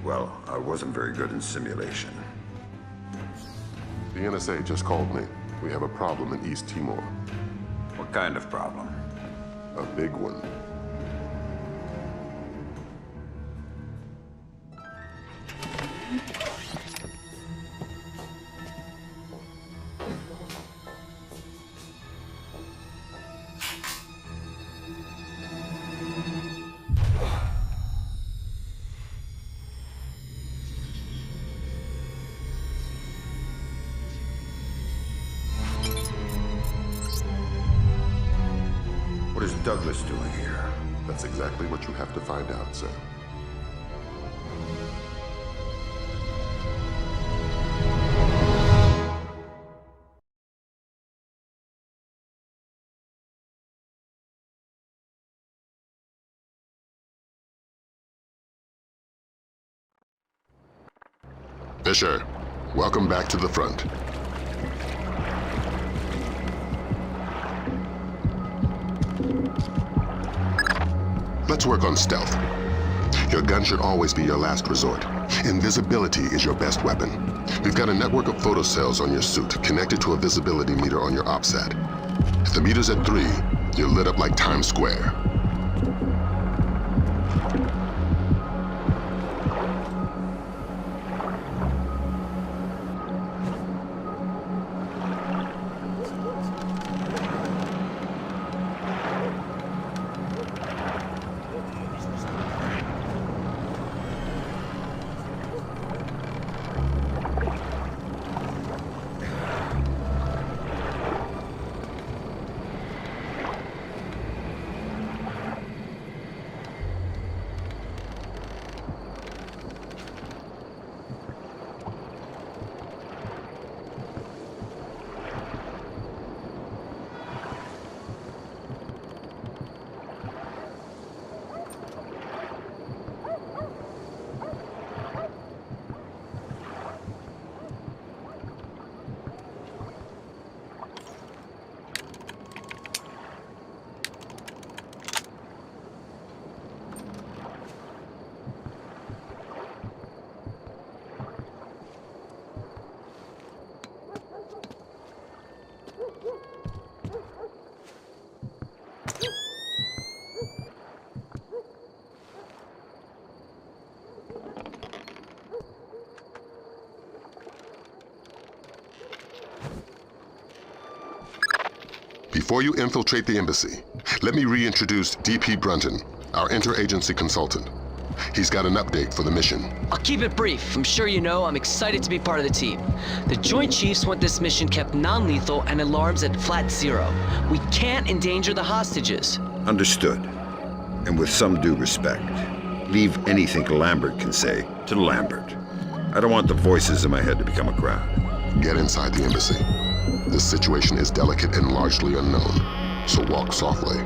Well, I wasn't very good in simulation. The NSA just called me. We have a problem in East Timor. What kind of problem? A big one. What is Douglas doing here? That's exactly what you have to find out, sir. Fisher, welcome back to the front. Let's work on stealth. Your gun should always be your last resort. Invisibility is your best weapon. We've got a network of photocells on your suit connected to a visibility meter on your OPSAT. If the meter's at 3, you're lit up like Times Square. Before you infiltrate the embassy, let me reintroduce DP Brunton, our interagency consultant. He's got an update for the mission. I'll keep it brief. I'm sure you know I'm excited to be part of the team. The Joint Chiefs want this mission kept non-lethal and alarms at flat 0. We can't endanger the hostages. Understood. And with some due respect, leave anything Lambert can say to Lambert. I don't want the voices in my head to become a crowd. Get inside the embassy. This situation is delicate and largely unknown, so walk softly.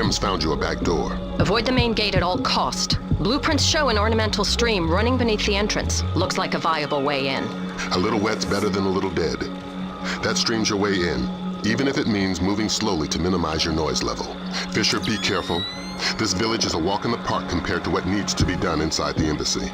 Graham's found you a back door. Avoid the main gate at all cost. Blueprints show an ornamental stream running beneath the entrance. Looks like a viable way in. A little wet's better than a little dead. That stream's your way in, even if it means moving slowly to minimize your noise level. Fisher, be careful. This village is a walk in the park compared to what needs to be done inside the embassy.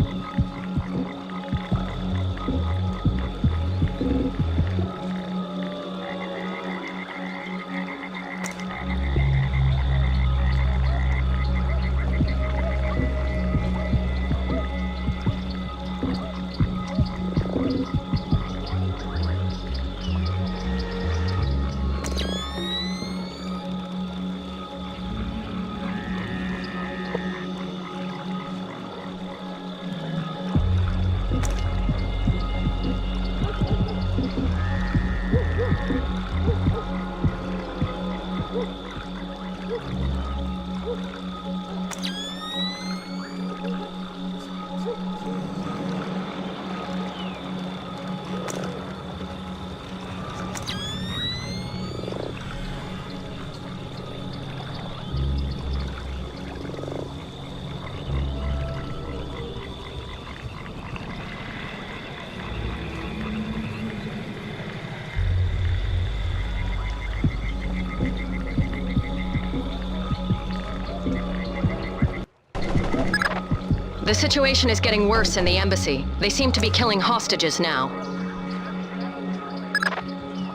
The situation is getting worse in the embassy. They seem to be killing hostages now.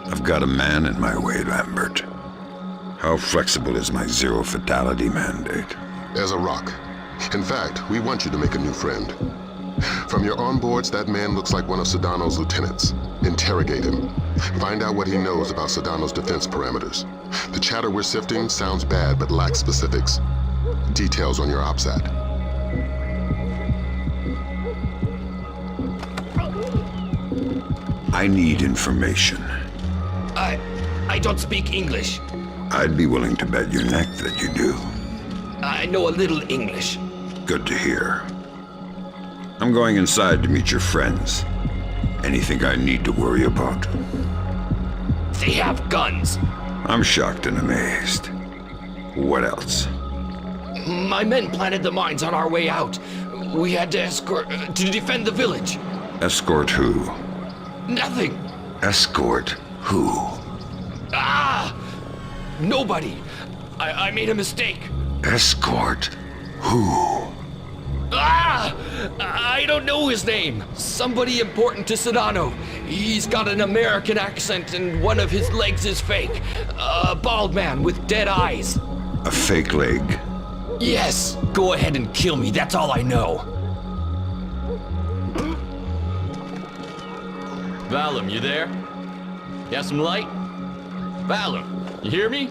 I've got a man in my way, Lambert. How flexible is my zero fatality mandate? As a rock. In fact, we want you to make a new friend. From your onboards, that man looks like one of Sedano's lieutenants. Interrogate him. Find out what he knows about Sedano's defense parameters. The chatter we're sifting sounds bad but lacks specifics. Details on your OPSAT. I need information. I don't speak English. I'd be willing to bet your neck that you do. I know a little English. Good to hear. I'm going inside to meet your friends. Anything I need to worry about? They have guns. I'm shocked and amazed. What else? My men planted the mines on our way out. We had to escort to defend the village. Escort who? Nothing. Escort who? Nobody. I made a mistake. Escort who? I don't know his name. Somebody important to Sedano. He's got an American accent and one of his legs is fake. A bald man with dead eyes. A fake leg? Yes. Go ahead and kill me. That's all I know. Valum, you there? You have some light? Valum, you hear me?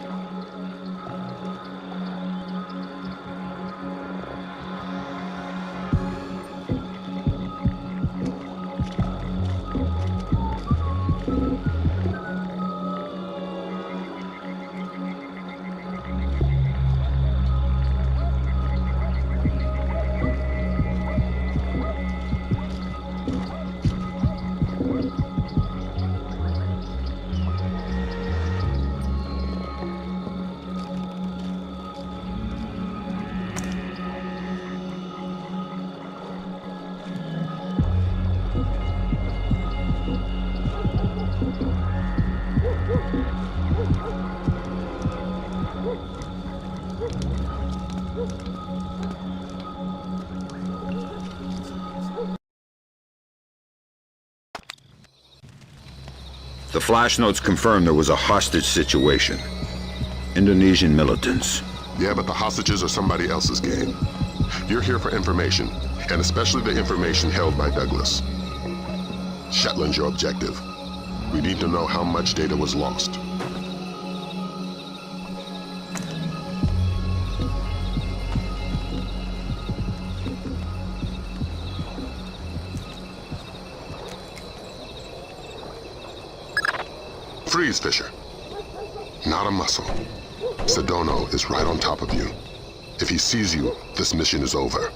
The flash notes confirm there was a hostage situation. Indonesian militants. Yeah, but the hostages are somebody else's game. You're here for information, and especially the information held by Douglas. Shetland's your objective. We need to know how much data was lost. Freeze, Fisher. Not a muscle. Sedano is right on top of you. If he sees you, this mission is over.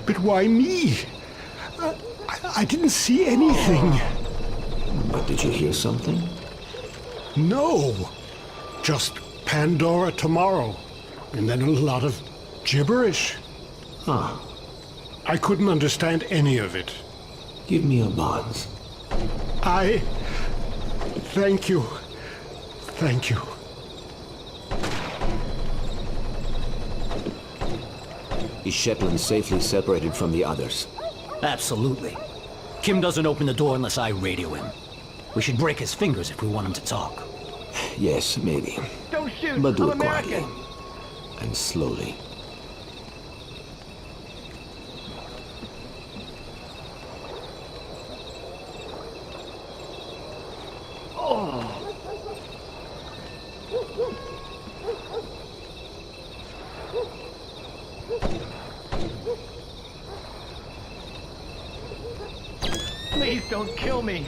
But why me? I didn't see anything. But did you hear something? No. Just Pandora tomorrow, and then a lot of gibberish. I couldn't understand any of it. Give me a bonds. Thank you. Thank you. Is Shetland safely separated from the others? Absolutely. Kim doesn't open the door unless I radio him. We should break his fingers if we want him to talk. Yes, maybe. Don't shoot! But do I'm it quietly. American! And slowly. Please don't kill me!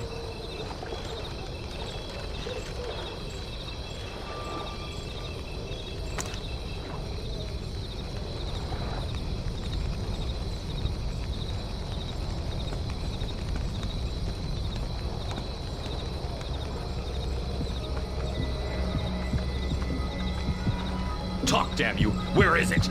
Talk, damn you! Where is it?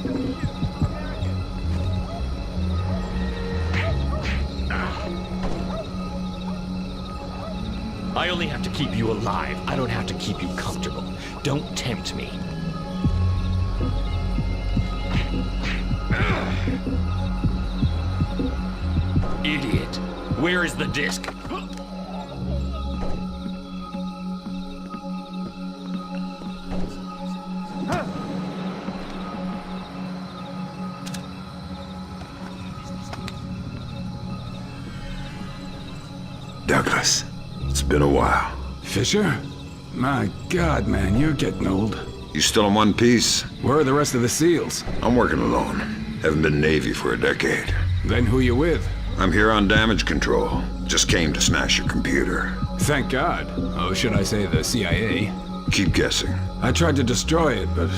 I only have to keep you alive. I don't have to keep you comfortable. Don't tempt me. Idiot. Where is the disc? Douglas, it's been a while. Fisher? My God, man, you're getting old. You still in one piece? Where are the rest of the SEALs? I'm working alone. Haven't been Navy for a decade. Then who you with? I'm here on damage control. Just came to smash your computer. Thank God. Oh, should I say the CIA? Keep guessing. I tried to destroy it, but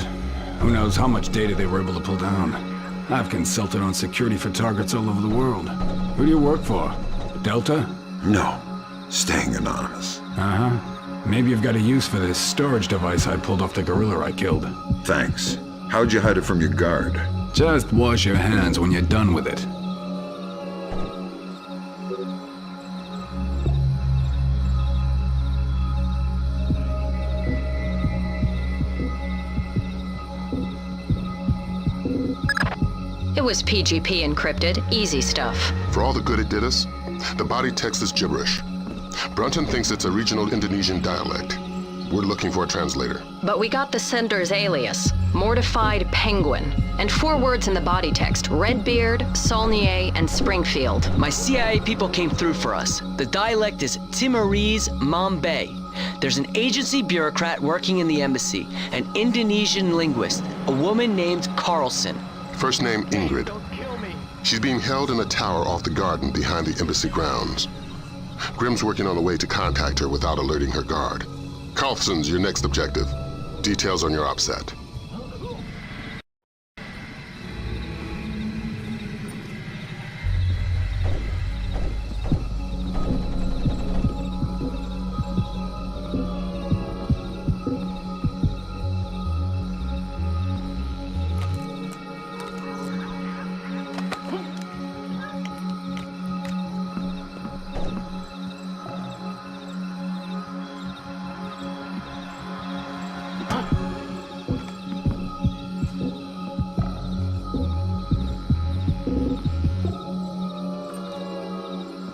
who knows how much data they were able to pull down. I've consulted on security for targets all over the world. Who do you work for? Delta? No. Staying anonymous. Uh-huh. Maybe you've got a use for this storage device I pulled off the gorilla I killed. Thanks. How'd you hide it from your guard? Just wash your hands when you're done with it. It was PGP encrypted, easy stuff. For all the good it did us, the body text is gibberish. Brunton thinks it's a regional Indonesian dialect. We're looking for a translator. But we got the sender's alias, Mortified Penguin, and 4 words in the body text, Redbeard, Saulnier, and Springfield. My CIA people came through for us. The dialect is Timorese Mambay. There's an agency bureaucrat working in the embassy, an Indonesian linguist, a woman named Carlson. First name Ingrid. Don't kill me! She's being held in a tower off the garden behind the embassy grounds. Grimm's working on a way to contact her without alerting her guard. Carlson's your next objective. Details on your OPSAT.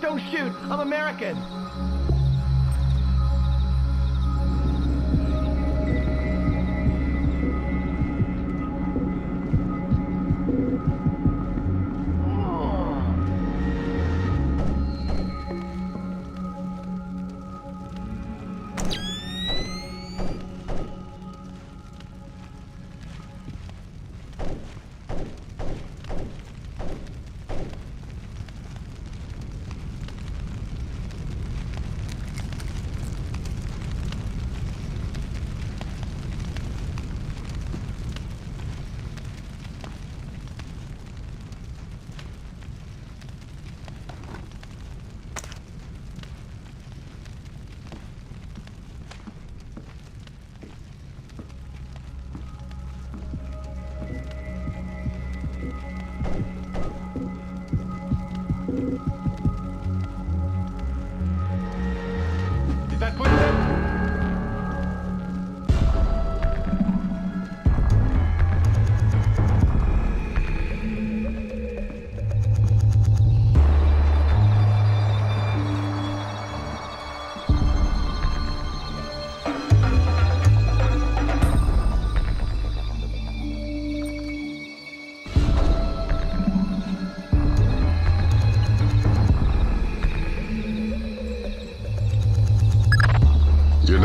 Don't shoot! I'm American!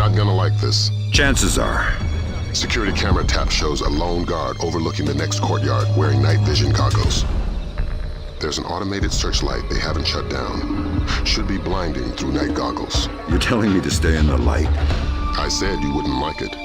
not gonna like this. Chances are. Security camera tap shows a lone guard overlooking the next courtyard wearing night vision goggles. There's an automated searchlight they haven't shut down. Should be blinding through night goggles. You're telling me to stay in the light? I said you wouldn't like it.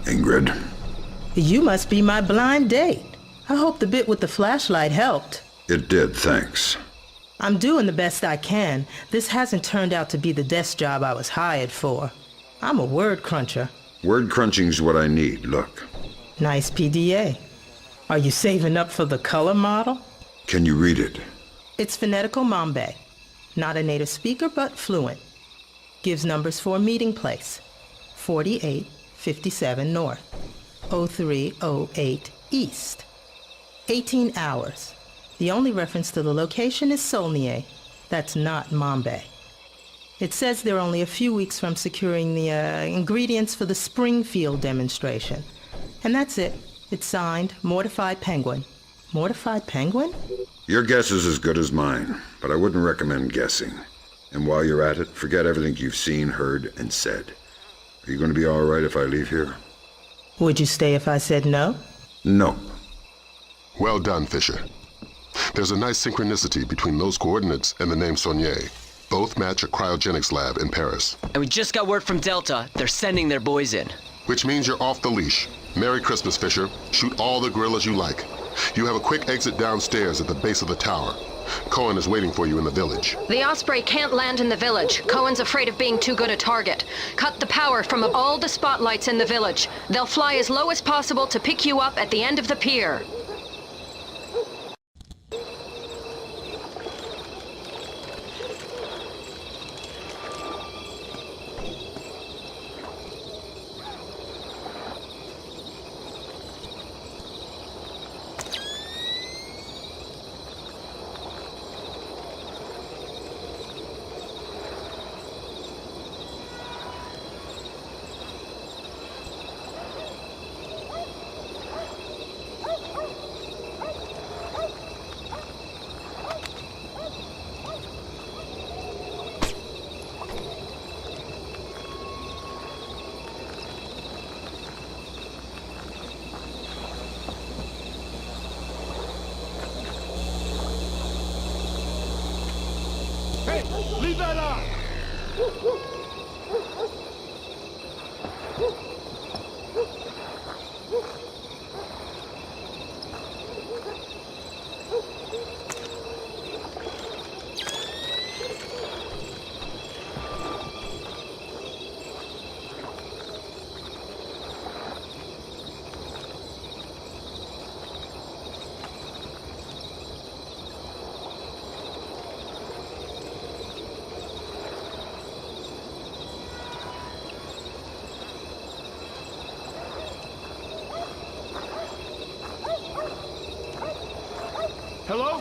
Ingrid. You must be my blind date. I hope the bit with the flashlight helped. It did, thanks. I'm doing the best I can. This hasn't turned out to be the desk job I was hired for. I'm a word cruncher. Word crunching's what I need, look. Nice PDA. Are you saving up for the color model? Can you read it? It's phonetical Mambe. Not a native speaker, but fluent. Gives numbers for a meeting place. 4857 North, 0308 East. 18 hours. The only reference to the location is Solnier. That's not Mambe. It says they're only a few weeks from securing the ingredients for the Springfield demonstration. And that's it. It's signed, Mortified Penguin. Mortified Penguin? Your guess is as good as mine, but I wouldn't recommend guessing. And while you're at it, forget everything you've seen, heard, and said. Are you going to be all right if I leave here? Would you stay if I said no? No. Well done, Fisher. There's a nice synchronicity between those coordinates and the name Saulnier. Both match a cryogenics lab in Paris. And we just got word from Delta. They're sending their boys in. Which means you're off the leash. Merry Christmas, Fisher. Shoot all the gorillas you like. You have a quick exit downstairs at the base of the tower. Cohen is waiting for you in the village. The Osprey can't land in the village. Cohen's afraid of being too good a target. Cut the power from all the spotlights in the village. They'll fly as low as possible to pick you up at the end of the pier. Leave that out! Hello?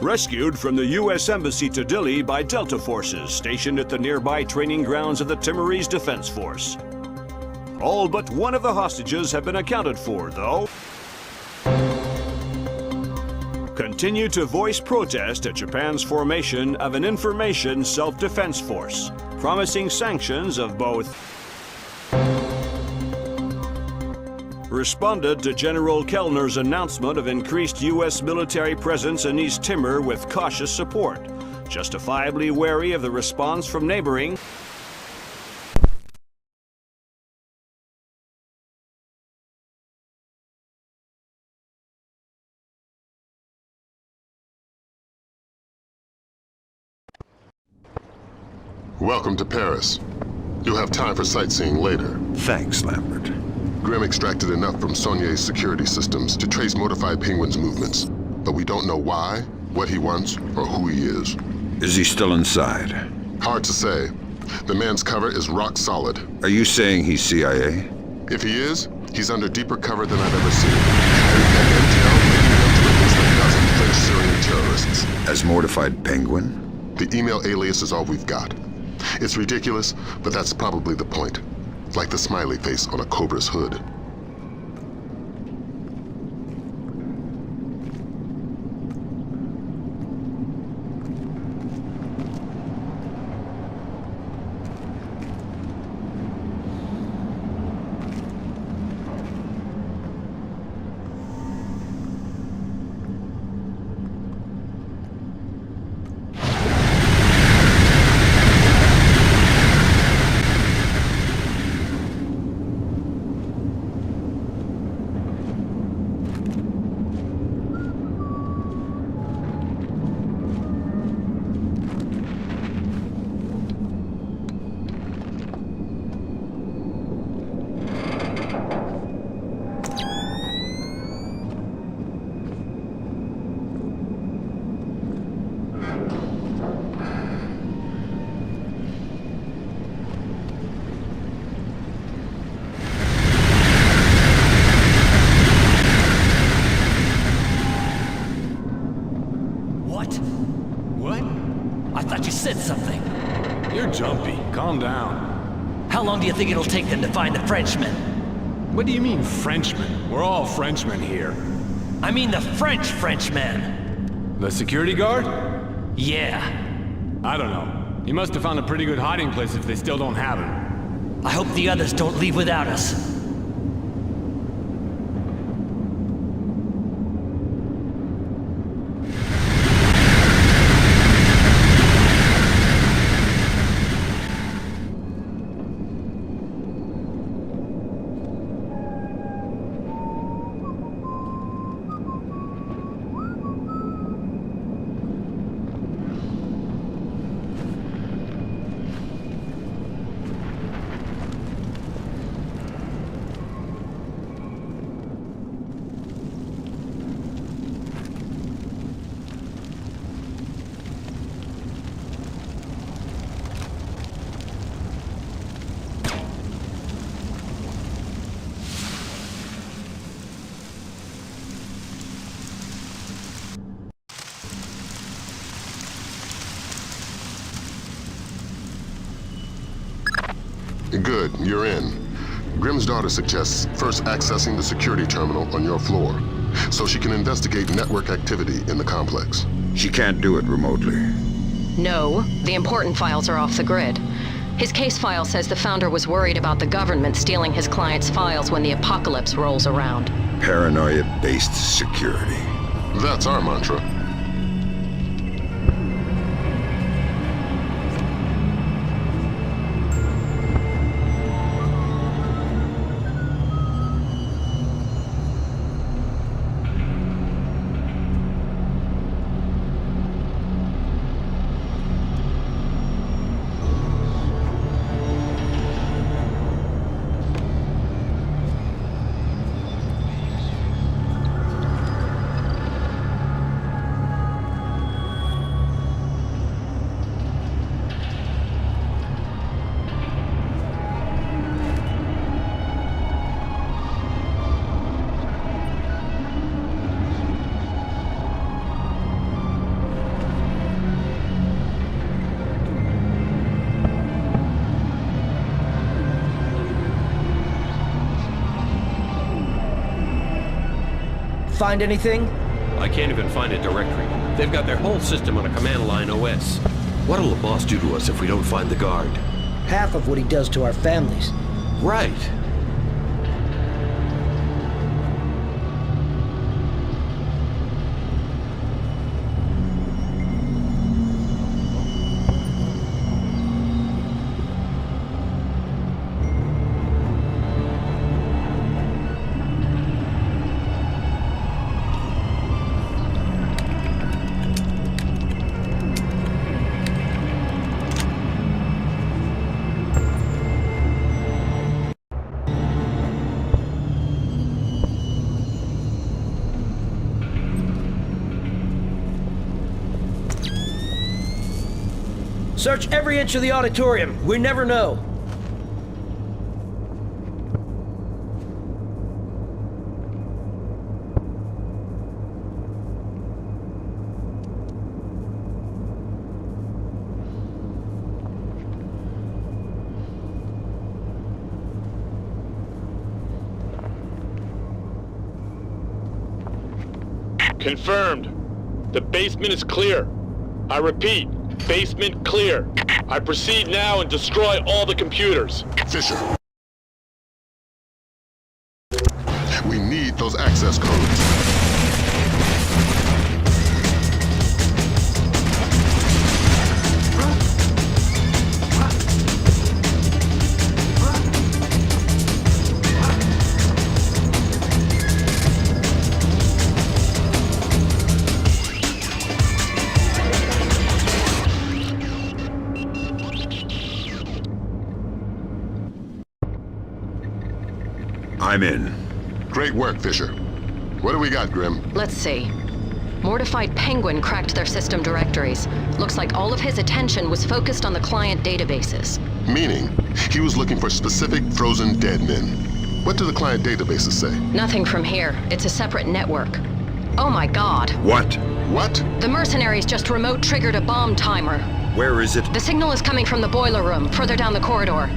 Rescued from the U.S. Embassy to Dili by Delta forces stationed at the nearby training grounds of the Timorese Defense Force. All but one of the hostages have been accounted for, though. Continue to voice protest at Japan's formation of an information self-defense force, promising sanctions of both. Responded to General Kellner's announcement of increased U.S. military presence in East Timor with cautious support, justifiably wary of the response from neighboring. Welcome to Paris. You'll have time for sightseeing later. Thanks, Lambert. Grimm extracted enough from Saulnier's security systems to trace Mortified Penguin's movements, but we don't know why, what he wants, or who he is. Is he still inside? Hard to say. The man's cover is rock solid. Are you saying he's CIA? If he is, he's under deeper cover than I've ever seen. And we have intel linking him to at least a dozen French Syrian terrorists. As Mortified Penguin? The email alias is all we've got. It's ridiculous, but that's probably the point. Like the smiley face on a cobra's hood. Calm down. How long do you think it'll take them to find the Frenchmen? What do you mean, Frenchmen? We're all Frenchmen here. I mean the Frenchmen. The security guard? Yeah. I don't know. He must have found a pretty good hiding place if they still don't have him. I hope the others don't leave without us. Good, you're in. Grimm's daughter suggests first accessing the security terminal on your floor, so she can investigate network activity in the complex. She can't do it remotely. No, the important files are off the grid. His case file says the founder was worried about the government stealing his client's files when the apocalypse rolls around. Paranoia-based security. That's our mantra. find anything? I can't even find a directory. They've got their whole system on a command line OS. What'll the boss do to us if we don't find the guard? Half of what he does to our families. Right. Search every inch of the auditorium. We never know. Confirmed. The basement is clear. I repeat, basement clear. I proceed now and destroy all the computers. Fisher. We need those access codes. I'm in. Great work, Fisher. What do we got, Grim? Let's see. Mortified Penguin cracked their system directories. Looks like all of his attention was focused on the client databases. Meaning, he was looking for specific frozen dead men. What do the client databases say? Nothing from here. It's a separate network. Oh my god. What? What? The mercenaries just remote triggered a bomb timer. Where is it? The signal is coming from the boiler room, further down the corridor.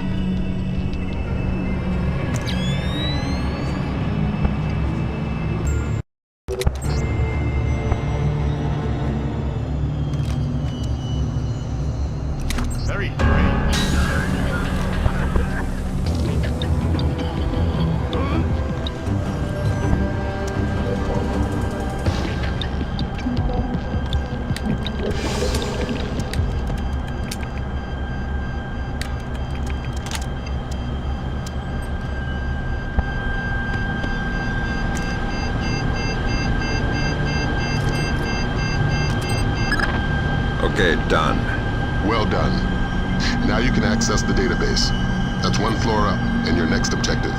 Very strange. Okay, done. Well done. Now you can access the database. That's one floor up, and your next objective.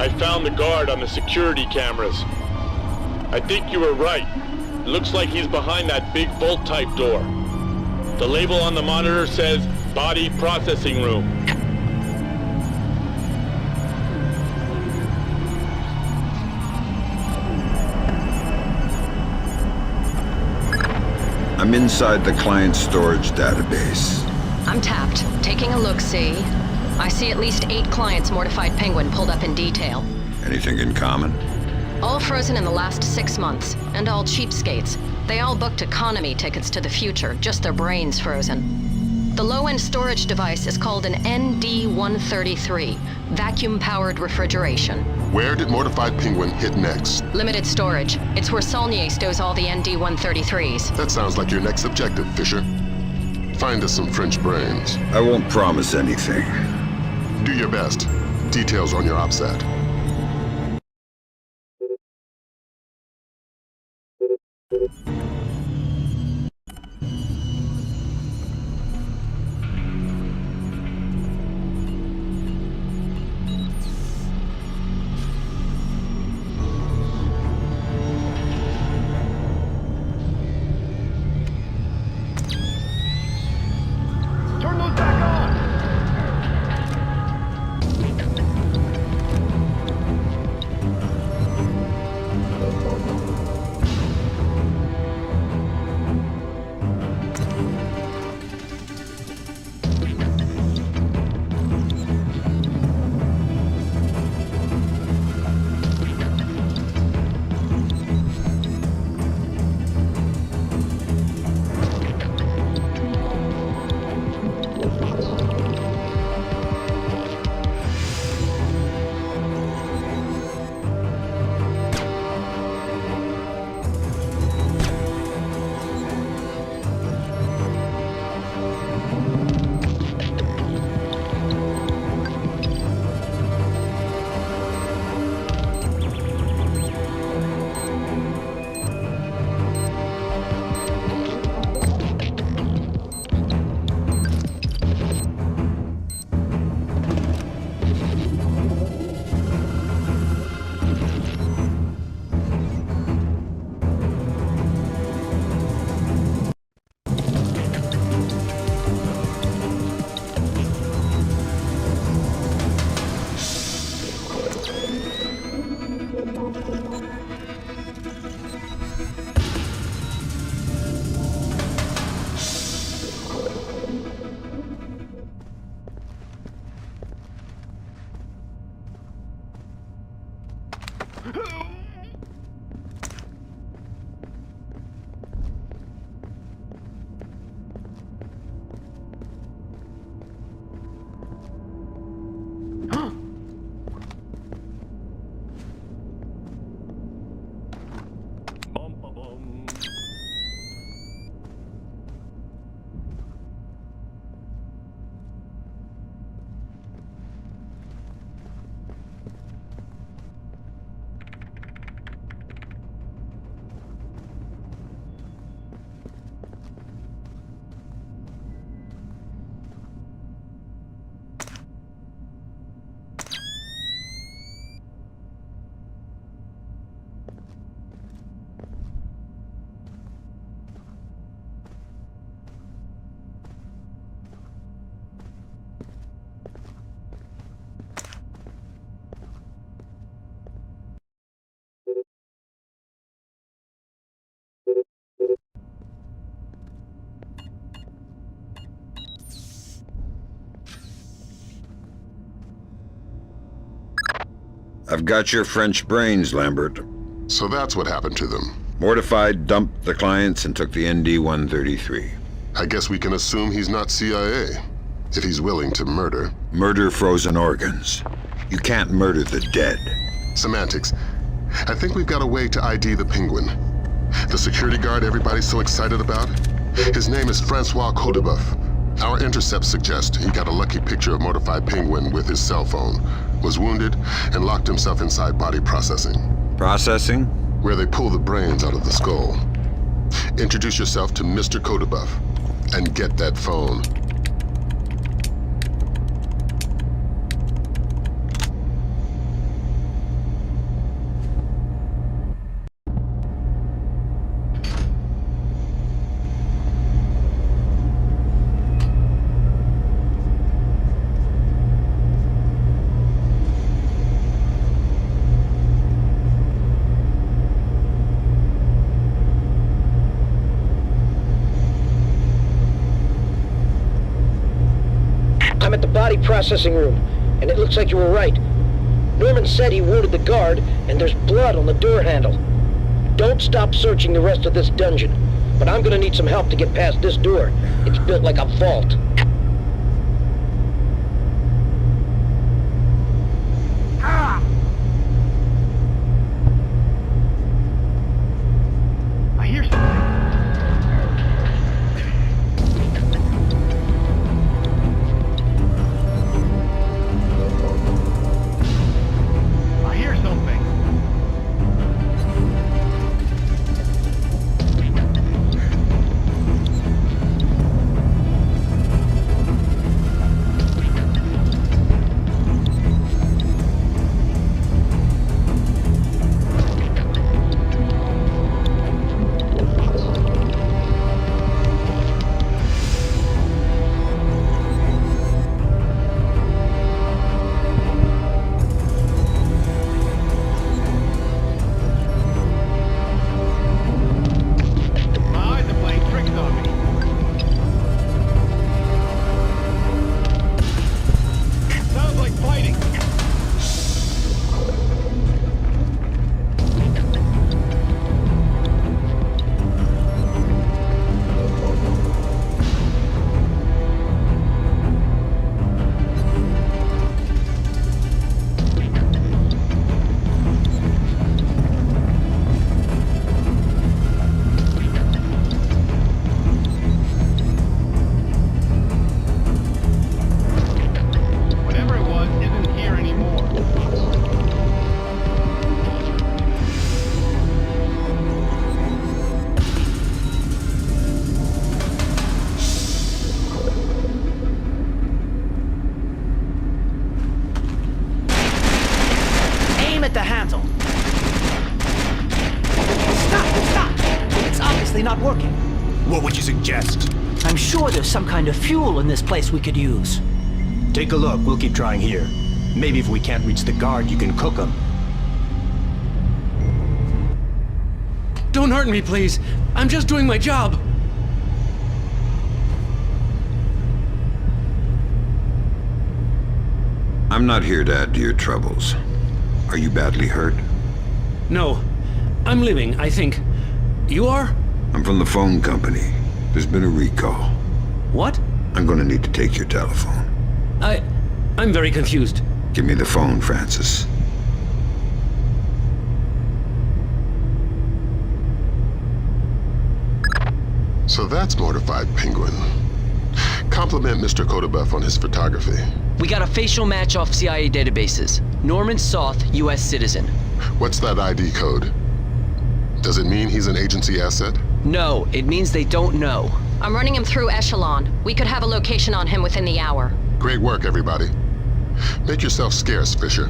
I found the guard on the security cameras. I think you were right. It looks like he's behind that big bolt-type door. The label on the monitor says Body Processing Room. I'm inside the client storage database. I'm tapped. Taking a look-see. I see at least 8 clients Mortified Penguin pulled up in detail. Anything in common? All frozen in the last 6 months, and all cheapskates. They all booked economy tickets to the future, just their brains frozen. The low-end storage device is called an ND-133, vacuum-powered refrigeration. Where did Mortified Penguin hit next? Limited storage. It's where Saulnier stores all the ND-133s. That sounds like your next objective, Fisher. Find us some French brains. I won't promise anything. Do your best. Details on your OPSAT. Turn those back on! I've got your French brains, Lambert. So that's what happened to them. Mortified dumped the clients and took the ND-133. I guess we can assume he's not CIA, if he's willing to murder. Murder frozen organs. You can't murder the dead. Semantics. I think we've got a way to ID the Penguin. The security guard everybody's so excited about? His name is Francois Codeboeuf. Our intercepts suggest he got a lucky picture of Mortified Penguin with his cell phone, was wounded, and locked himself inside body processing. Processing? Where they pull the brains out of the skull. Introduce yourself to Mr. Codeboeuf, and get that phone. I'm at the body processing room, and it looks like you were right. Norman said he wounded the guard, and there's blood on the door handle. Don't stop searching the rest of this dungeon, but I'm gonna need some help to get past this door. It's built like a vault. I hear something. I hear something. At the handle. Stop! It's obviously not working. What would you suggest? I'm sure there's some kind of fuel in this place we could use. Take a look. We'll keep trying here. Maybe if we can't reach the guard, you can cook them. Don't hurt me, please. I'm just doing my job. I'm not here to add to your troubles. Are you badly hurt? No. I'm living, I think. You are? I'm from the phone company. There's been a recall. What? I'm gonna need to take your telephone. I'm very confused. Give me the phone, Francis. So that's Mortified Penguin. Compliment Mr. Kodabuff on his photography. We got a facial match off CIA databases. Norman Soth, U.S. citizen. What's that ID code? Does it mean he's an agency asset? No, it means they don't know. I'm running him through Echelon. We could have a location on him within the hour. Great work, everybody. Make yourself scarce, Fisher.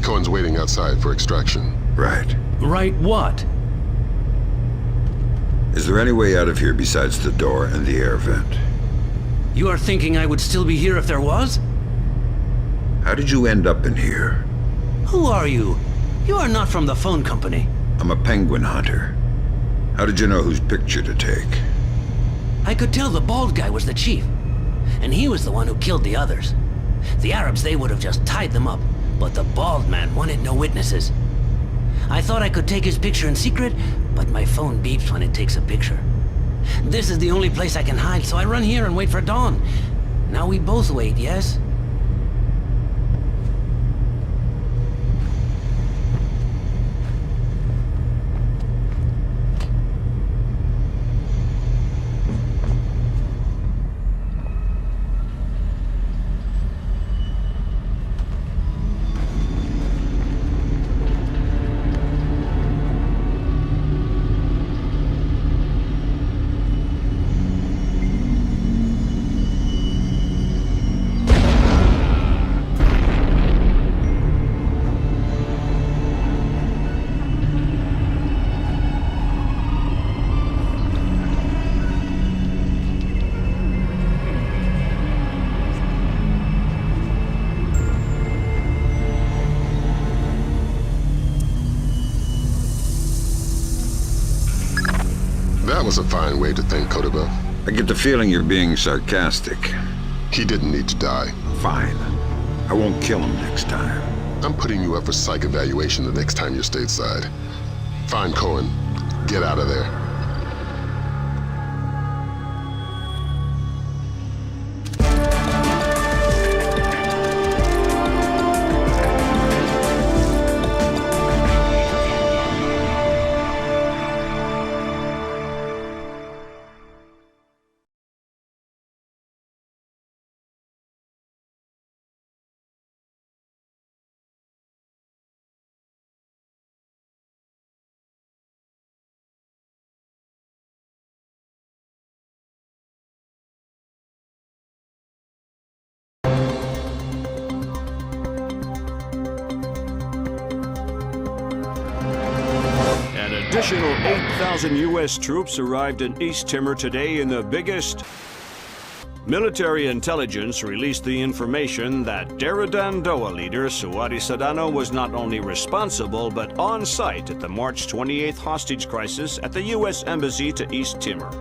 Cohen's waiting outside for extraction. Right. Right what? Is there any way out of here besides the door and the air vent? You are thinking I would still be here if there was? How did you end up in here? Who are you? You are not from the phone company. I'm a penguin hunter. How did you know whose picture to take? I could tell the bald guy was the chief. And he was the one who killed the others. The Arabs, they would have just tied them up. But the bald man wanted no witnesses. I thought I could take his picture in secret, but my phone beeps when it takes a picture. This is the only place I can hide, so I run here and wait for dawn. Now we both wait, yes? That was a fine way to thank Kodabuff. I get the feeling you're being sarcastic. He didn't need to die. Fine. I won't kill him next time. I'm putting you up for psych evaluation the next time you're stateside. Find Cohen. Get out of there. Additional 8,000 U.S. troops arrived in East Timor today in the biggest... Military intelligence released the information that Daradandoa leader Suadi Sadano was not only responsible but on site at the March 28th hostage crisis at the U.S. Embassy to East Timor.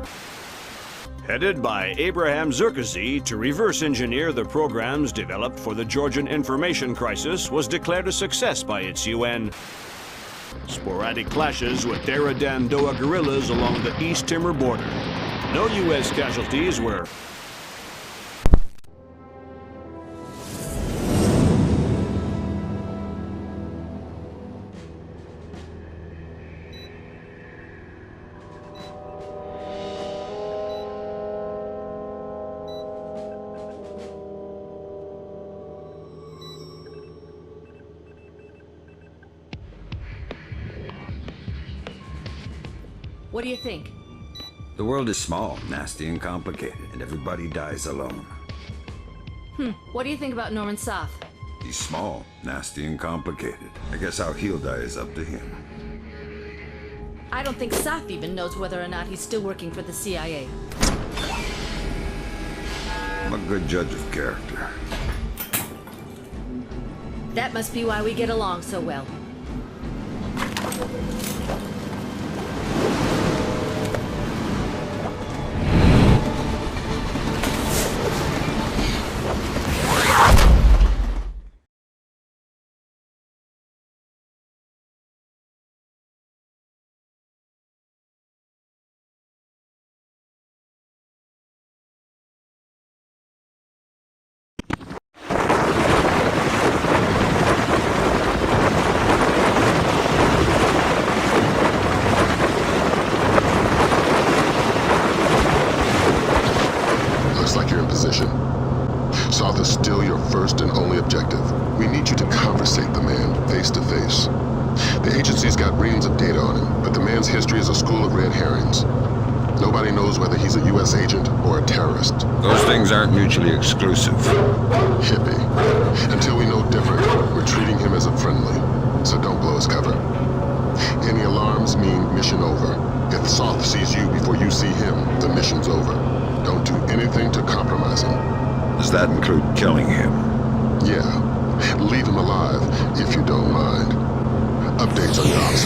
Headed by Abraham Zerkazi to reverse engineer the programs developed for the Georgian information crisis was declared a success by its UN. Sporadic clashes with Daradandoa guerrillas along the East Timor border. No U.S. casualties were... What do you think? The world is small, nasty, and complicated, and everybody dies alone. What do you think about Norman Soth? He's small, nasty, and complicated. I guess how he'll die is up to him. I don't think Soth even knows whether or not he's still working for the CIA. I'm a good judge of character. That must be why we get along so well. Soth is still your first and only objective. We need you to conversate the man face to face. The agency's got reams of data on him, but the man's history is a school of red herrings. Nobody knows whether he's a U.S. agent or a terrorist. Those things aren't mutually exclusive. Hippie. Until we know different, we're treating him as a friendly. So don't blow his cover. Any alarms mean mission over. If Soth sees you before you see him, the mission's over. Don't do anything to compromise him. Does that include killing him? Yeah. Leave him alive, if you don't mind. Updates on your ops.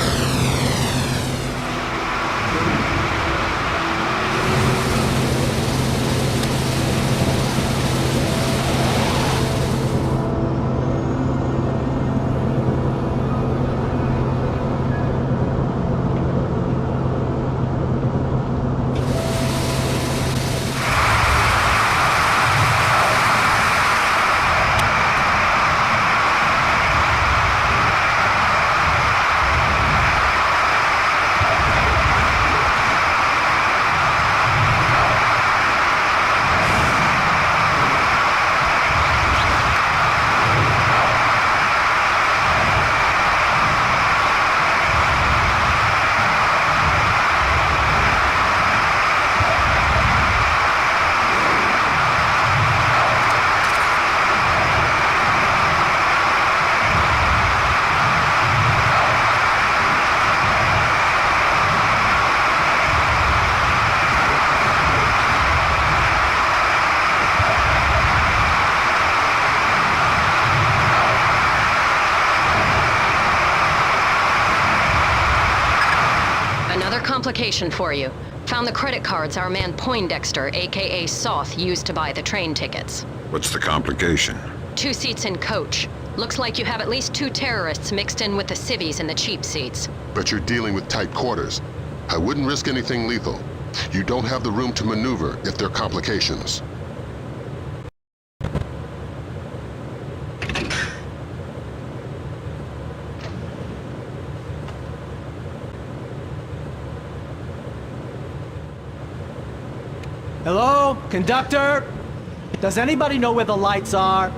Complication for you. Found the credit cards our man Poindexter, aka Soth, used to buy the train tickets. What's the complication? 2 seats in coach. Looks like you have at least 2 terrorists mixed in with the civvies and the cheap seats. But you're dealing with tight quarters. I wouldn't risk anything lethal. You don't have the room to maneuver if there are complications. Hello? Conductor? Does anybody know where the lights are?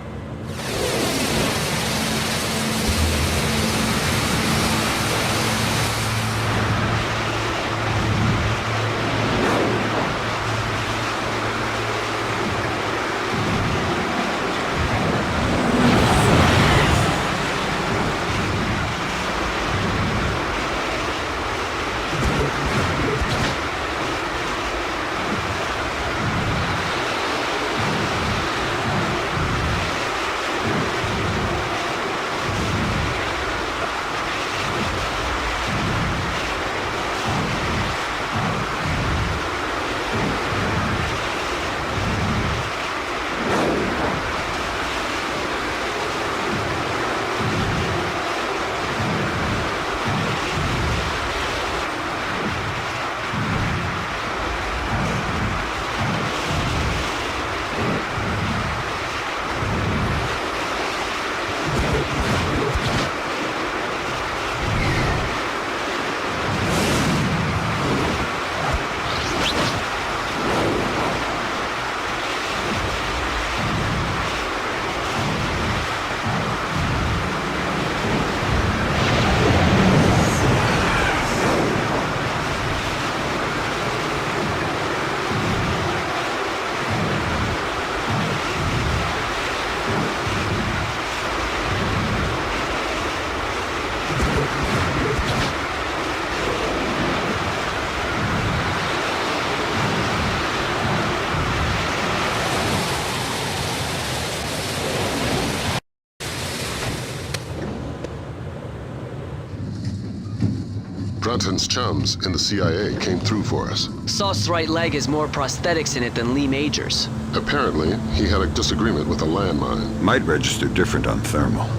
Brunton's chums in the CIA came through for us. Sauce's right leg has more prosthetics in it than Lee Major's. Apparently, he had a disagreement with a landmine. Might register different on thermal.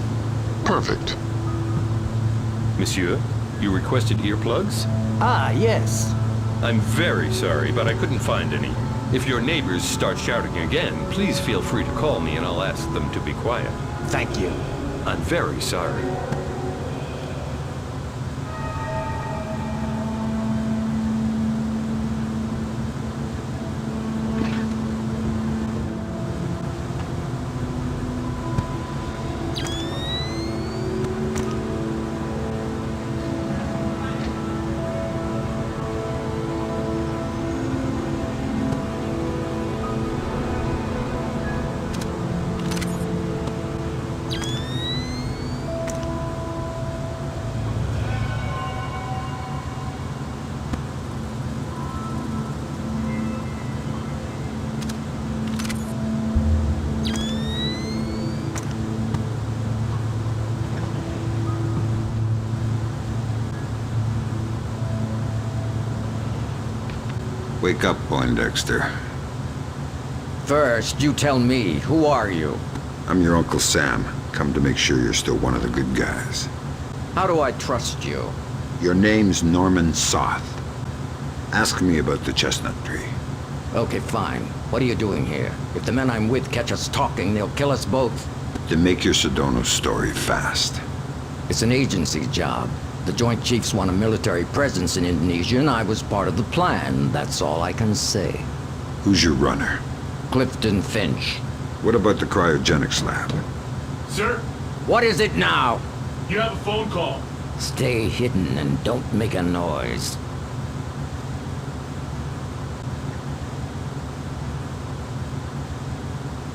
Perfect. Monsieur, you requested earplugs? Ah, yes. I'm very sorry, but I couldn't find any. If your neighbors start shouting again, please feel free to call me and I'll ask them to be quiet. Thank you. I'm very sorry. Wake up, Poindexter. First, you tell me, who are you? I'm your Uncle Sam, come to make sure you're still one of the good guys. How do I trust you? Your name's Norman Soth. Ask me about the chestnut tree. Okay, fine. What are you doing here? If the men I'm with catch us talking, they'll kill us both. Then make your Sedona story fast. It's an agency job. The Joint Chiefs want a military presence in Indonesia, and I was part of the plan. That's all I can say. Who's your runner? Clifton Finch. What about the cryogenics lab? Sir? What is it now? You have a phone call. Stay hidden and don't make a noise.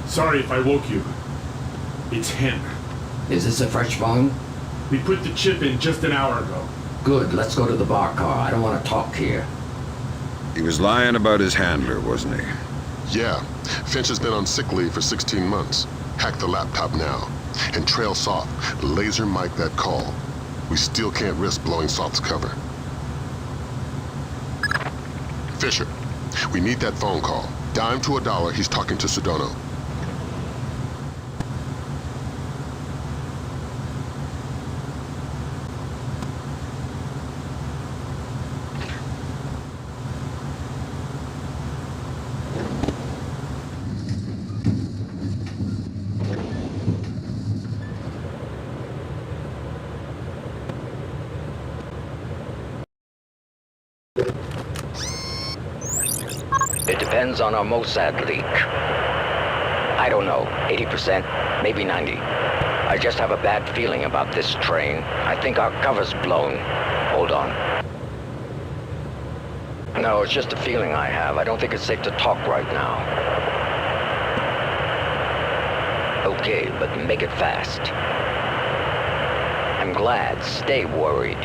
Sorry if I woke you. It's him. Is this a fresh phone? We put the chip in just an hour ago. Good, let's go to the bar car. I don't want to talk here. He was lying about his handler, wasn't he? Yeah. Finch has been on sick leave for 16 months. Hack the laptop now. And trail Soth. Laser mic that call. We still can't risk blowing Soth's cover. Fisher, we need that phone call. Dime to $1, he's talking to Sedona. It depends on our Mossad leak. I don't know, 80%, maybe 90. I just have a bad feeling about this train. I think our cover's blown. Hold on. No, it's just a feeling I have. I don't think it's safe to talk right now. Okay, but make it fast. I'm glad. Stay worried.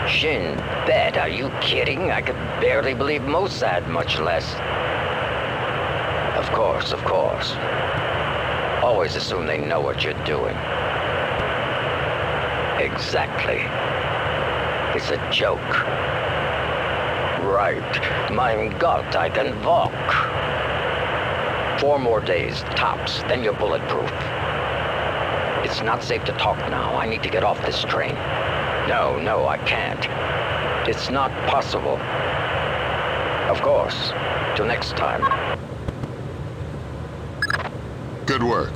Shin Bet, are you kidding? I could barely believe Mossad, much less. Of course, of course. Always assume they know what you're doing. Exactly. It's a joke. Right. Mein Gott, I can walk. 4 more days, tops, then you're bulletproof. It's not safe to talk now. I need to get off this train. No, I can't. It's not possible. Of course. Till next time. Good work.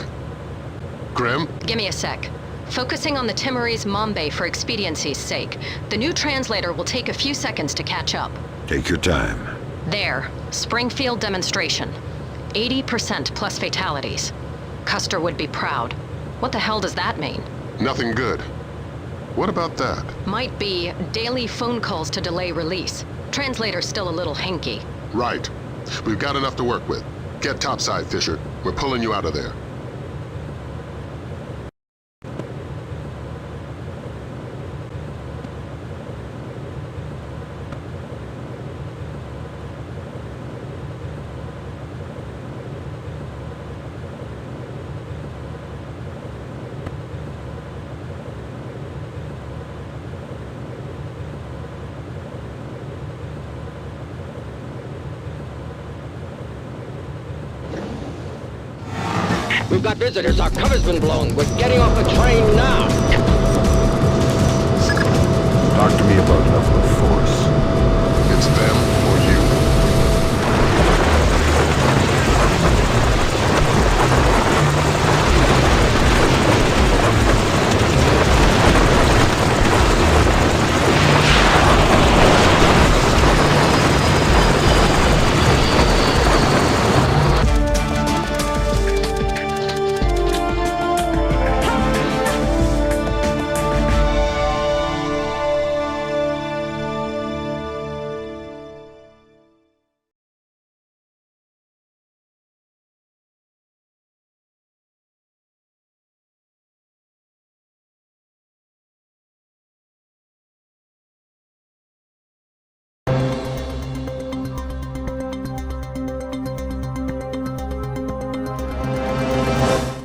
Grim? Give me a sec. Focusing on the Timorese Mambe for expediency's sake. The new translator will take a few seconds to catch up. Take your time. There. Springfield demonstration. 80% plus fatalities. Custer would be proud. What the hell does that mean? Nothing good. What about that? Might be daily phone calls to delay release. Translator's still a little hinky. Right. We've got enough to work with. Get topside, Fisher. We're pulling you out of there. We've got visitors. Our cover's been blown. We're getting off the train now. Talk to me about level of force. It's them or you.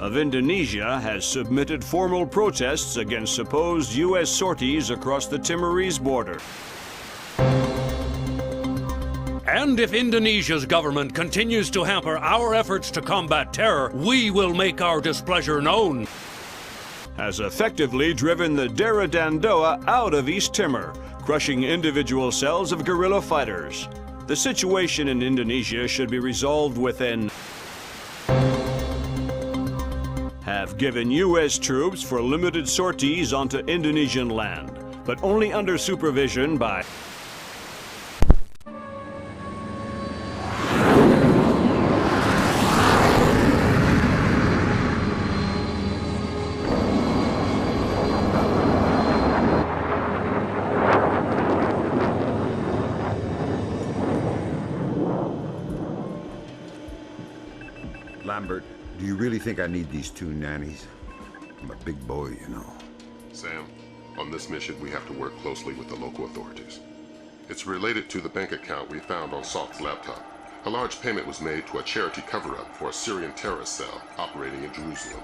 Of Indonesia has submitted formal protests against supposed U.S. sorties across the Timorese border. And if Indonesia's government continues to hamper our efforts to combat terror, we will make our displeasure known. Has effectively driven the Daradandoa out of East Timor, crushing individual cells of guerrilla fighters. The situation in Indonesia should be resolved within. Have given U.S. troops for limited sorties onto Indonesian land, but only under supervision by. Lambert, do you really think I need these 2 nannies? I'm a big boy, you know. Sam, on this mission we have to work closely with the local authorities. It's related to the bank account we found on Salt's laptop. A large payment was made to a charity cover-up for a Syrian terrorist cell operating in Jerusalem.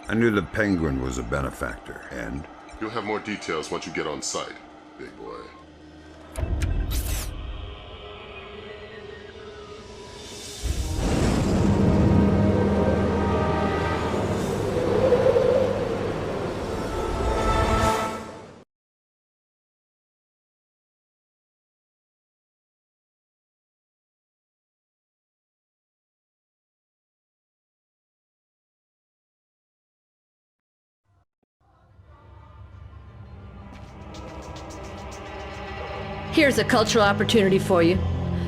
I knew the Penguin was a benefactor, and? You'll have more details once you get on site, big boy. Here's a cultural opportunity for you.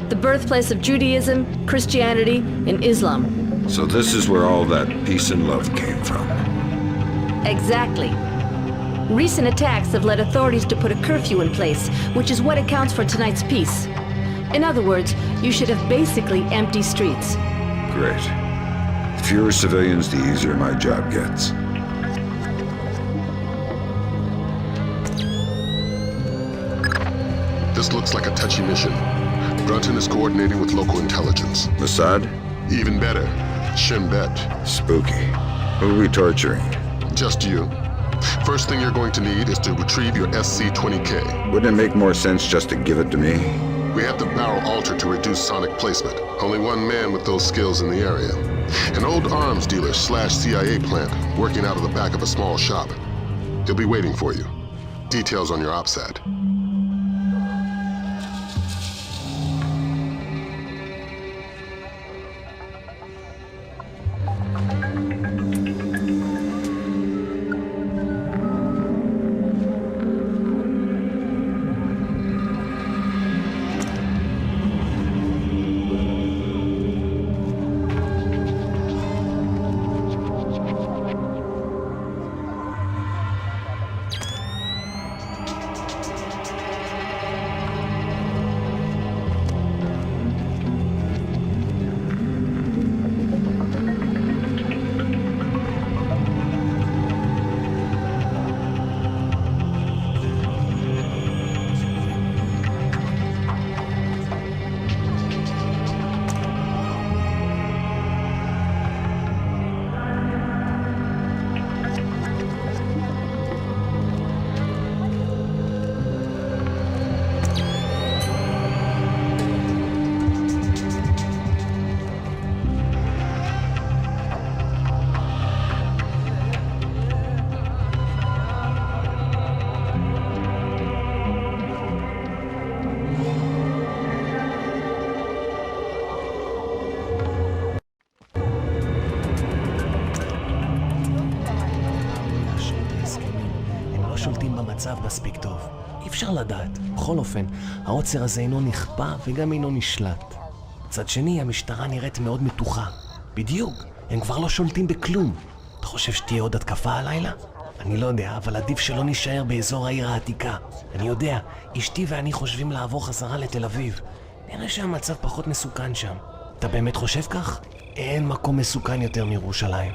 The birthplace of Judaism, Christianity, and Islam. So this is where all that peace and love came from. Exactly. Recent attacks have led authorities to put a curfew in place, which is what accounts for tonight's peace. In other words, you should have basically empty streets. Great. The fewer civilians, the easier my job gets. This looks like a touchy mission. Brunton is coordinating with local intelligence. Mossad? Even better, Shin Bet. Spooky. Who are we torturing? Just you. First thing you're going to need is to retrieve your SC-20K. Wouldn't it make more sense just to give it to me? We have the barrel altered to reduce sonic placement. Only one man with those skills in the area. An old arms dealer / CIA plant working out of the back of a small shop. He'll be waiting for you. Details on your OPSAT. שולטים במצב מספיק טוב. אי אפשר לדעת. בכל אופן, העוצר הזה אינו נכפה וגם אינו נשלט. מצד שני, המשטרה נראית מאוד מתוחה. בדיוק, הם כבר לא שולטים בכלום. אתה חושב שתהיה עוד התקפה הלילה? אני לא יודע, אבל עדיף שלא נשאר באזור העיר העתיקה. אני יודע, אשתי ואני חושבים לעבור חזרה לתל אביב. נראה שהמצב פחות מסוכן שם. אתה באמת חושב כך? אין מקום מסוכן יותר מירושלים.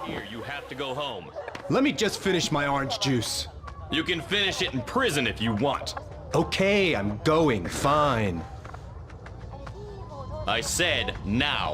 Here, you have to go home. Let me just finish my orange juice. You can finish it in prison if you want. Okay, I'm going. Fine. I said now.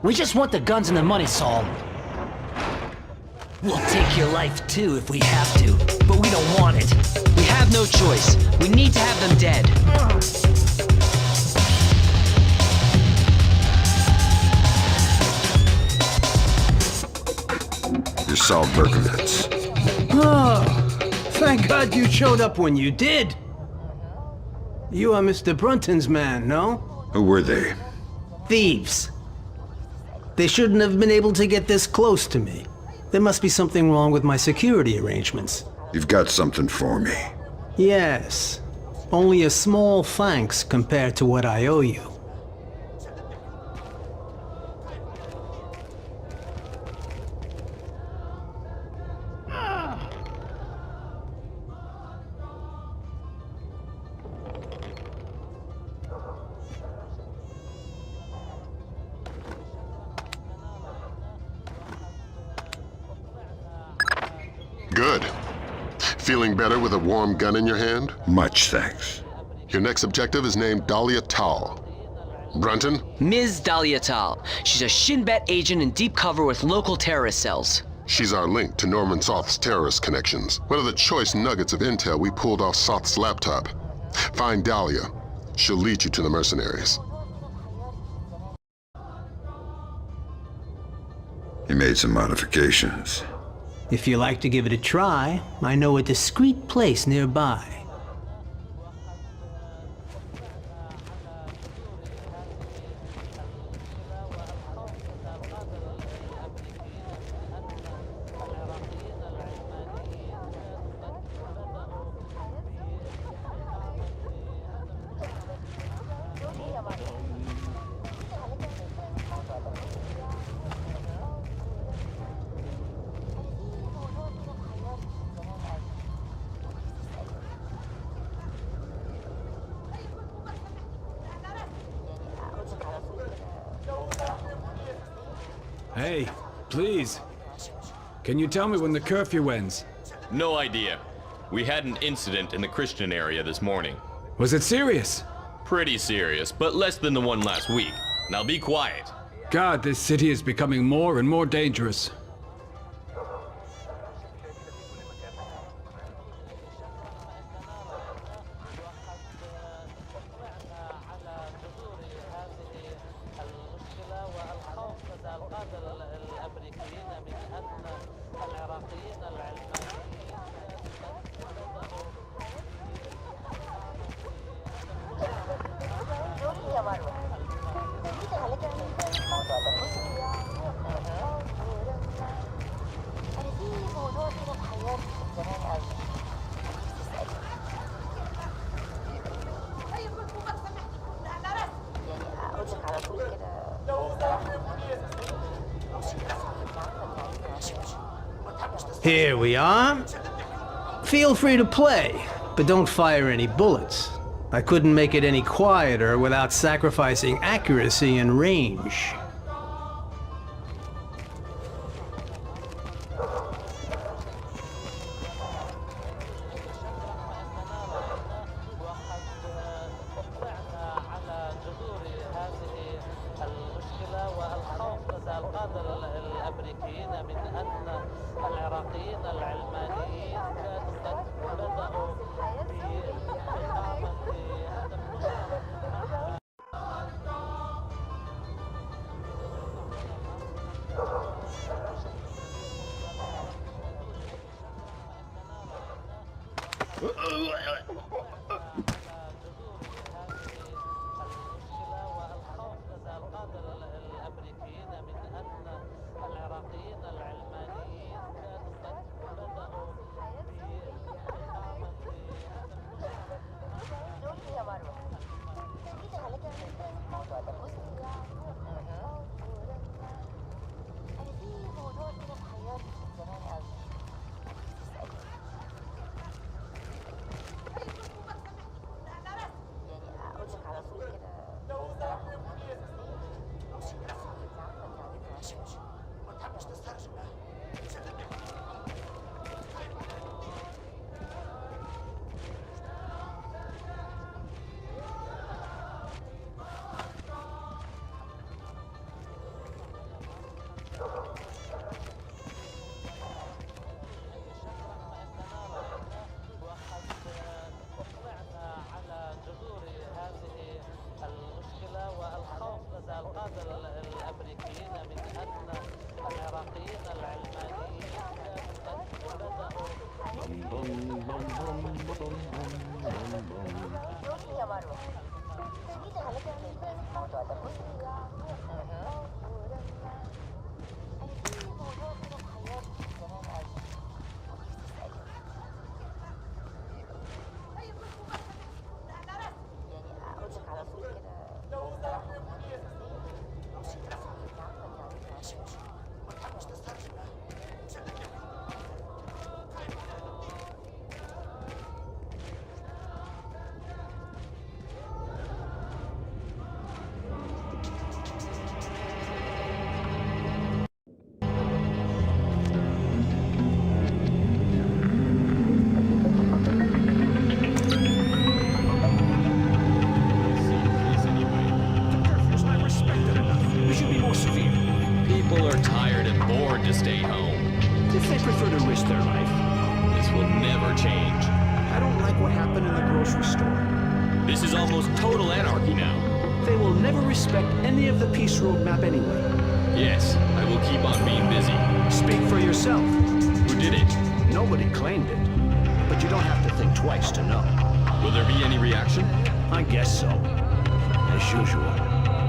We just want the guns and the money, Saul. We'll take your life too if we have to, but we don't want it. We have no choice. We need to have them dead. You're Saul Berkowitz. Oh, thank God you showed up when you did. You are Mr. Brunton's man, no? Who were they? Thieves. They shouldn't have been able to get this close to me. There must be something wrong with my security arrangements. You've got something for me. Yes. Only a small thanks compared to what I owe you. Good. Feeling better with a warm gun in your hand? Much thanks. Your next objective is named Dahlia Tal. Brunton? Ms. Dahlia Tal. She's a Shin Bet agent in deep cover with local terrorist cells. She's our link to Norman Soth's terrorist connections. One of the choice nuggets of intel we pulled off Soth's laptop. Find Dahlia. She'll lead you to the mercenaries. You made some modifications. If you like to give it a try, I know a discreet place nearby. Hey, please. Can you tell me when the curfew ends? No idea. We had an incident in the Christian area this morning. Was it serious? Pretty serious, but less than the one last week. Now be quiet. God, this city is becoming more and more dangerous. Here we are. Feel free to play, but don't fire any bullets. I couldn't make it any quieter without sacrificing accuracy and range. severe. People are tired and bored to stay home. If they prefer to risk their life. This will never change. I don't like what happened in the grocery store. This is almost total anarchy now. They will never respect any of the peace roadmap anyway. Yes, I will keep on being busy. Speak for yourself. Who did it? Nobody claimed it. But you don't have to think twice to know. Will there be any reaction? I guess so. As usual.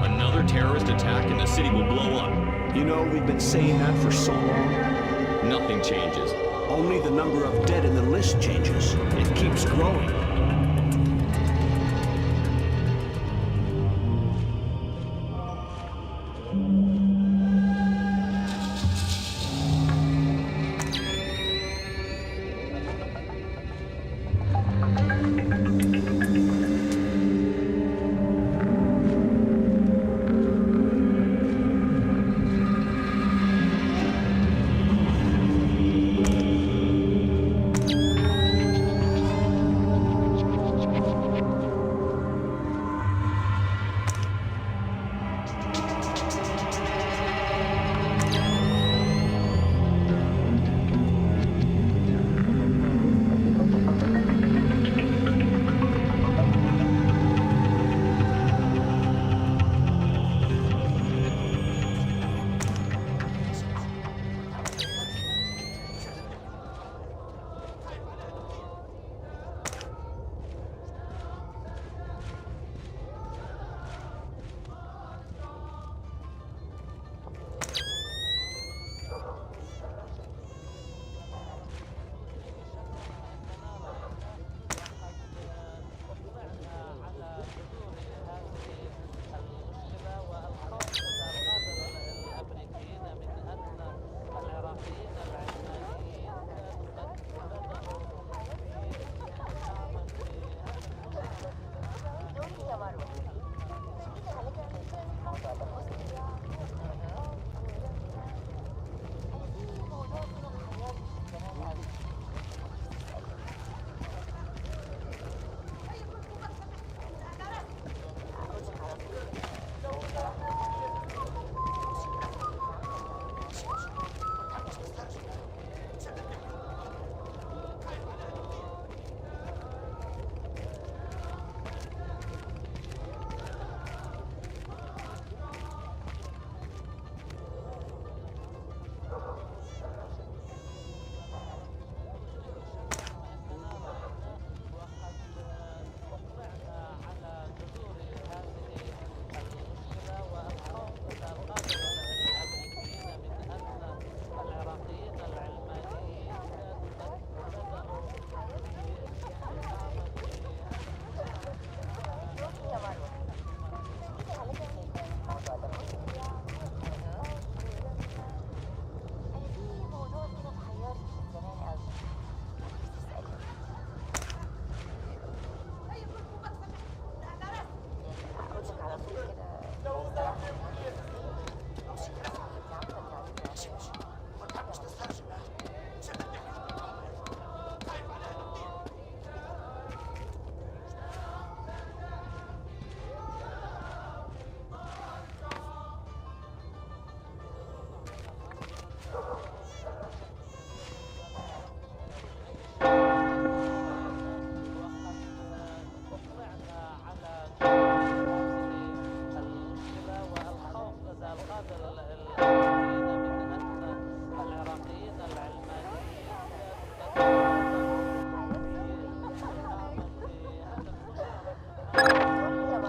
Another terrorist attack and the city will blow up. You know, we've been saying that for so long. Nothing changes. Only the number of dead in the list changes. It keeps growing.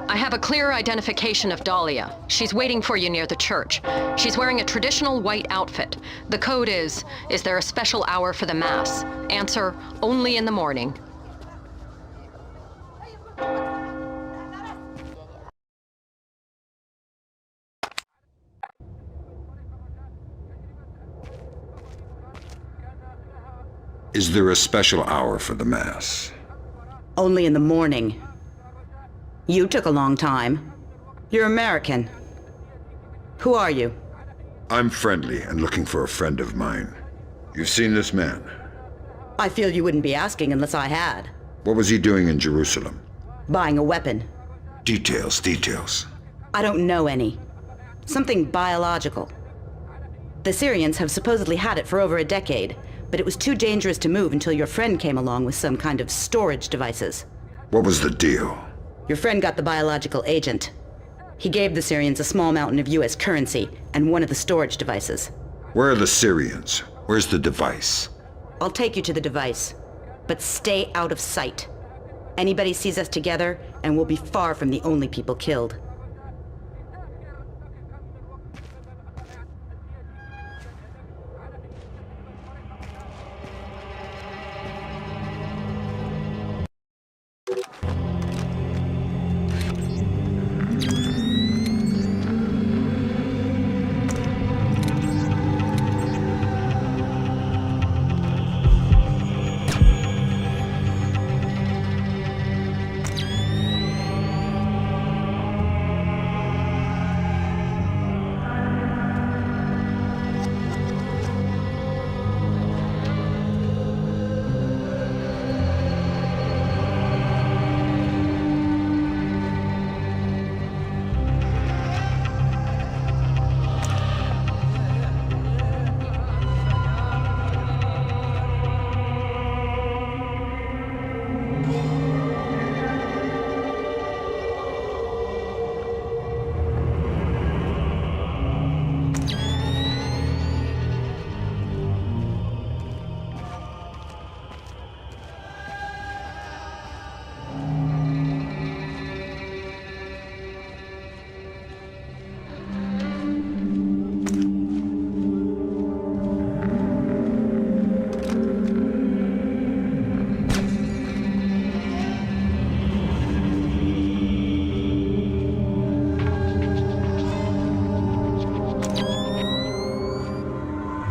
I have a clear identification of Dahlia. She's waiting for you near the church. She's wearing a traditional white outfit. The code is there a special hour for the Mass? Answer, only in the morning. Is there a special hour for the Mass? Only in the morning. You took a long time. You're American. Who are you? I'm friendly and looking for a friend of mine. You've seen this man? I feel you wouldn't be asking unless I had. What was he doing in Jerusalem? Buying a weapon. Details. I don't know any. Something biological. The Syrians have supposedly had it for over a decade, but it was too dangerous to move until your friend came along with some kind of storage devices. What was the deal? Your friend got the biological agent. He gave the Syrians a small mountain of US currency and one of the storage devices. Where are the Syrians? Where's the device? I'll take you to the device, but stay out of sight. Anybody sees us together, and we'll be far from the only people killed.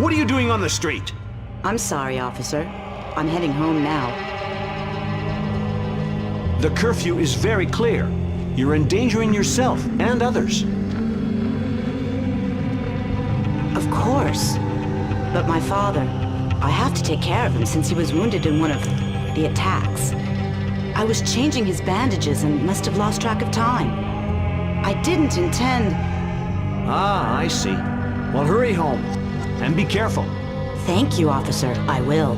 What are you doing on the street? I'm sorry, officer. I'm heading home now. The curfew is very clear. You're endangering yourself and others. Of course. But my father, I have to take care of him since he was wounded in one of the attacks. I was changing his bandages and must have lost track of time. I didn't intend... Ah, I see. Well, hurry home. And be careful. Thank you, officer. I will.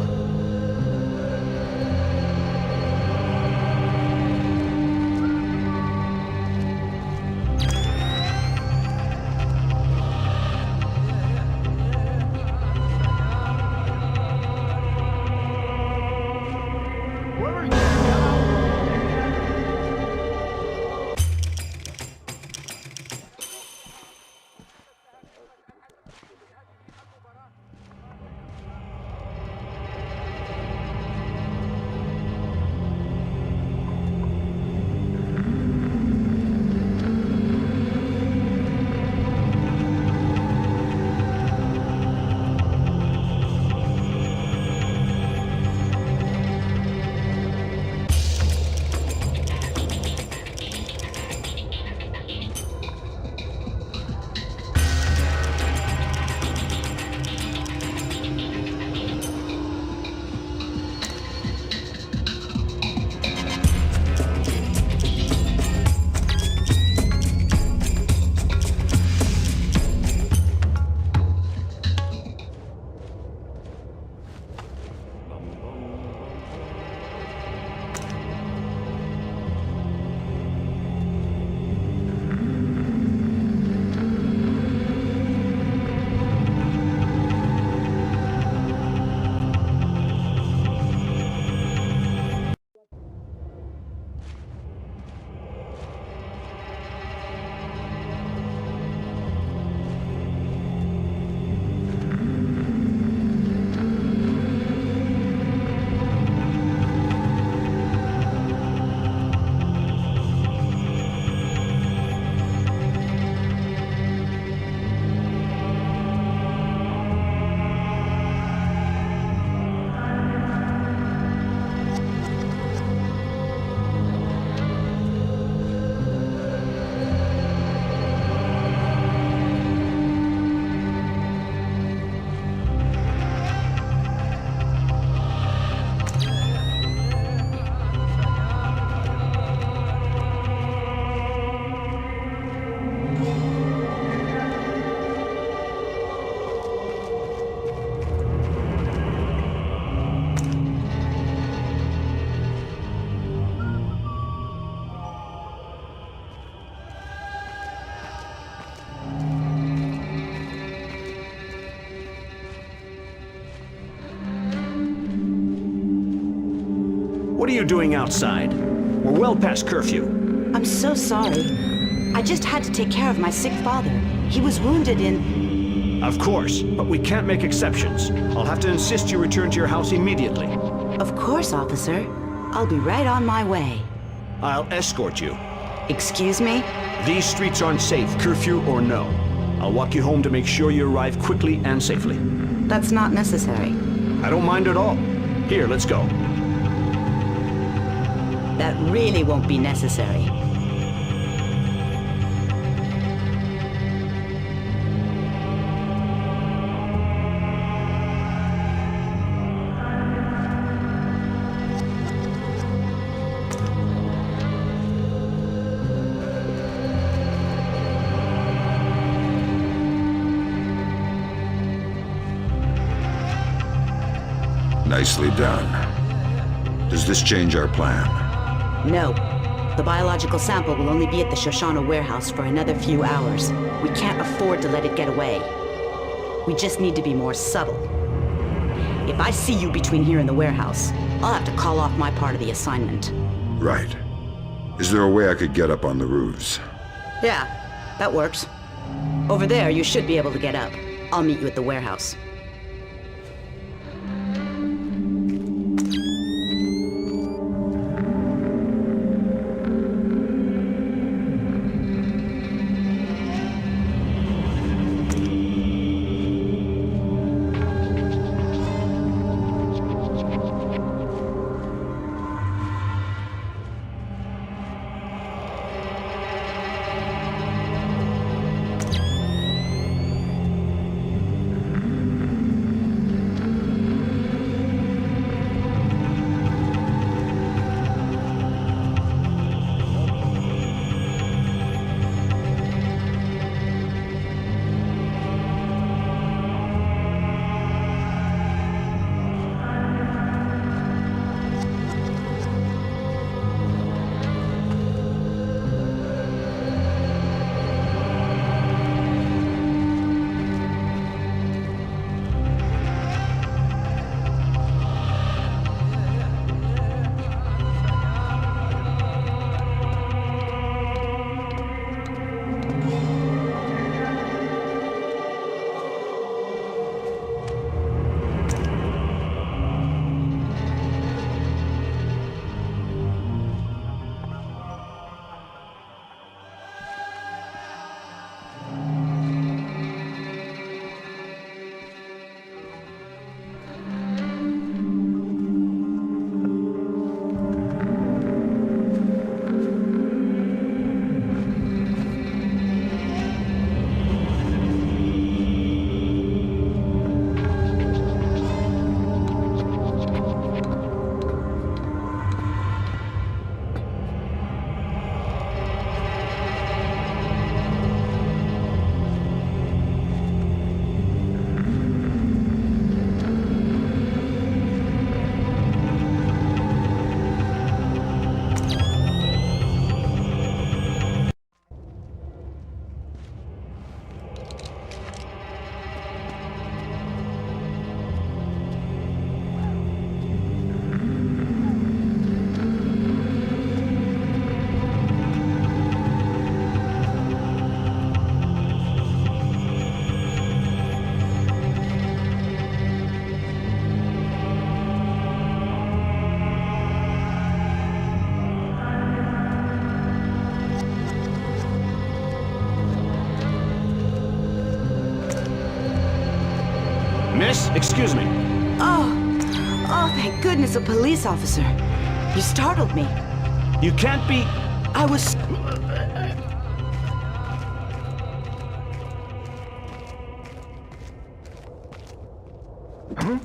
What are you doing outside? We're well past curfew. I'm so sorry. I just had to take care of my sick father. He was wounded in... Of course, but we can't make exceptions. I'll have to insist you return to your house immediately. Of course, officer. I'll be right on my way. I'll escort you. Excuse me? These streets aren't safe, curfew or no. I'll walk you home to make sure you arrive quickly and safely. That's not necessary. I don't mind at all. Here, let's go. That really won't be necessary. Nicely done. Does this change our plan? No. The biological sample will only be at the Shoshana warehouse for another few hours. We can't afford to let it get away. We just need to be more subtle. If I see you between here and the warehouse, I'll have to call off my part of the assignment. Right. Is there a way I could get up on the roofs? Yeah, that works. Over there, you should be able to get up. I'll meet you at the warehouse. Miss, excuse me. Oh, thank goodness, a police officer. You startled me. You can't be... I was... Huh?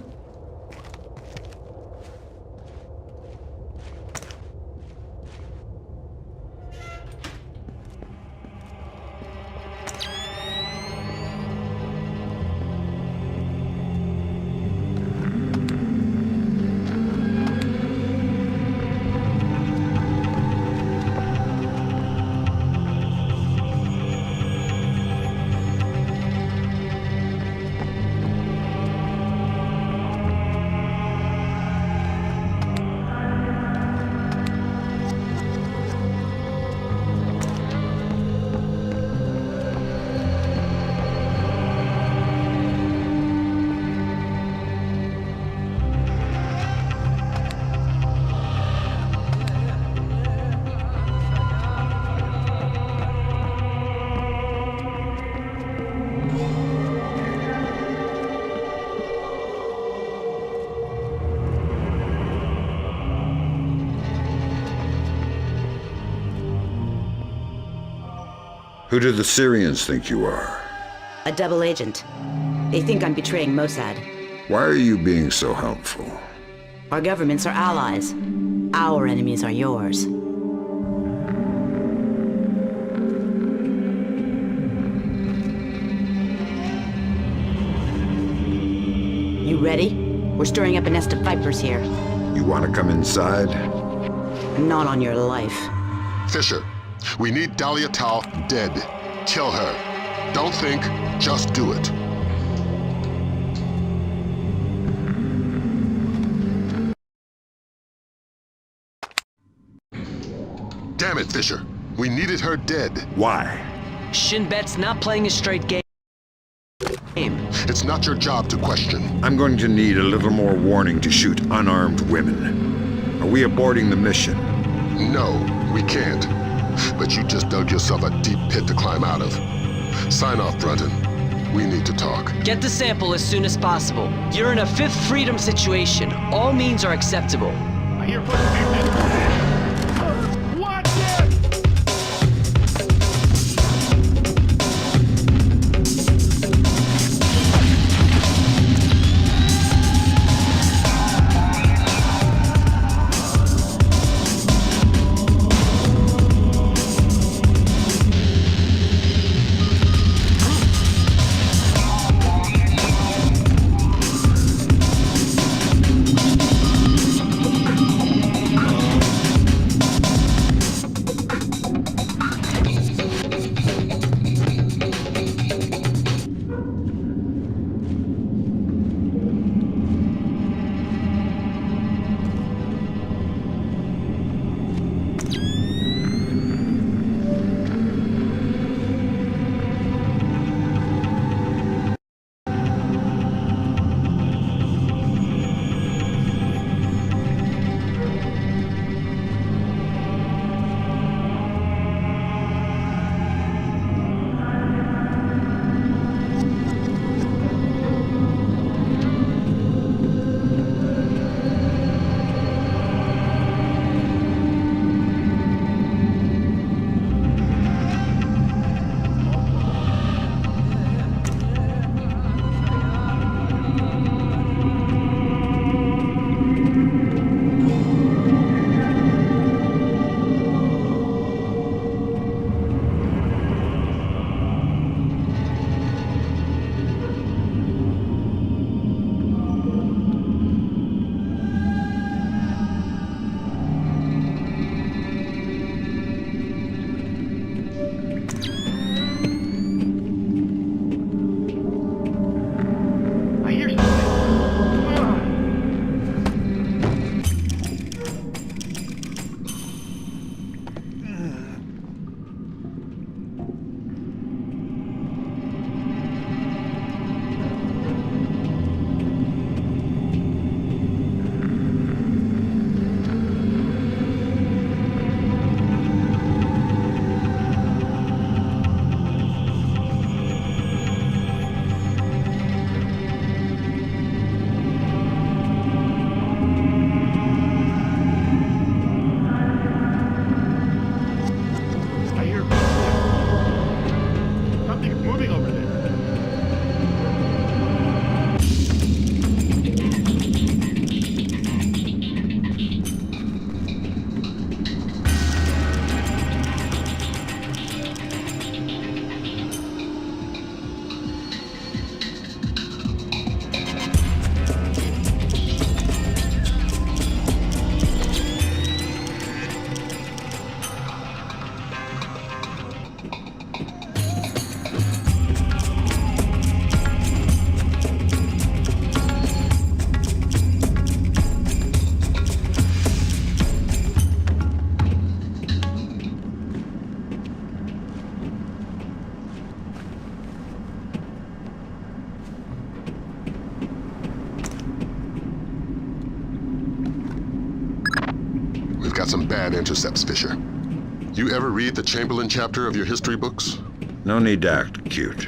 Who do the Syrians think you are? A double agent. They think I'm betraying Mossad. Why are you being so helpful? Our governments are allies. Our enemies are yours. You ready? We're stirring up a nest of vipers here. You want to come inside? Not on your life. Fisher, we need Dahlia Tal dead. Kill her. Don't think, just do it. Damn it, Fisher. We needed her dead. Why? Shin Bet's not playing a straight game. It's not your job to question. I'm going to need a little more warning to shoot unarmed women. Are we aborting the mission? No, we can't. But you just dug yourself a deep pit to climb out of. Sign off, Brunton. We need to talk. Get the sample as soon as possible. You're in a Fifth Freedom situation. All means are acceptable. I hear footsteps. Watch it! Got some bad intercepts, Fisher. You ever read the Chamberlain chapter of your history books? No need to act cute.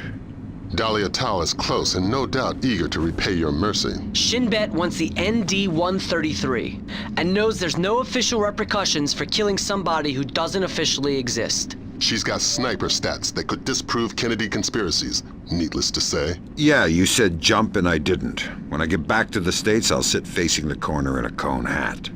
Dahlia Tal is close and no doubt eager to repay your mercy. Shin Bet wants the ND-133 and knows there's no official repercussions for killing somebody who doesn't officially exist. She's got sniper stats that could disprove Kennedy conspiracies, needless to say. Yeah, you said jump and I didn't. When I get back to the States, I'll sit facing the corner in a cone hat.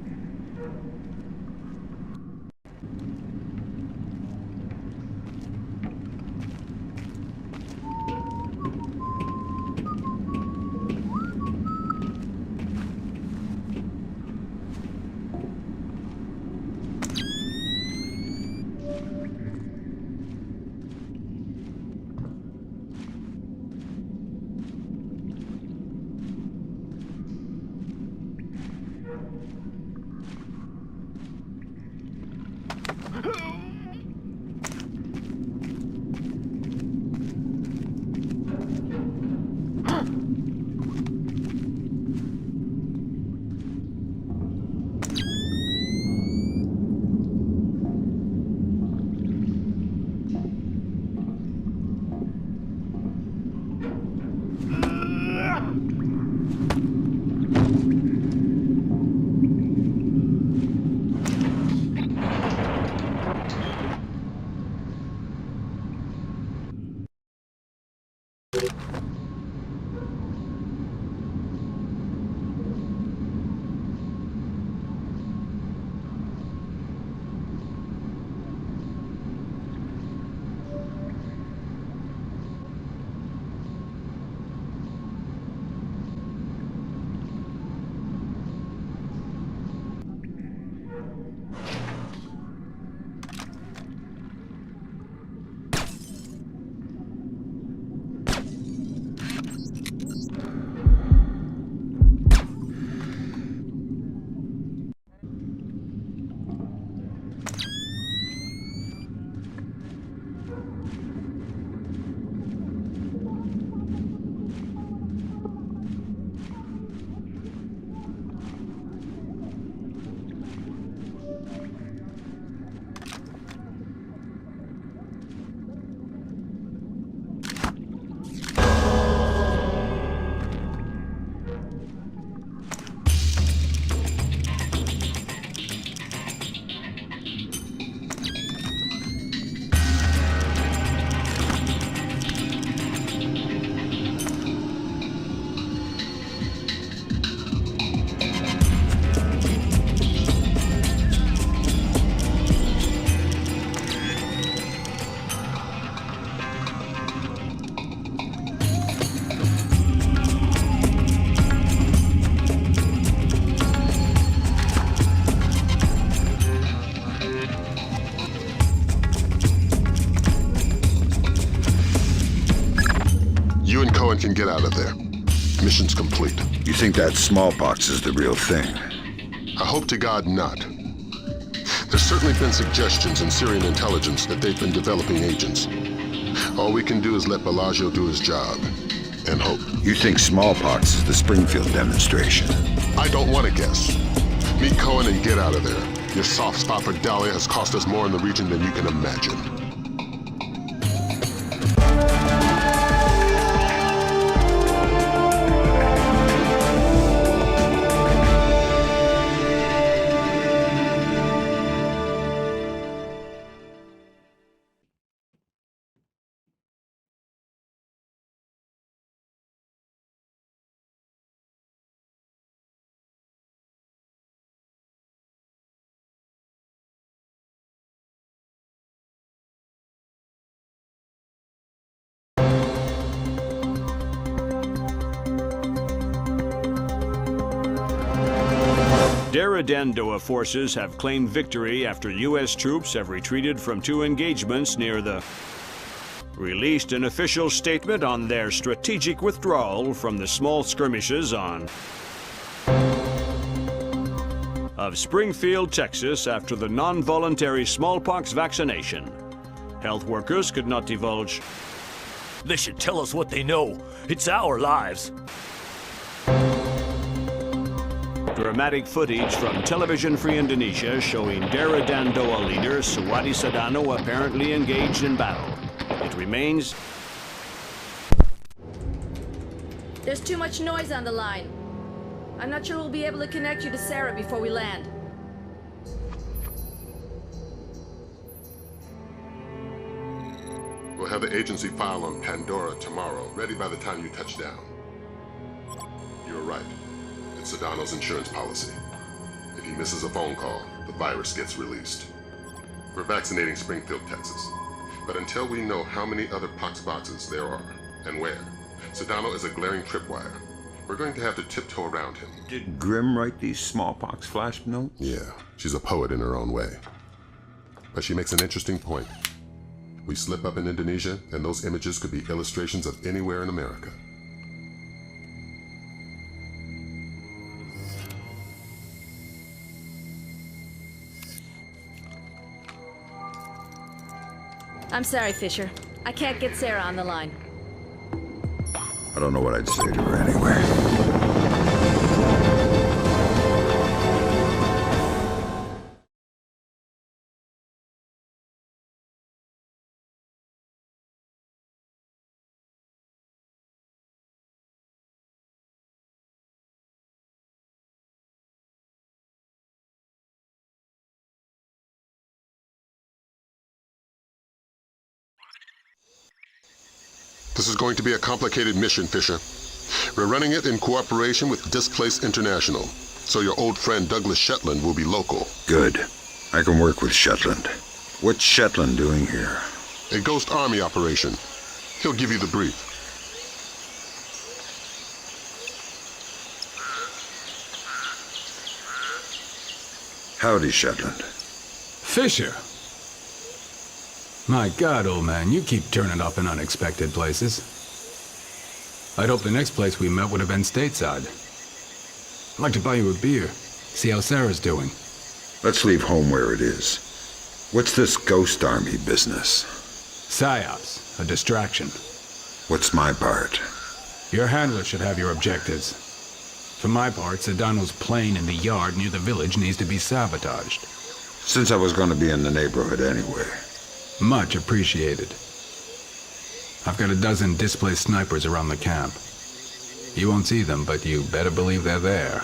You and Cohen can get out of there. Mission's complete. You think that smallpox is the real thing? I hope to God not. There's certainly been suggestions in Syrian intelligence that they've been developing agents. All we can do is let Bellagio do his job, and hope. You think smallpox is the Springfield demonstration? I don't want to guess. Meet Cohen and get out of there. Your soft spot for Dahlia has cost us more in the region than you can imagine. Daradandoa forces have claimed victory after U.S. troops have retreated from 2 engagements near the... released an official statement on their strategic withdrawal from the small skirmishes on... of Springfield, Texas after the non-voluntary smallpox vaccination. Health workers could not divulge... They should tell us what they know. It's our lives. Dramatic footage from Television Free Indonesia showing Daradandoa leader Suwadi Sadano apparently engaged in battle. It remains... There's too much noise on the line. I'm not sure we'll be able to connect you to Sarah before we land. the agency file on Pandora tomorrow, ready by the time you touch down. You're right. It's Sedano's insurance policy. If he misses a phone call, the virus gets released. We're vaccinating Springfield, Texas. But until we know how many other poxboxes there are, and where, Sedano is a glaring tripwire. We're going to have to tiptoe around him. Did Grimm write these smallpox flash notes? Yeah, she's a poet in her own way. But she makes an interesting point. We slip up in Indonesia, and those images could be illustrations of anywhere in America. I'm sorry, Fisher. I can't get Sarah on the line. I don't know what I'd say to her anyway. This is going to be a complicated mission, Fisher. We're running it in cooperation with Displaced International, so your old friend Douglas Shetland will be local. Good. I can work with Shetland. What's Shetland doing here? A Ghost Army operation. He'll give you the brief. Howdy, Shetland. Fisher! My God, old man, you keep turning up in unexpected places. I'd hoped the next place we met would have been stateside. I'd like to buy you a beer, see how Sarah's doing. Let's leave home where it is. What's this Ghost Army business? PSYOPs, a distraction. What's my part? Your handler should have your objectives. For my part, Sedano's plane in the yard near the village needs to be sabotaged. Since I was going to be in the neighborhood anyway. Much appreciated. I've got a dozen displaced snipers around the camp. You won't see them, but you better believe they're there.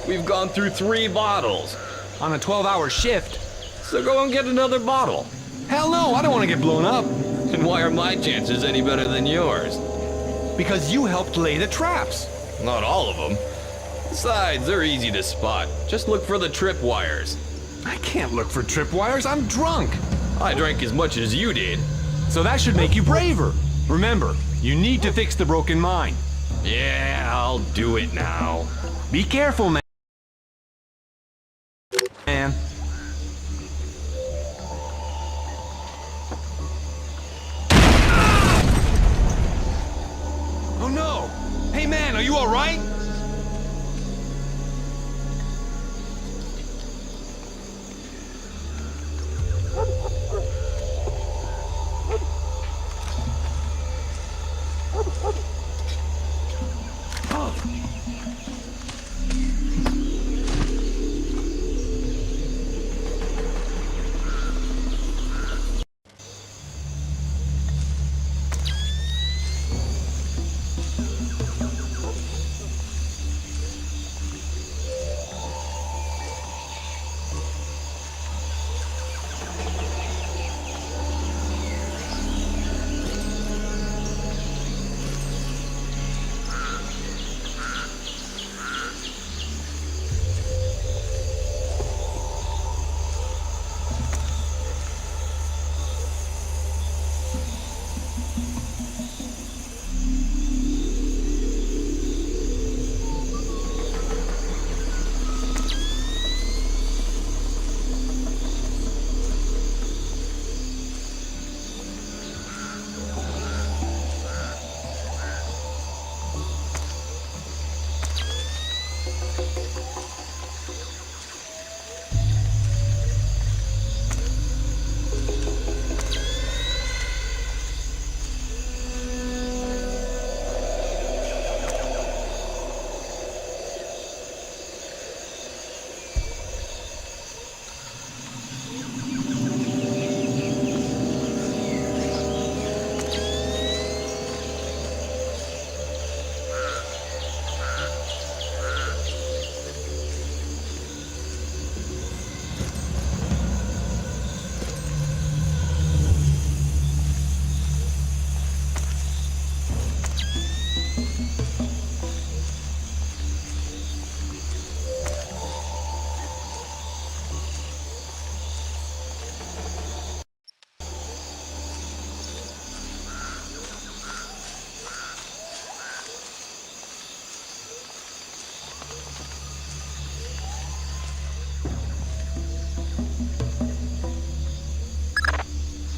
We've gone through 3 bottles. On a 12-hour shift. So go and get another bottle. Hell no, I don't want to get blown up. And why are my chances any better than yours? Because you helped lay the traps. Not all of them. Besides, they're easy to spot. Just look for the tripwires. I can't look for tripwires, I'm drunk. I drank as much as you did. So that should make you braver. Remember, you need to fix the broken mine. Yeah, I'll do it now. Be careful, man. Oh no! Hey man, are you alright?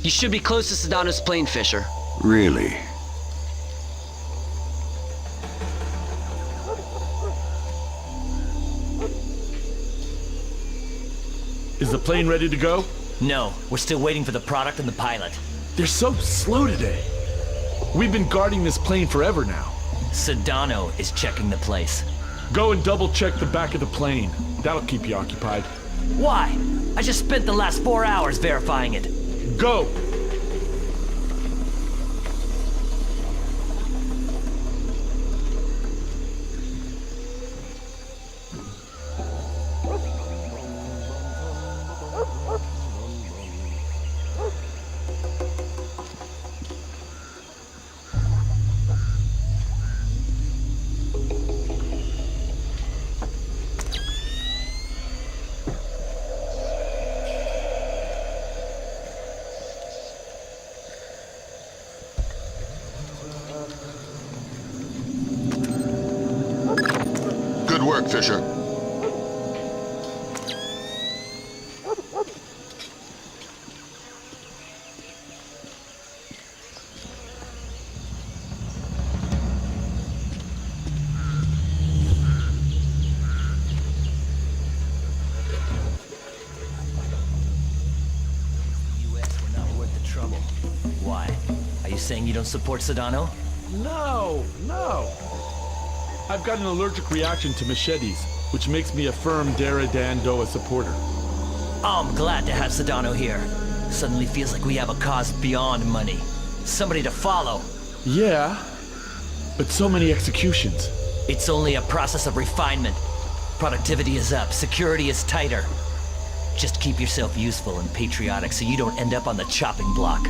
You should be close to Sedano's plane, Fisher. Really? Is the plane ready to go? No, we're still waiting for the product and the pilot. They're so slow today. We've been guarding this plane forever now. Sedano is checking the place. Go and double check the back of the plane. That'll keep you occupied. Why? I just spent the last 4 hours verifying it. Go! Good work, Fisher. Why? Are you saying you don't support Sedano? No, no. I've got an allergic reaction to machetes, which makes me a firm Dandoa supporter. Oh, I'm glad to have Sedano here. Suddenly feels like we have a cause beyond money. Somebody to follow. Yeah, but so many executions. It's only a process of refinement. Productivity is up, security is tighter. Just keep yourself useful and patriotic so you don't end up on the chopping block.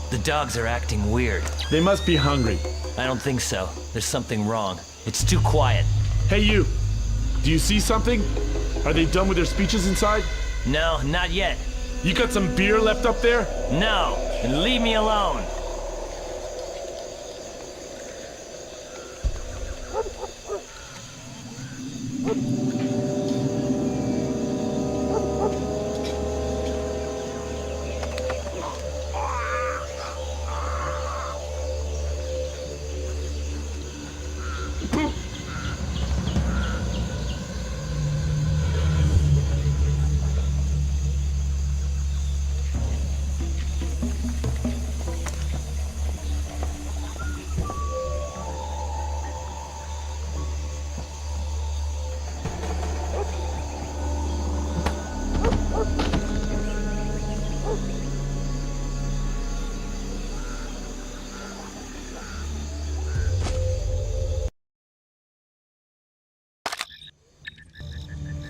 The dogs are acting weird. They must be hungry. I don't think so. There's something wrong. It's too quiet. Hey, you! Do you see something? Are they done with their speeches inside? No, not yet. You got some beer left up there? No, and leave me alone.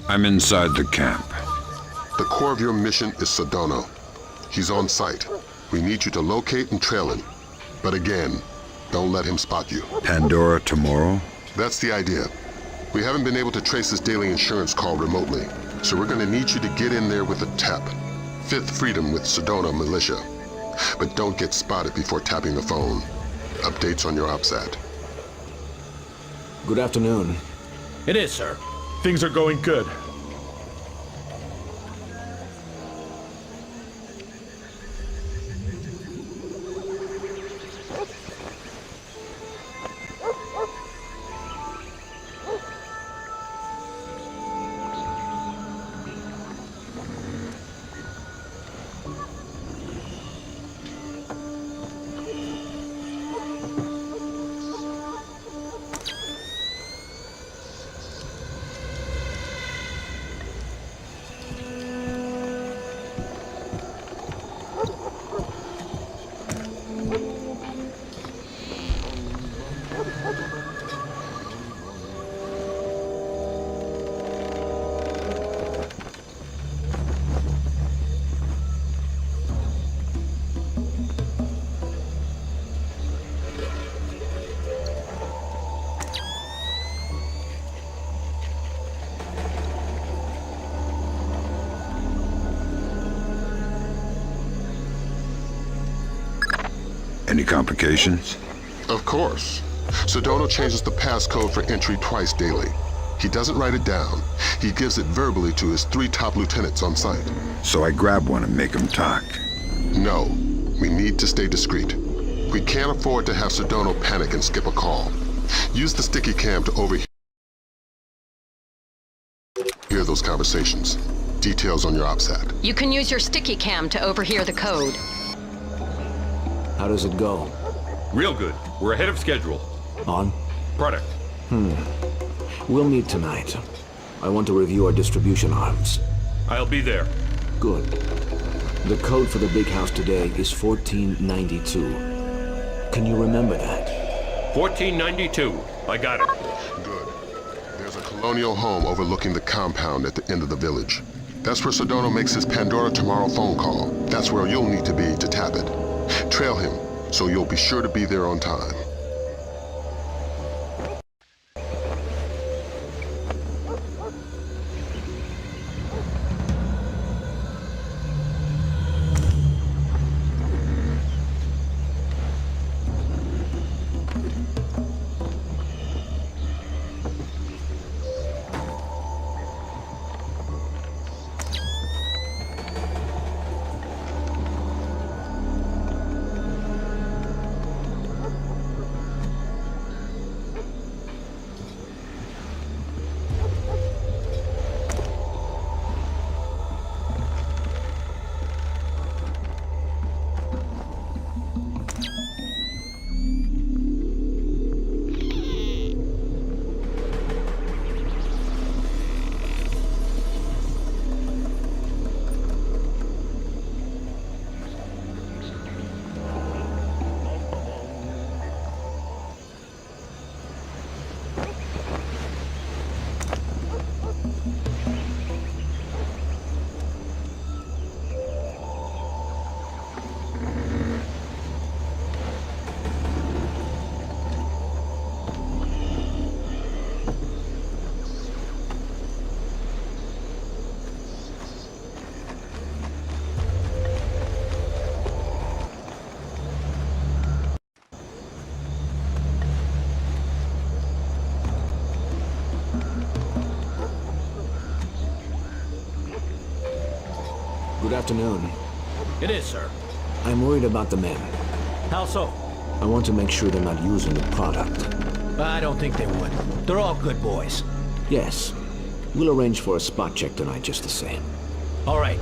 I'm inside the camp. The core of your mission is Sedano. He's on site. We need you to locate and trail him. But again, don't let him spot you. Pandora tomorrow? That's the idea. We haven't been able to trace this daily insurance call remotely, so we're gonna need you to get in there with a tap. Fifth Freedom with Sedona Militia. But don't get spotted before tapping the phone. Updates on your OPSAT. Good afternoon. It is, sir. Things are going good. Any complications? Of course. Sedona changes the passcode for entry twice daily. He doesn't write it down. He gives it verbally to his 3 top lieutenants on site. So I grab one and make him talk. No. We need to stay discreet. We can't afford to have Sedona panic and skip a call. Use the sticky cam to overhear those conversations. Details on your OPSAT. You can use your sticky cam to overhear the code. How does it go? Real good. We're ahead of schedule. On? Product. We'll meet tonight. I want to review our distribution arms. I'll be there. Good. The code for the big house today is 1492. Can you remember that? 1492. I got it. Good. There's a colonial home overlooking the compound at the end of the village. That's where Sedona makes his Pandora tomorrow phone call. That's where you'll need to be to tap it. Trail him, so you'll be sure to be there on time. Good afternoon. It is, sir. I'm worried about the men. How so? I want to make sure they're not using the product. I don't think they would. They're all good boys. Yes. We'll arrange for a spot check tonight just the same. All right.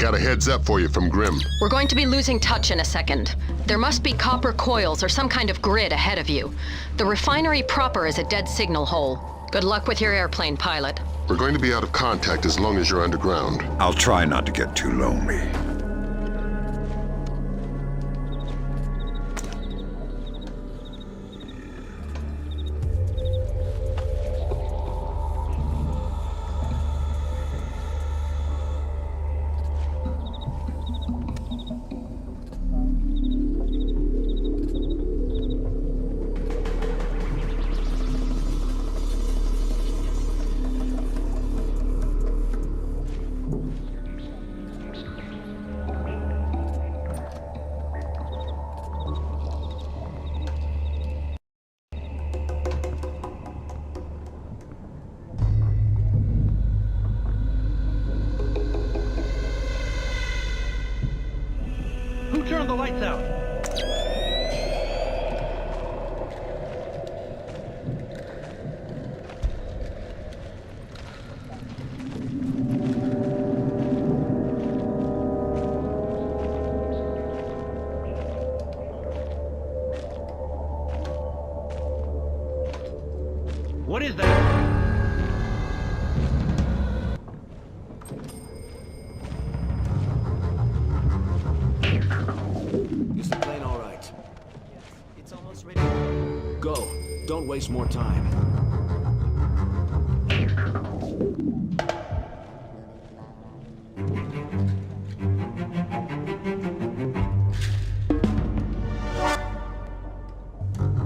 Got a heads up for you from Grim. We're going to be losing touch in a second. There must be copper coils or some kind of grid ahead of you. The refinery proper is a dead signal hole. Good luck with your airplane, pilot. We're going to be out of contact as long as you're underground. I'll try not to get too lonely. Who turned the lights out? What is that? Is the plane all right? It's almost ready. Go. Don't waste more time.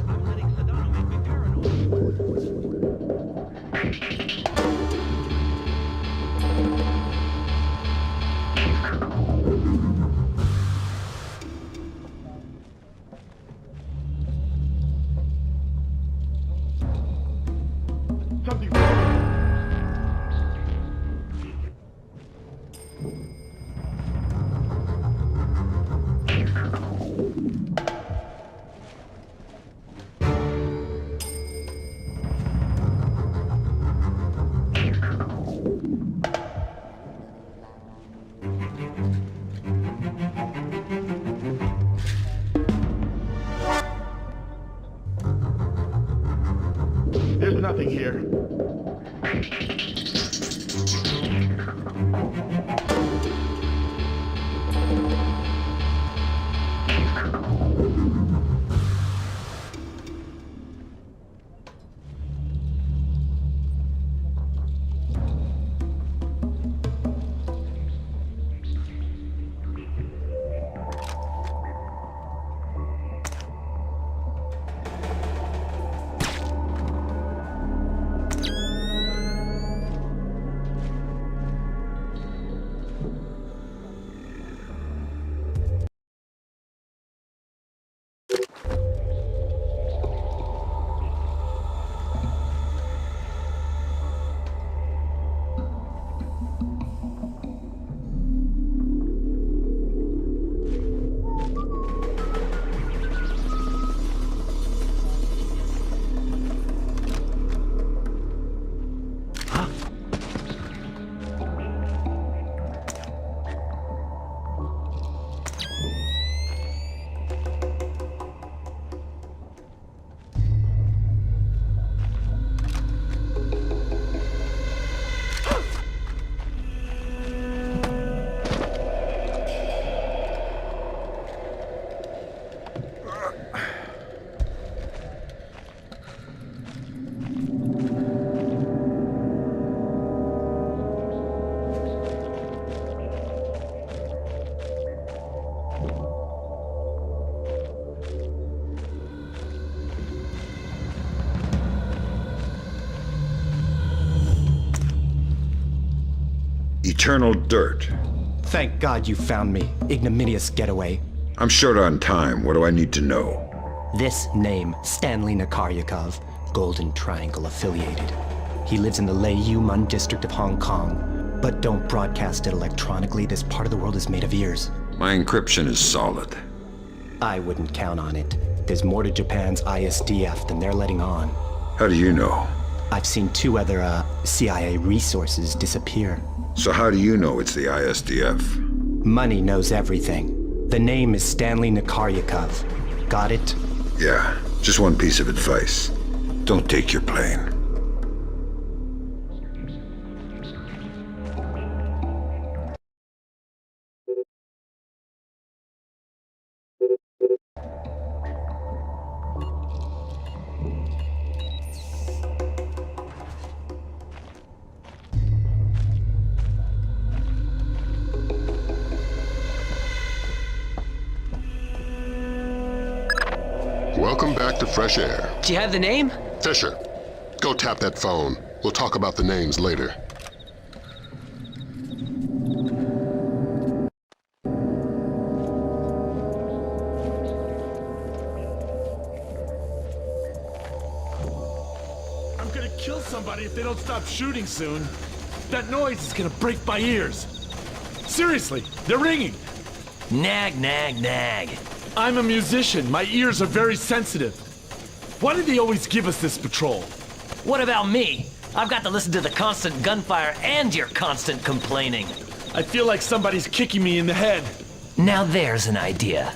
I'm letting Sedano make me paranoid. Something wrong. There's nothing here. Eternal dirt. Thank God you found me. Ignominious getaway. I'm short on time. What do I need to know? This name, Stanley Nakaryakov, Golden Triangle affiliated. He lives in the Lei-Yuman district of Hong Kong, but don't broadcast it electronically. This part of the world is made of ears. My encryption is solid. I wouldn't count on it. There's more to Japan's ISDF than they're letting on. How do you know? I've seen 2 other, CIA resources disappear. So how do you know it's the ISDF? Money knows everything. The name is Stanley Nakaryakov. Got it? Yeah, just one piece of advice. Don't take your plane. Welcome back to Fresh Air. Do you have the name? Fisher, go tap that phone. We'll talk about the names later. I'm gonna kill somebody if they don't stop shooting soon. That noise is gonna break my ears. Seriously, they're ringing. Nag, nag, nag. I'm a musician. My ears are very sensitive. Why do they always give us this patrol? What about me? I've got to listen to the constant gunfire and your constant complaining. I feel like somebody's kicking me in the head. Now there's an idea.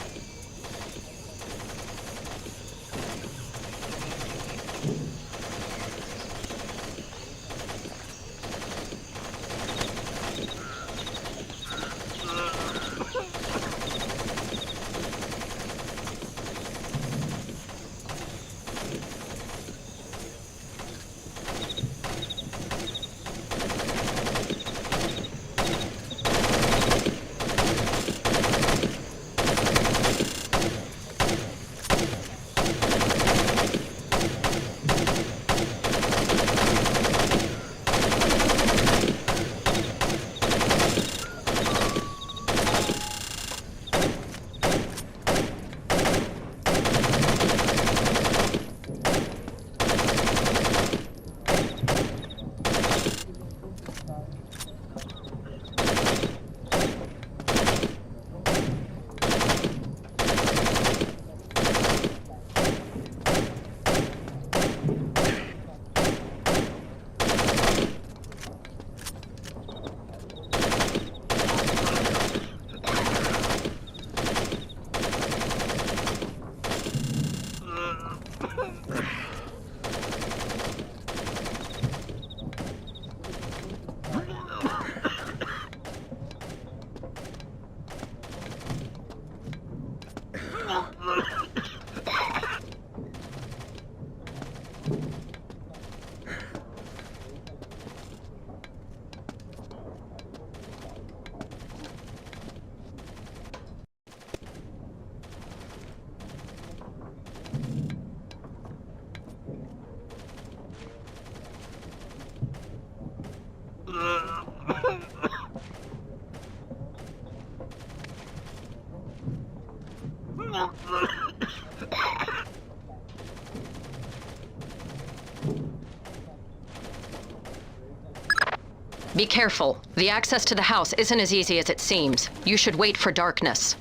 Be careful. The access to the house isn't as easy as it seems. You should wait for darkness.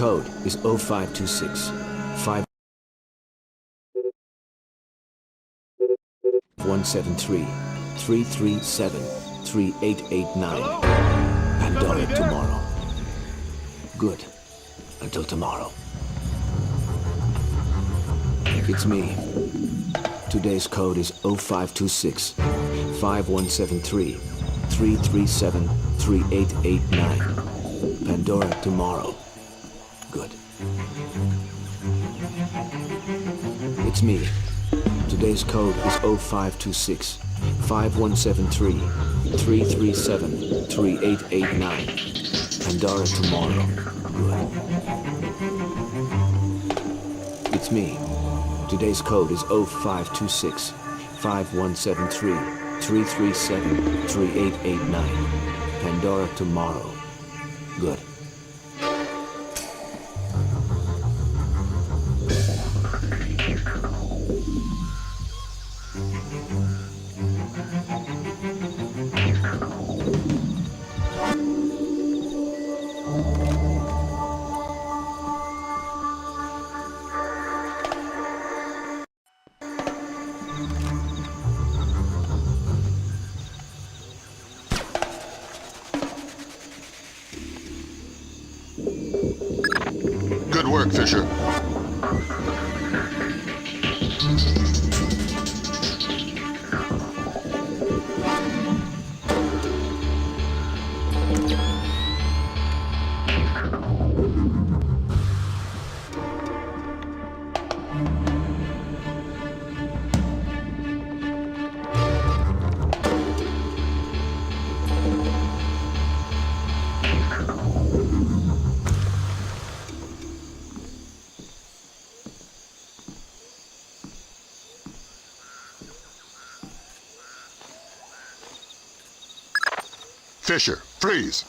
code is 0526 5173 337 3889. Pandora tomorrow. Good. Until tomorrow. It's me. Today's code is 0526 5173 337 3889. Pandora tomorrow. Good. It's me. Today's code is 0526 5173 337 3889. Pandora tomorrow. Good. It's me. Today's code is 0526 5173 337 3889. Pandora tomorrow. Good. Good work, Fisher. Fisher, freeze!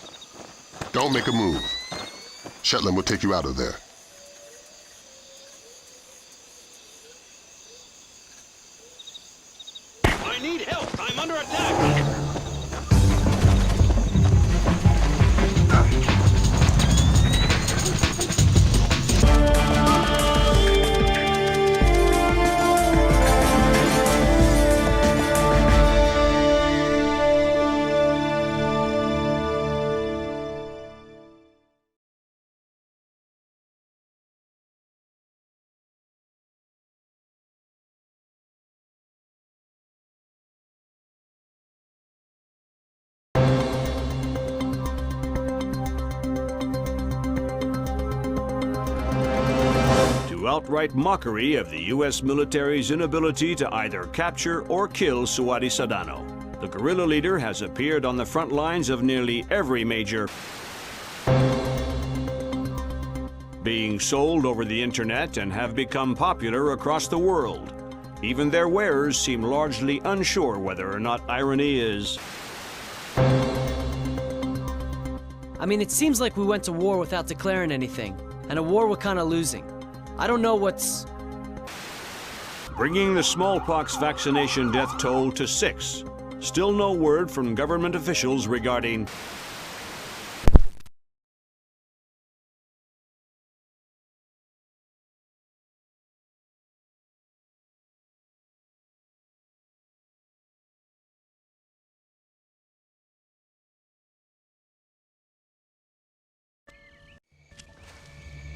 Don't make a move. Shetland will take you out of there. I need help! I'm under attack! Outright mockery of the U.S. military's inability to either capture or kill Suadi Sadano. The guerrilla leader has appeared on the front lines of nearly every major being sold over the internet and have become popular across the world. Even their wearers seem largely unsure whether or not irony is... I mean, it seems like we went to war without declaring anything, and a war we're kind of losing. I don't know what's... bringing the smallpox vaccination death toll to 6. Still no word from government officials regarding...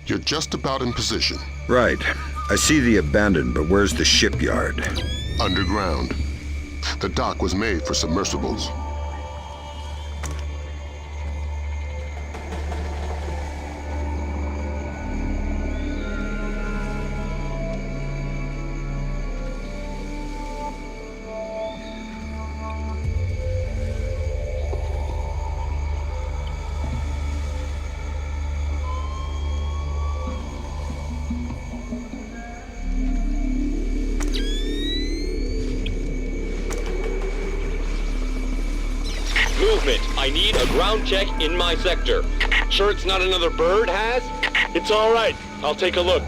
You're just about in position. Right. I see the abandoned, but where's the shipyard? Underground. The dock was made for submersibles. Movement. I need a ground check in my sector. Sure it's not another bird, Has? It's all right. I'll take a look.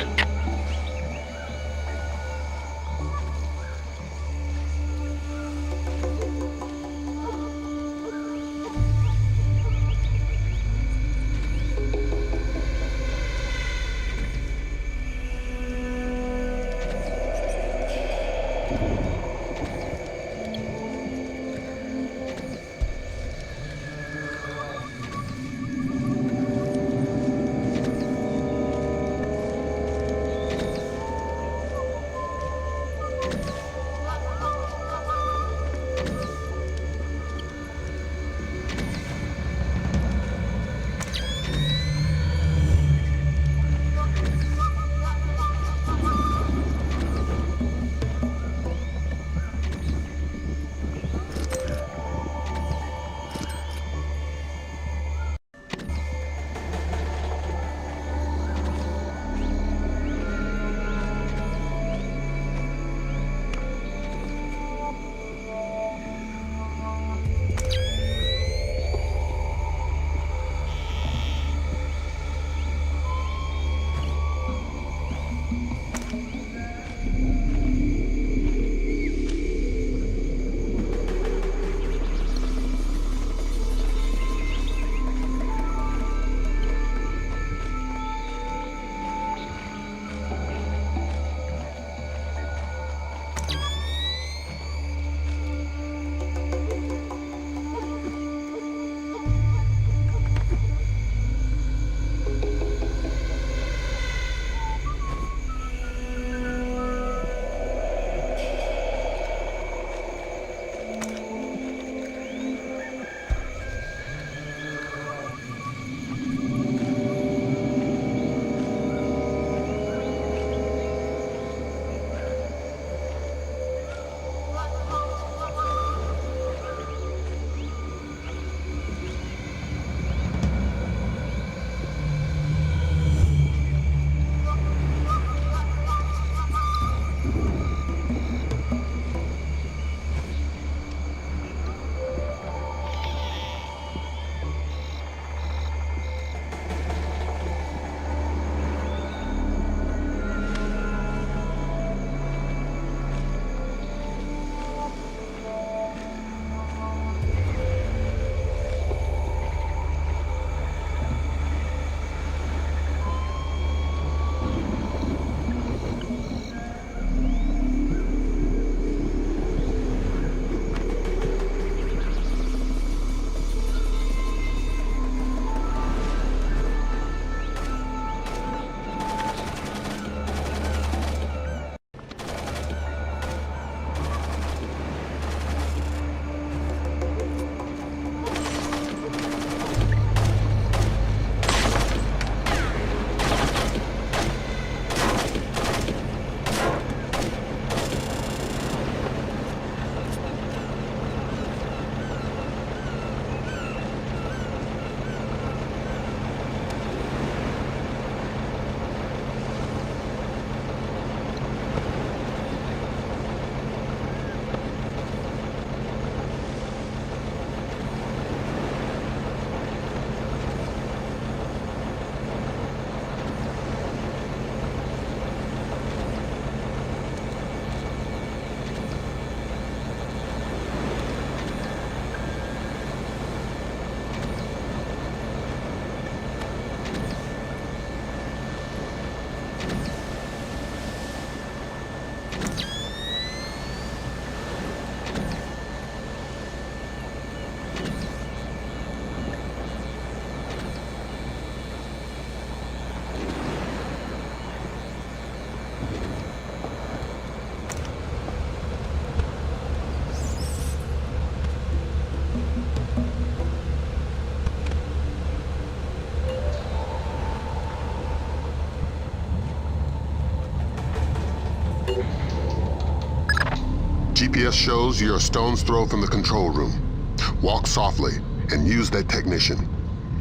GPS shows you're a stone's throw from the control room. Walk softly and use that technician.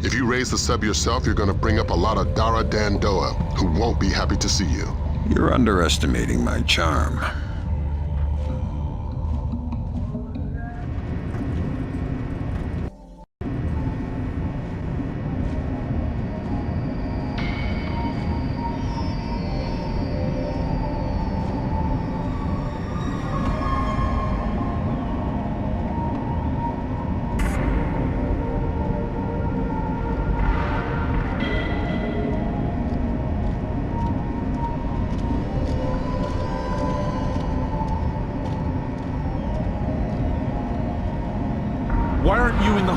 If you raise the sub yourself, you're gonna bring up a lot of Dara Dandoa who won't be happy to see you. You're underestimating my charm.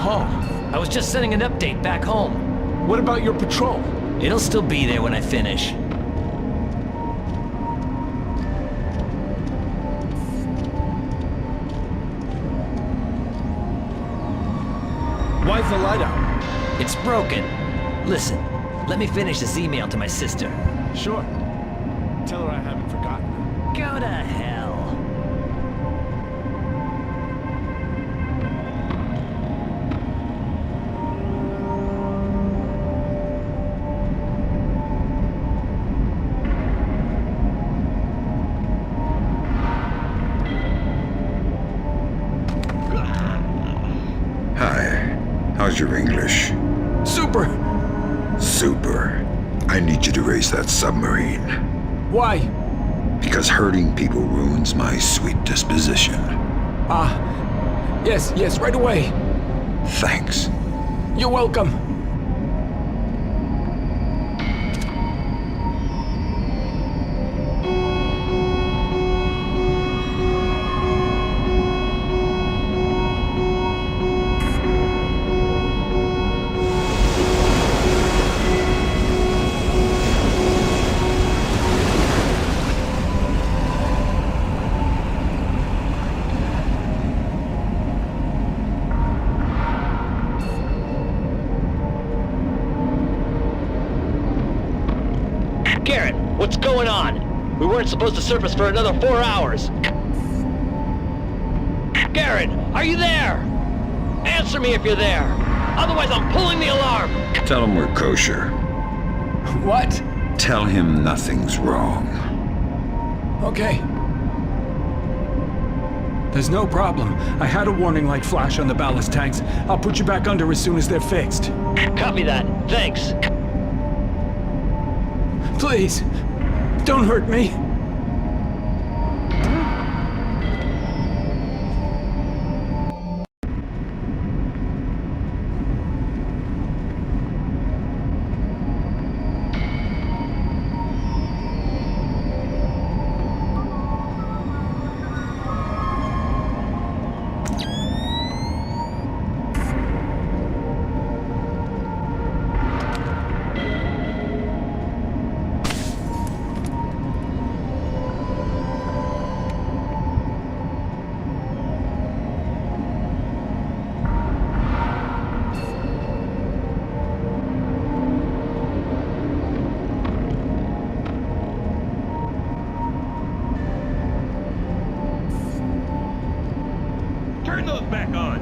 hall? I was just sending an update back home. What about your patrol? It'll still be there when I finish. Why's the light out? It's broken. Listen, let me finish this email to my sister. Sure. Tell her I haven't forgotten her. Go to hell. Hi. How's your English? Super! Super. I need you to raise that submarine. Why? Because hurting people ruins my sweet disposition. Yes, right away. Thanks. You're welcome. Garrett, what's going on? We weren't supposed to surface for another 4 hours. Garrett, are you there? Answer me if you're there. Otherwise, I'm pulling the alarm. Tell him we're kosher. What? Tell him nothing's wrong. Okay. There's no problem. I had a warning light flash on the ballast tanks. I'll put you back under as soon as they're fixed. Copy that. Thanks. Please, don't hurt me. Turn those back on.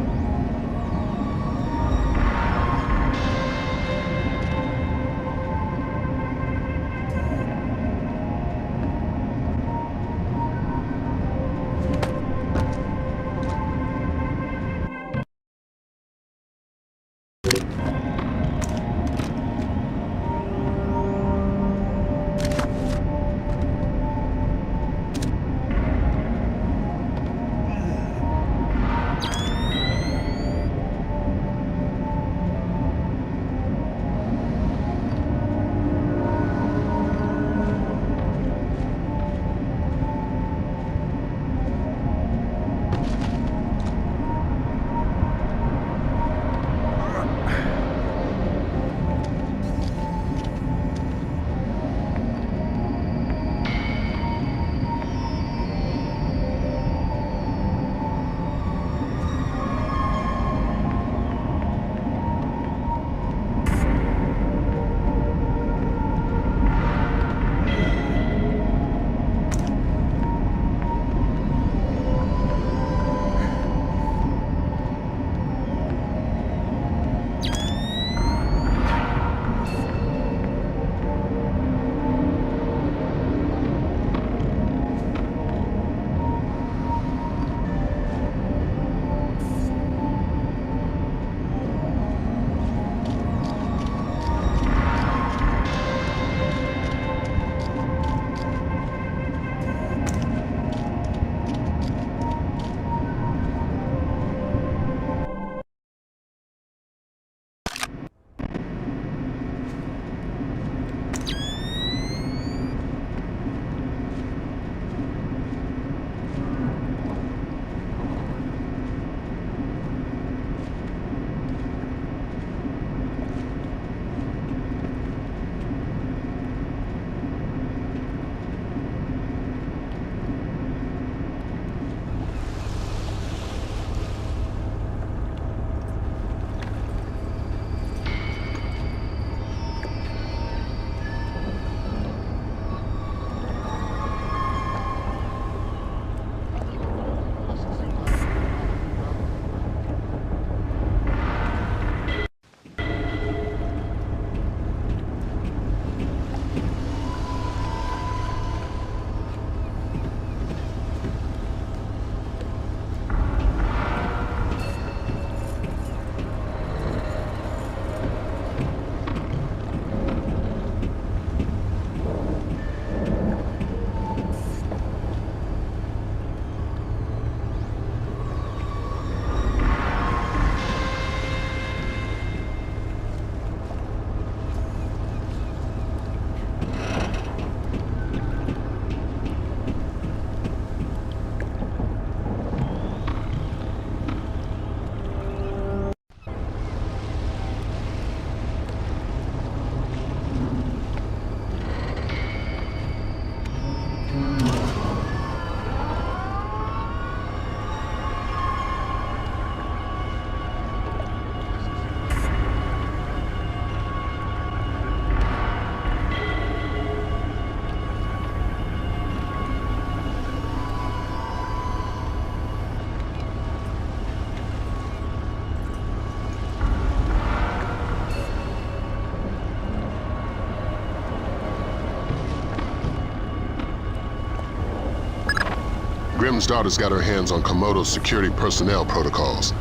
Grim's daughter's got her hands on Komodo's security personnel protocols.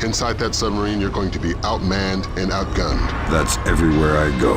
Inside that submarine, you're going to be outmanned and outgunned. That's everywhere I go.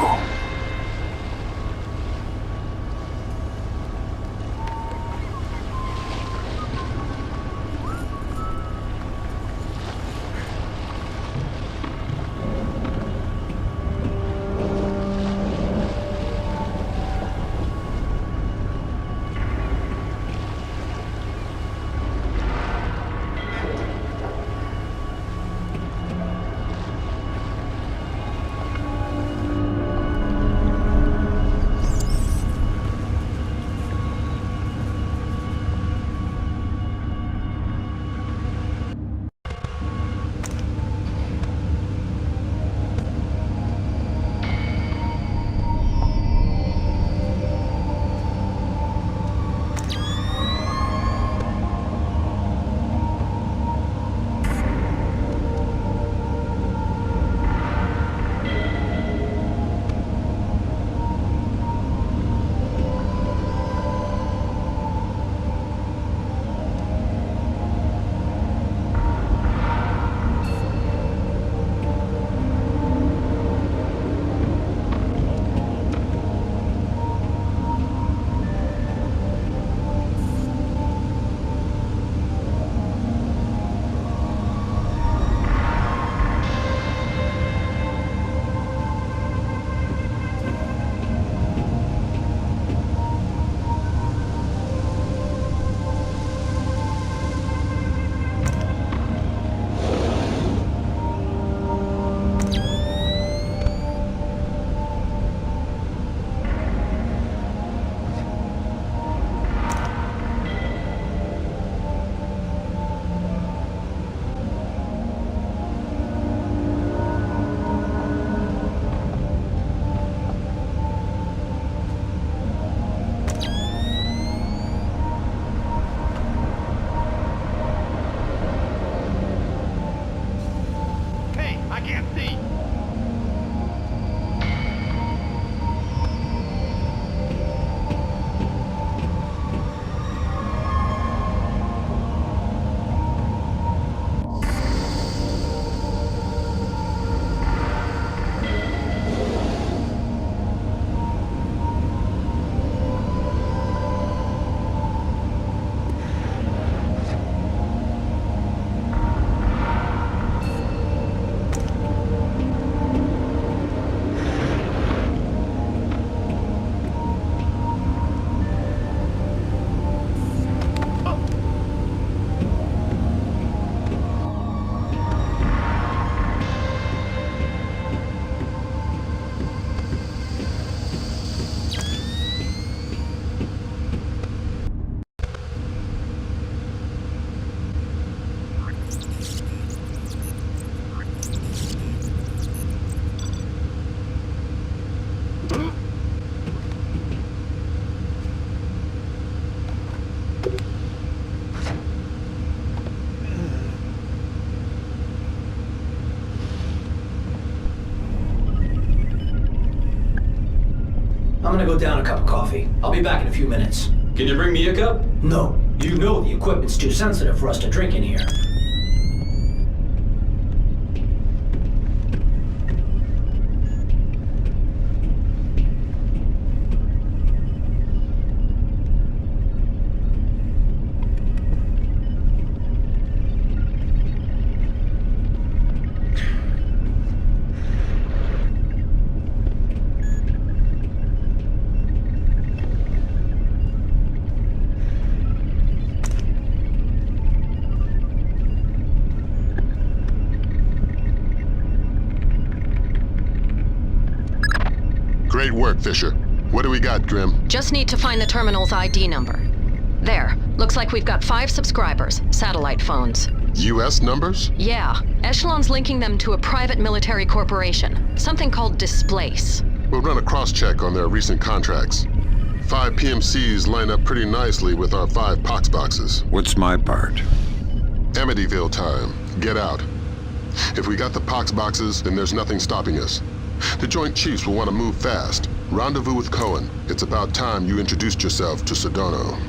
I'm gonna go down a cup of coffee. I'll be back in a few minutes. Can you bring me a cup? No. You know the equipment's too sensitive for us to drink in here. Great work, Fisher. What do we got, Grim? Just need to find the terminal's ID number. There. Looks like we've got 5 subscribers, satellite phones. U.S. numbers? Yeah. Echelon's linking them to a private military corporation. Something called Displace. We'll run a cross-check on their recent contracts. 5 PMCs line up pretty nicely with our 5 pox boxes. What's my part? Amityville time. Get out. If we got the pox boxes, then there's nothing stopping us. The Joint Chiefs will want to move fast. Rendezvous with Cohen. It's about time you introduced yourself to Sedano.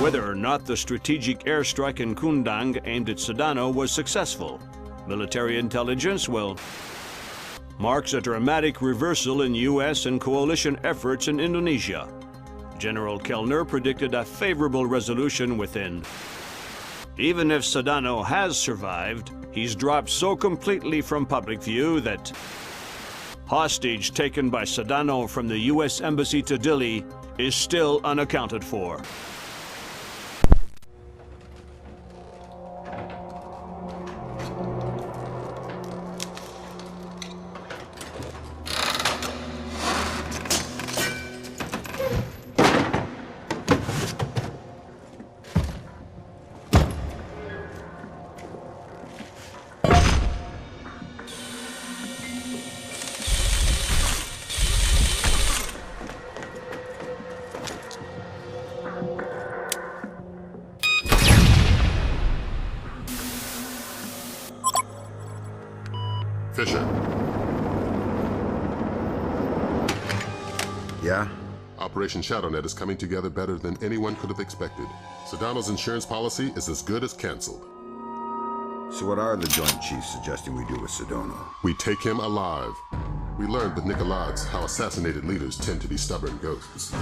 whether or not the strategic airstrike in Kundang aimed at Sedano was successful. Military intelligence, well, marks a dramatic reversal in U.S. and coalition efforts in Indonesia. General Kellner predicted a favorable resolution within. Even if Sedano has survived, he's dropped so completely from public view that hostage taken by Sedano from the U.S. Embassy to Dili is still unaccounted for. Fisher. Yeah? Operation ShadowNet is coming together better than anyone could have expected. Sedano's insurance policy is as good as canceled. So what are the Joint Chiefs suggesting we do with Sedano? We take him alive. We learned with Nicolaides how assassinated leaders tend to be stubborn ghosts.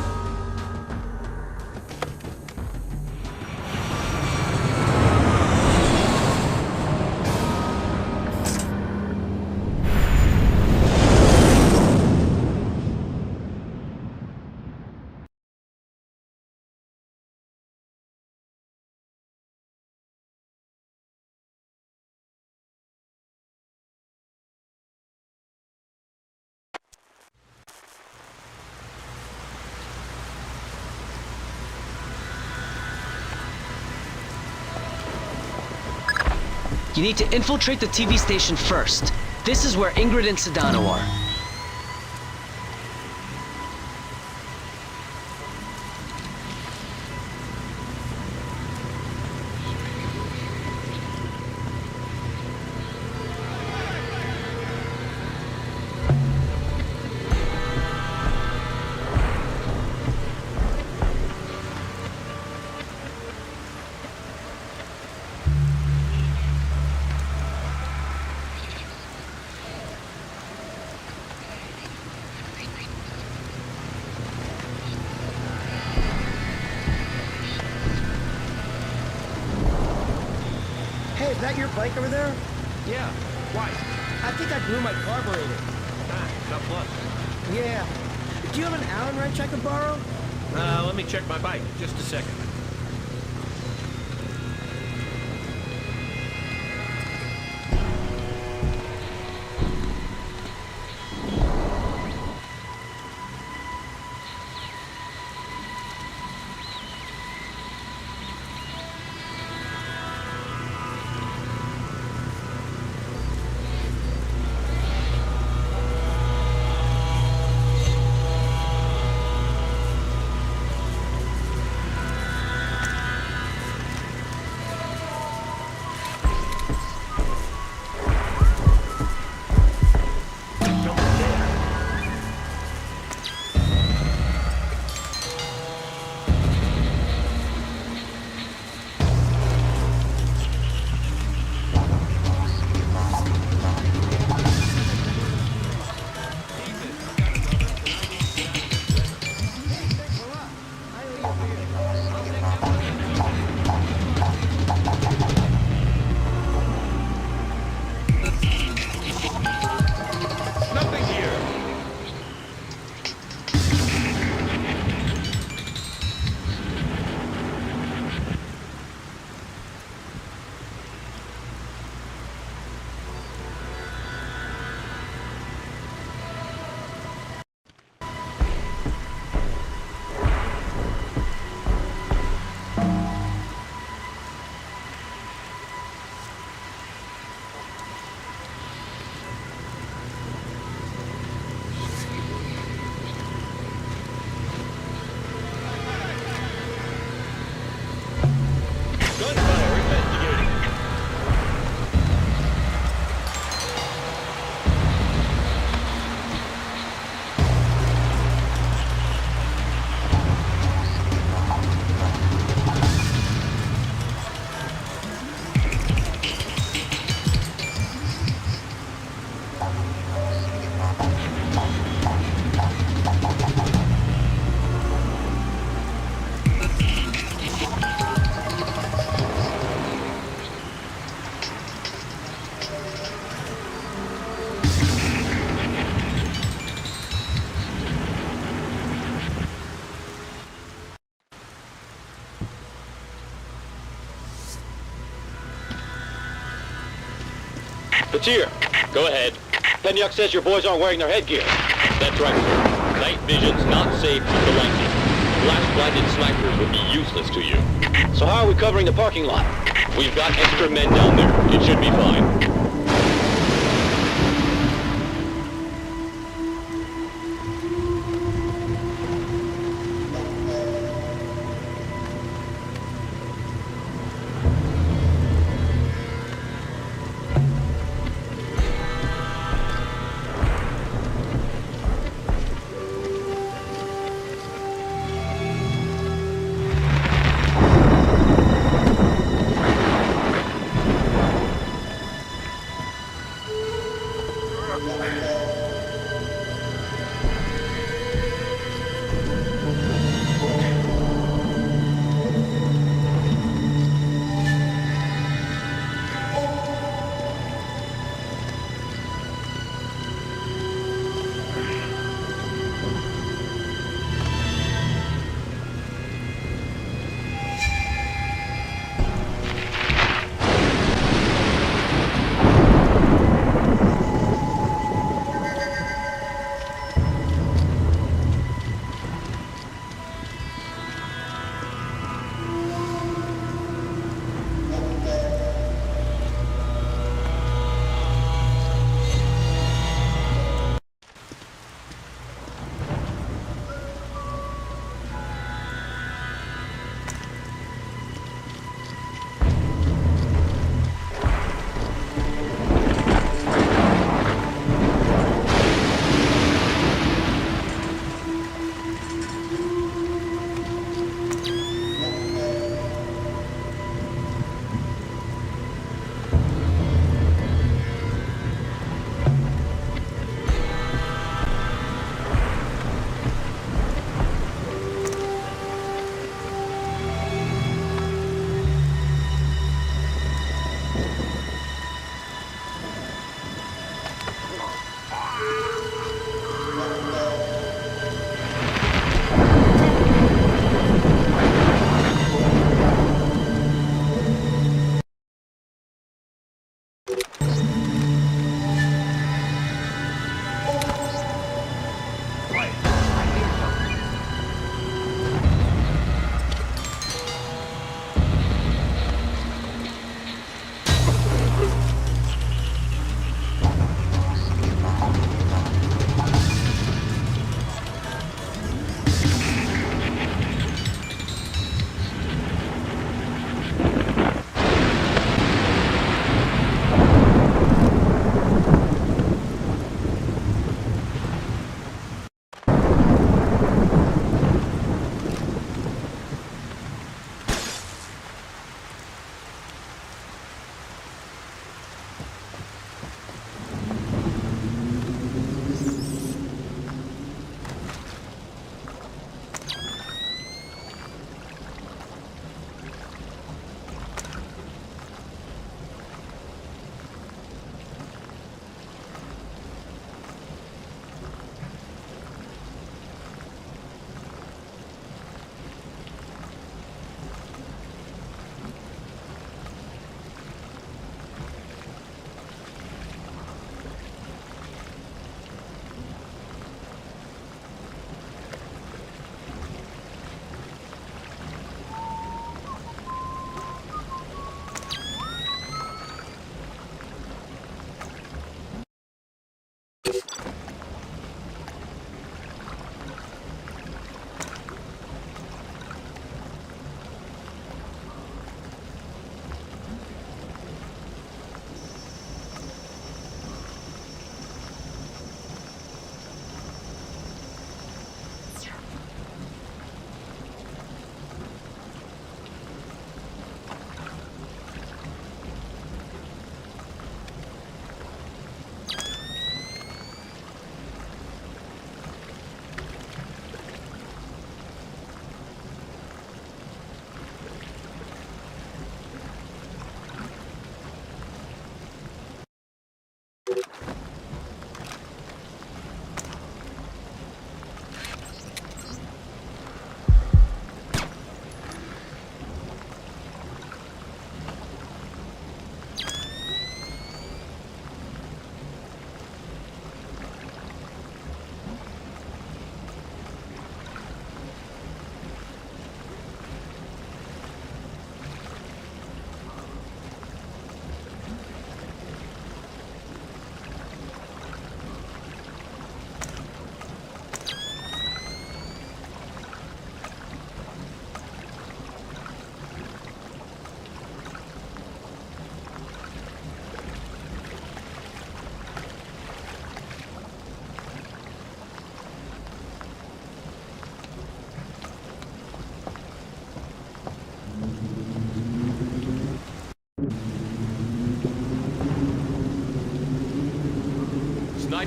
You need to infiltrate the TV station first. This is where Ingrid and Sedano are. Is that your bike over there? Yeah. Why? I think I blew my carburetor. Ah, tough luck. Yeah. Do you have an Allen wrench I could borrow? Let me check my bike. Just a second. Batir, go ahead. Penyuk says your boys aren't wearing their headgear. That's right, sir. Night vision's not safe for the clancy. Flash-blinded snipers would be useless to you. So how are we covering the parking lot? We've got extra men down there. It should be fine.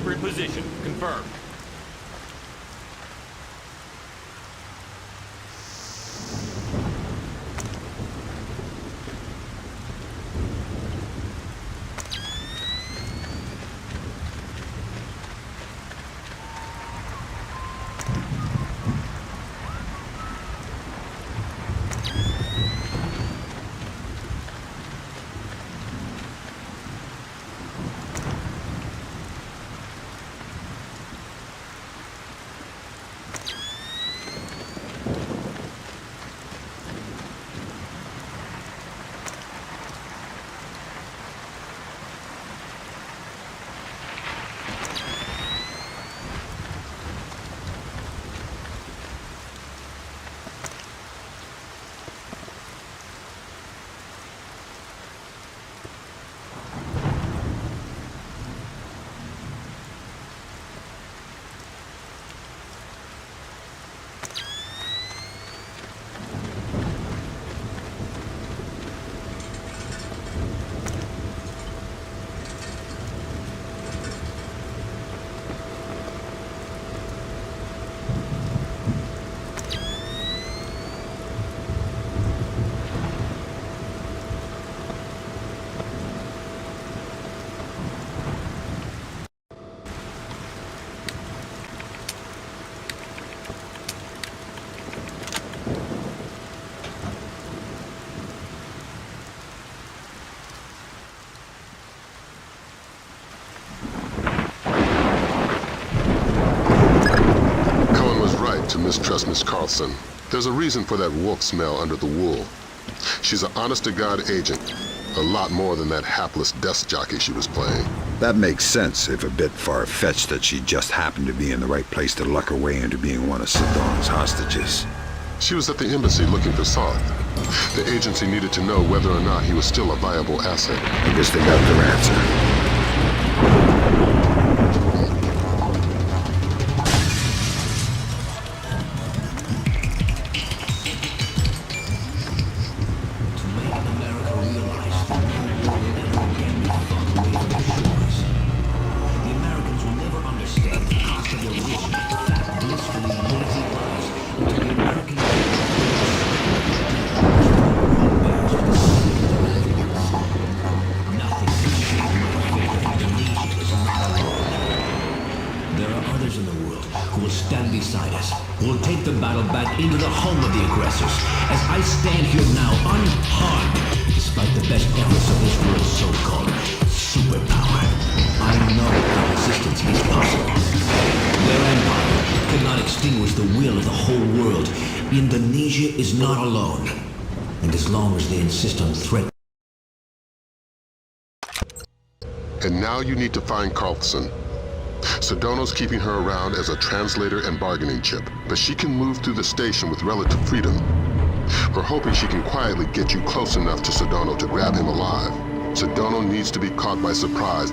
accurate position. Confirmed. To mistrust Miss Carlson. There's a reason for that wolf smell under the wool. She's an honest-to-God agent. A lot more than that hapless desk jockey she was playing. That makes sense, if a bit far-fetched that she just happened to be in the right place to luck her way into being one of Saddam's hostages. She was at the embassy looking for Saad. The agency needed to know whether or not he was still a viable asset. I guess they got their answer. Indonesia is not alone. And as long as they insist on threat... And now you need to find Carlson. Sedano's keeping her around as a translator and bargaining chip, but she can move through the station with relative freedom. We're hoping she can quietly get you close enough to Sedano to grab him alive. Sedano needs to be caught by surprise.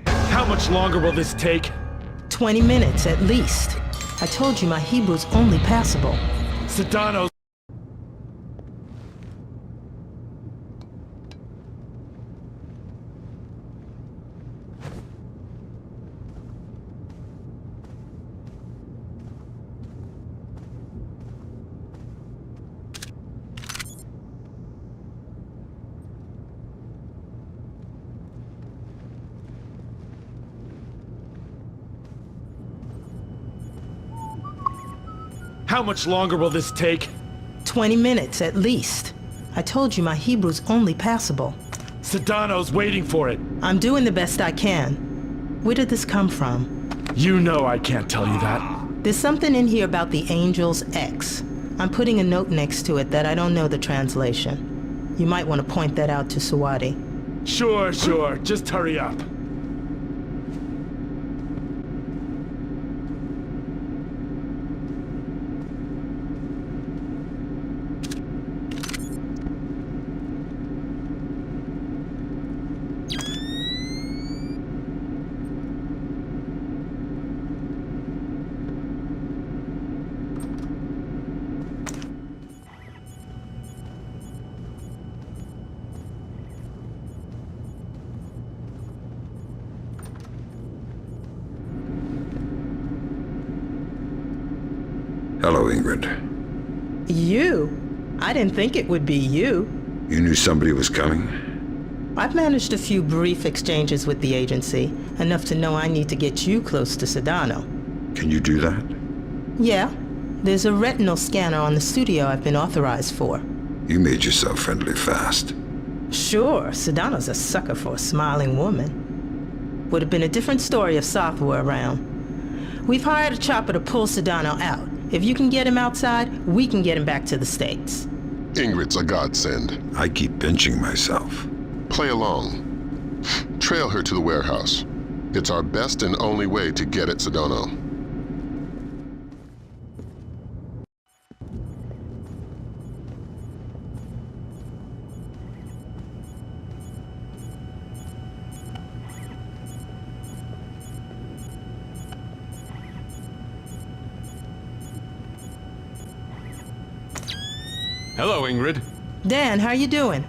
How much longer will this take? 20 minutes at least. I told you my Hebrew's only passable. Sedano's... How much longer will this take? 20 minutes at least. I told you my Hebrew's only passable. Sedano's waiting for it. I'm doing the best I can. Where did this come from? You know I can't tell you that. There's something in here about the Angel's X. I'm putting a note next to it that I don't know the translation. You might want to point that out to Sawadi. Sure. Just hurry up. Hello, Ingrid. You? I didn't think it would be you. You knew somebody was coming? I've managed a few brief exchanges with the agency, enough to know I need to get you close to Sedano. Can you do that? Yeah. There's a retinal scanner on the studio I've been authorized for. You made yourself friendly fast. Sure, Sedano's a sucker for a smiling woman. Would have been a different story if Soth were around. We've hired a chopper to pull Sedano out. If you can get him outside, we can get him back to the States. Ingrid's a godsend. I keep pinching myself. Play along. Trail her to the warehouse. It's our best and only way to get at Sedano. Hello, Ingrid. Dan, how you doing?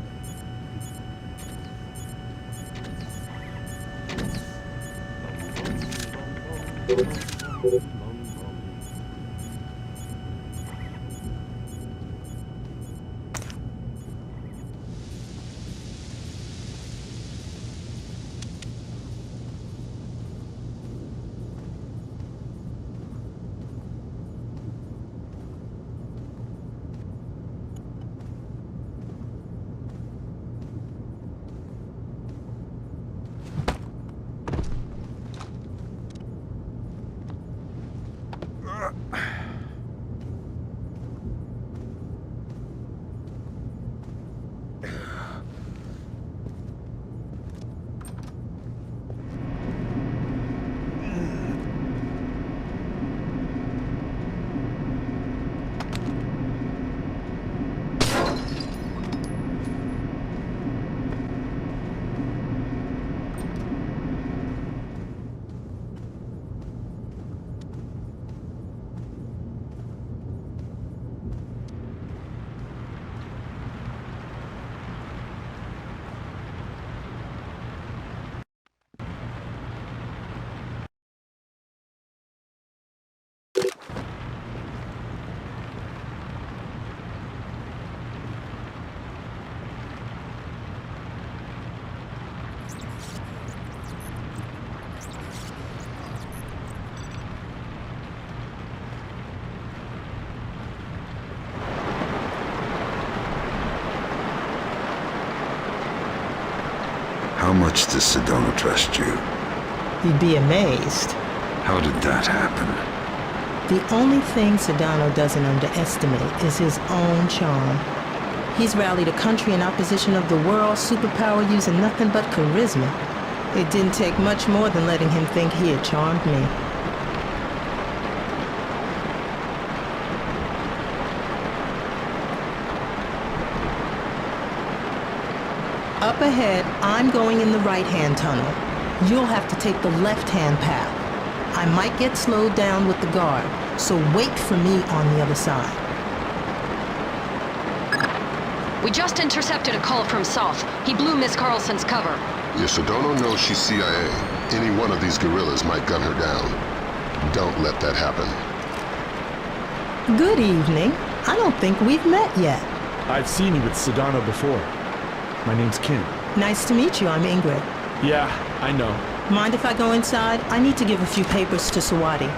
How much does Sedano trust you? You'd be amazed. How did that happen? The only thing Sedano doesn't underestimate is his own charm. He's rallied a country in opposition of the world's superpower using nothing but charisma. It didn't take much more than letting him think he had charmed me. Up ahead, I'm going in the right-hand tunnel. You'll have to take the left-hand path. I might get slowed down with the guard, so wait for me on the other side. We just intercepted a call from South. He blew Miss Carlson's cover. If Sedano knows she's CIA, any one of these guerrillas might gun her down. Don't let that happen. Good evening. I don't think we've met yet. I've seen you with Sedano before. My name's Kim. Nice to meet you. I'm Ingrid. Yeah, I know. Mind if I go inside? I need to give a few papers to Sawadi.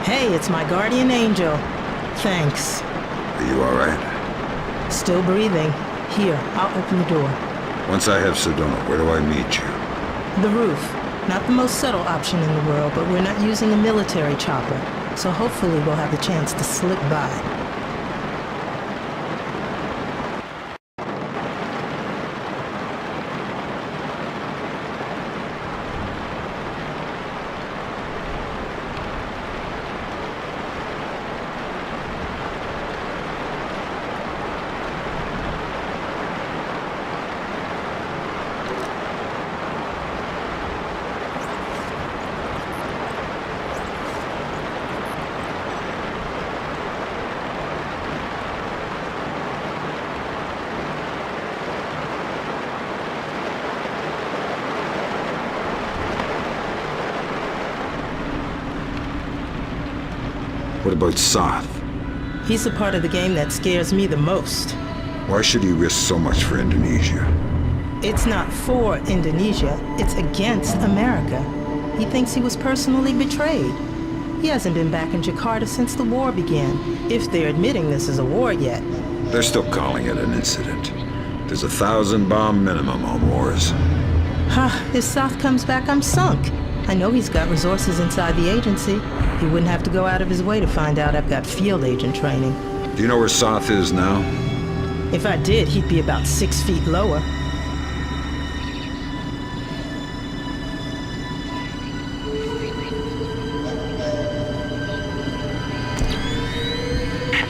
Hey, it's my guardian angel. Thanks. Are you all right? Still breathing. Here, I'll open the door. Once I have Sedona, where do I meet you? The roof. Not the most subtle option in the world, but we're not using a military chopper, so hopefully we'll have the chance to slip by. What about Soth? He's the part of the game that scares me the most. Why should he risk so much for Indonesia? It's not for Indonesia, it's against America. He thinks he was personally betrayed. He hasn't been back in Jakarta since the war began, if they're admitting this is a war yet. They're still calling it an incident. There's 1,000 bomb minimum on wars. If South comes back, I'm sunk. I know he's got resources inside the agency. He wouldn't have to go out of his way to find out I've got field agent training. Do you know where Soth is now? If I did, he'd be about 6 feet lower.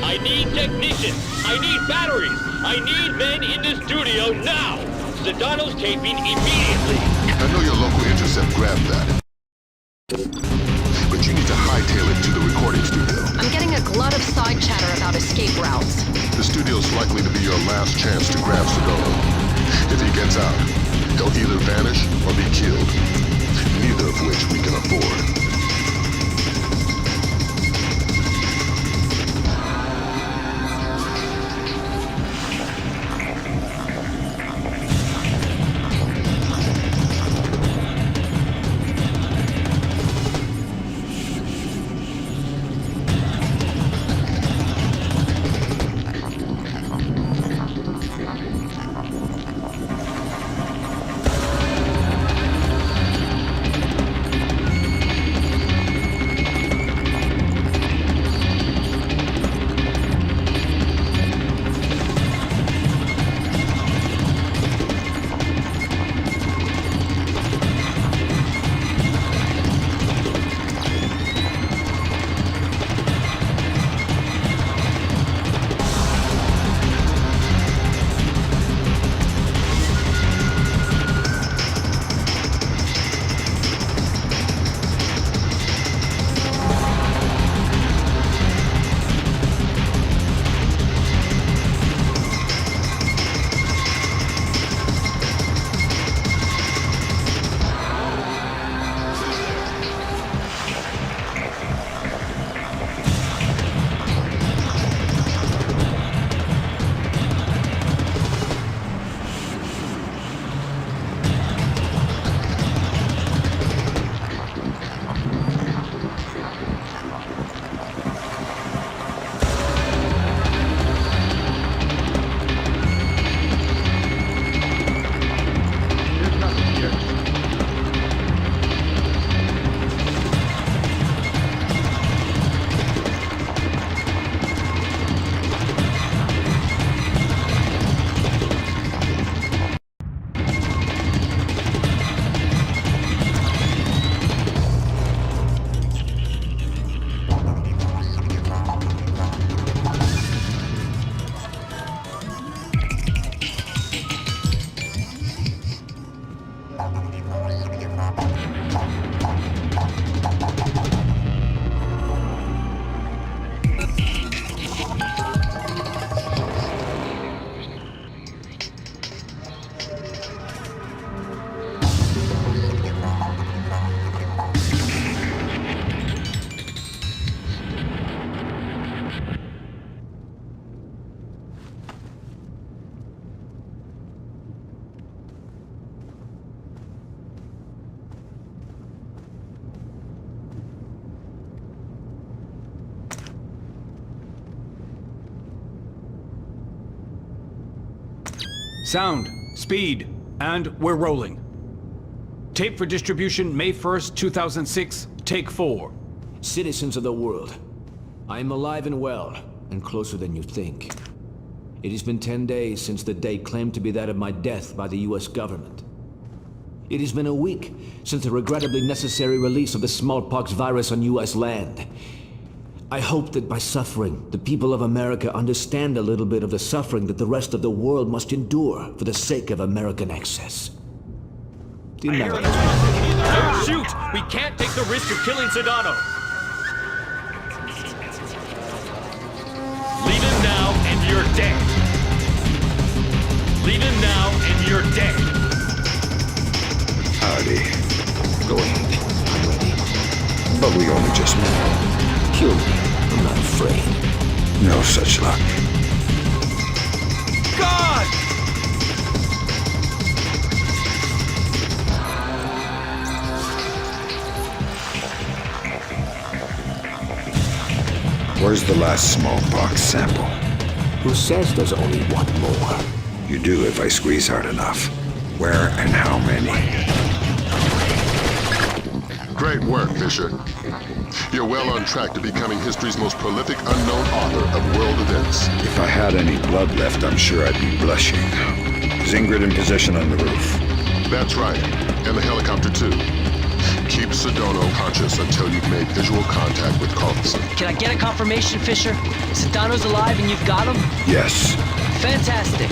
I need technicians. I need batteries. I need men in the studio now. Sedano's taping immediately. I know your local intercept grabbed that. But you need to hightail it to the recording studio. I'm getting a glut of side chatter about escape routes. The studio's likely to be your last chance to grab Sedona. If he gets out, he'll either vanish or be killed. Neither of which we can afford. Sound, speed, and we're rolling. Tape for distribution May 1st, 2006, take 4. Citizens of the world, I am alive and well, and closer than you think. It has been 10 days since the date claimed to be that of my death by the US government. It has been a week since the regrettably necessary release of the smallpox virus on US land. I hope that by suffering, the people of America understand a little bit of the suffering that the rest of the world must endure for the sake of American access. Don't shoot! We can't take the risk of killing Sedano! Leave him now and you're dead! Leave him now and you're dead! Howdy. Go ahead. I'm ready. But we only just met. Kill me. I'm not afraid. No such luck. God! Where's the last smallpox sample? Who says there's only one more? You do if I squeeze hard enough. Where and how many? Great work, Fisher. You're well on track to becoming history's most prolific unknown author of world events. If I had any blood left, I'm sure I'd be blushing. Is Ingrid in position on the roof? That's right. And the helicopter, too. Keep Sedano conscious until you've made visual contact with Carlson. Can I get a confirmation, Fisher? Sedano's alive and you've got him? Yes. Fantastic.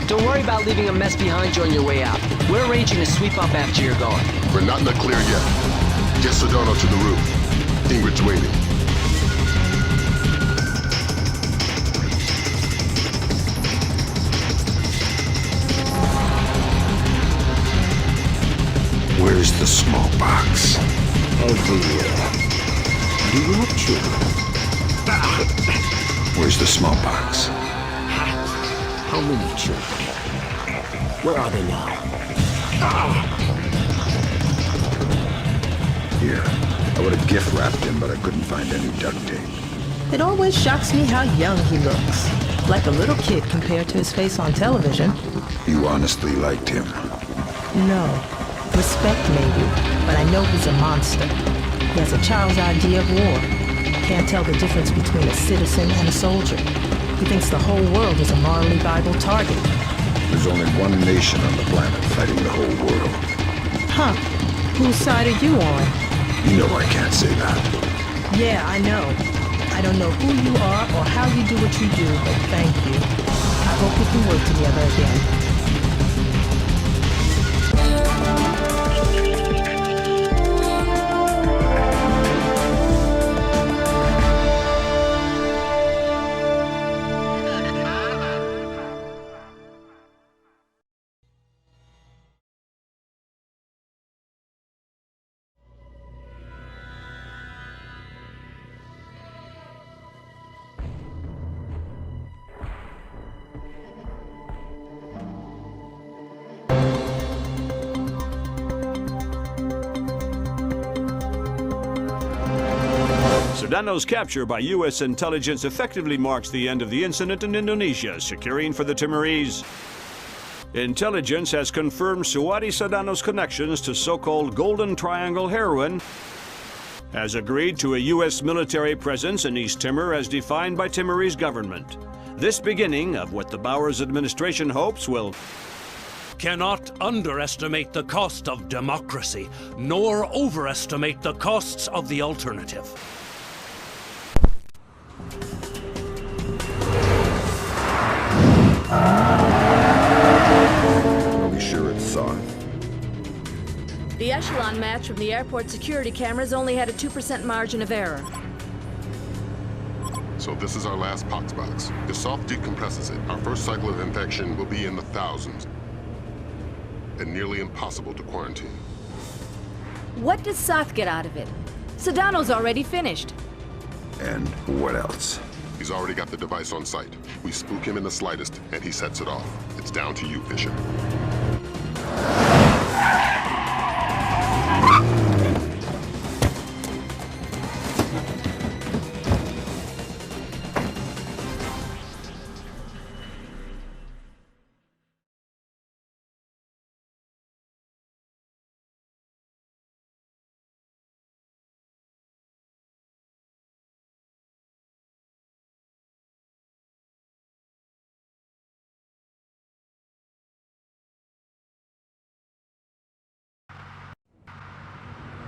Don't worry about leaving a mess behind you on your way out. We're arranging to sweep up after you're gone. We're not in the clear yet. Get Sedano to the roof. Ingrid's waiting. Where's the smallpox? Everywhere. Do you have children? Where's the smallpox? How many children? Where are they now? Here. I would have gift wrapped him, but I couldn't find any duct tape. It always shocks me how young he looks. Like a little kid compared to his face on television. You honestly liked him? No. Respect maybe, but I know he's a monster. He has a child's idea of war. Can't tell the difference between a citizen and a soldier. He thinks the whole world is a morally viable target. There's only one nation on the planet fighting the whole world. Huh. Whose side are you on? You know I can't say that. Yeah, I know. I don't know who you are or how you do what you do, but thank you. I hope we can work together again. Sedano's capture by U.S. intelligence effectively marks the end of the incident in Indonesia, securing for the Timorese. Intelligence has confirmed Suwadi Sedano's connections to so-called Golden Triangle heroin, has agreed to a U.S. military presence in East Timor as defined by Timorese government. This beginning of what the Bowers administration hopes will cannot underestimate the cost of democracy, nor overestimate the costs of the alternative. Are we sure it's Saw? The echelon match from the airport security cameras only had a 2% margin of error. So this is our last pox box. If Soft decompresses it, our first cycle of infection will be in the thousands. And nearly impossible to quarantine. What does Soth get out of it? Sedano's already finished. And what else? He's already got the device on site. We spook him in the slightest, and he sets it off. It's down to you, Fisher.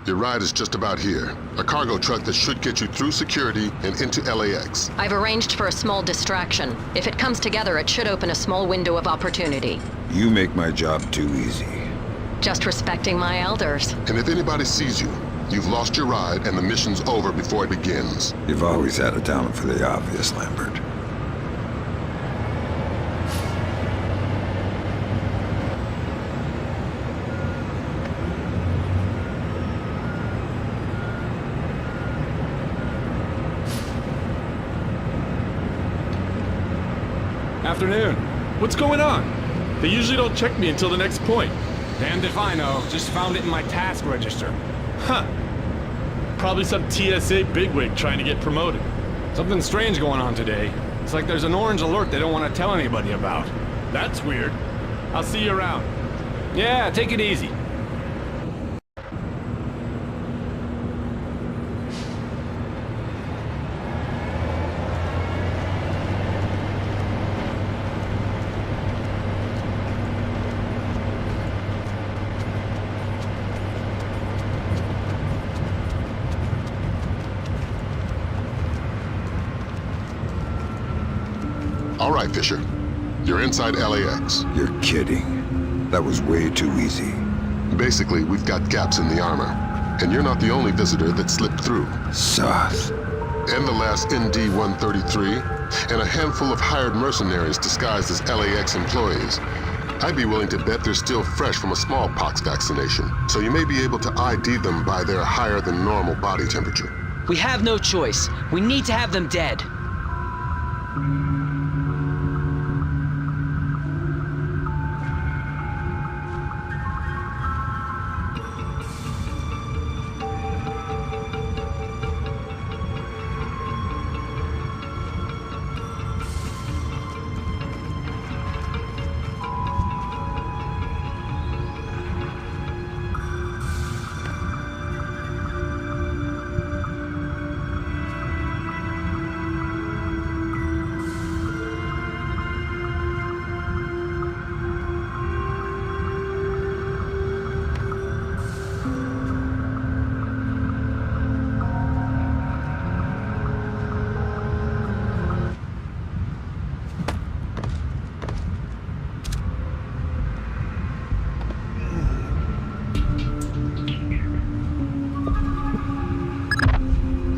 Your ride is just about here. A cargo truck that should get you through security and into LAX. I've arranged for a small distraction. If it comes together, it should open a small window of opportunity. You make my job too easy. Just respecting my elders. And if anybody sees you, you've lost your ride and the mission's over before it begins. You've always had a talent for the obvious, Lambert. Afternoon. What's going on? They usually don't check me until the next point. Damned if I know. Just found it in my task register. Huh. Probably some TSA bigwig trying to get promoted. Something strange going on today. It's like there's an orange alert they don't want to tell anybody about. That's weird. I'll see you around. Yeah, take it easy. All right, Fisher. You're inside LAX. You're kidding. That was way too easy. Basically, we've got gaps in the armor. And you're not the only visitor that slipped through. Soth. And the last ND-133, and a handful of hired mercenaries disguised as LAX employees. I'd be willing to bet they're still fresh from a smallpox vaccination, so you may be able to ID them by their higher than normal body temperature. We have no choice. We need to have them dead.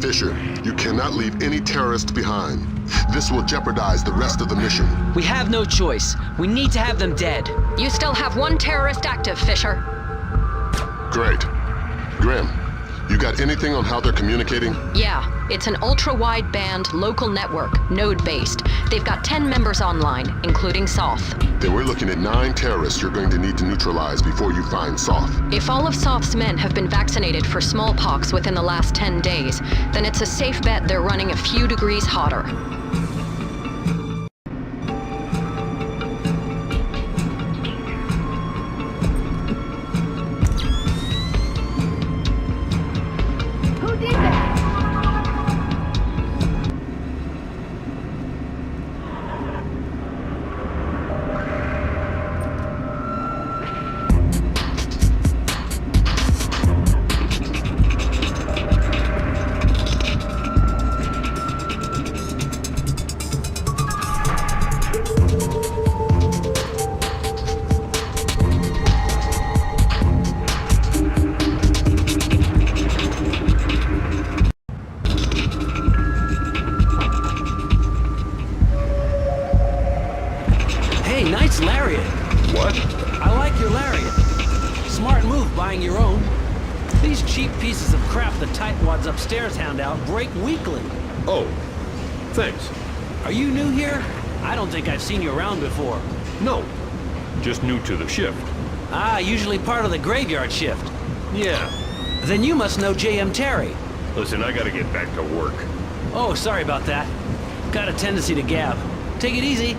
Fisher, you cannot leave any terrorists behind. This will jeopardize the rest of the mission. We have no choice. We need to have them dead. You still have one terrorist active, Fisher. Great. Grim, you got anything on how they're communicating? Yeah, it's an ultra-wideband local network, node-based. They've got 10 members online, including Soth. Then we're looking at 9 terrorists you're going to need to neutralize before you find Soth. If all of Soth's men have been vaccinated for smallpox within the last 10 days, then it's a safe bet they're running a few degrees hotter. Nice lariat. What? I like your lariat. Smart move buying your own. These cheap pieces of crap the tightwads upstairs hand out break weekly. Oh, thanks. Are you new here? I don't think I've seen you around before. No, just new to the shift. Ah, usually part of the graveyard shift. Yeah. Then you must know J.M. Terry. Listen, I gotta get back to work. Oh, sorry about that. Got a tendency to gab. Take it easy.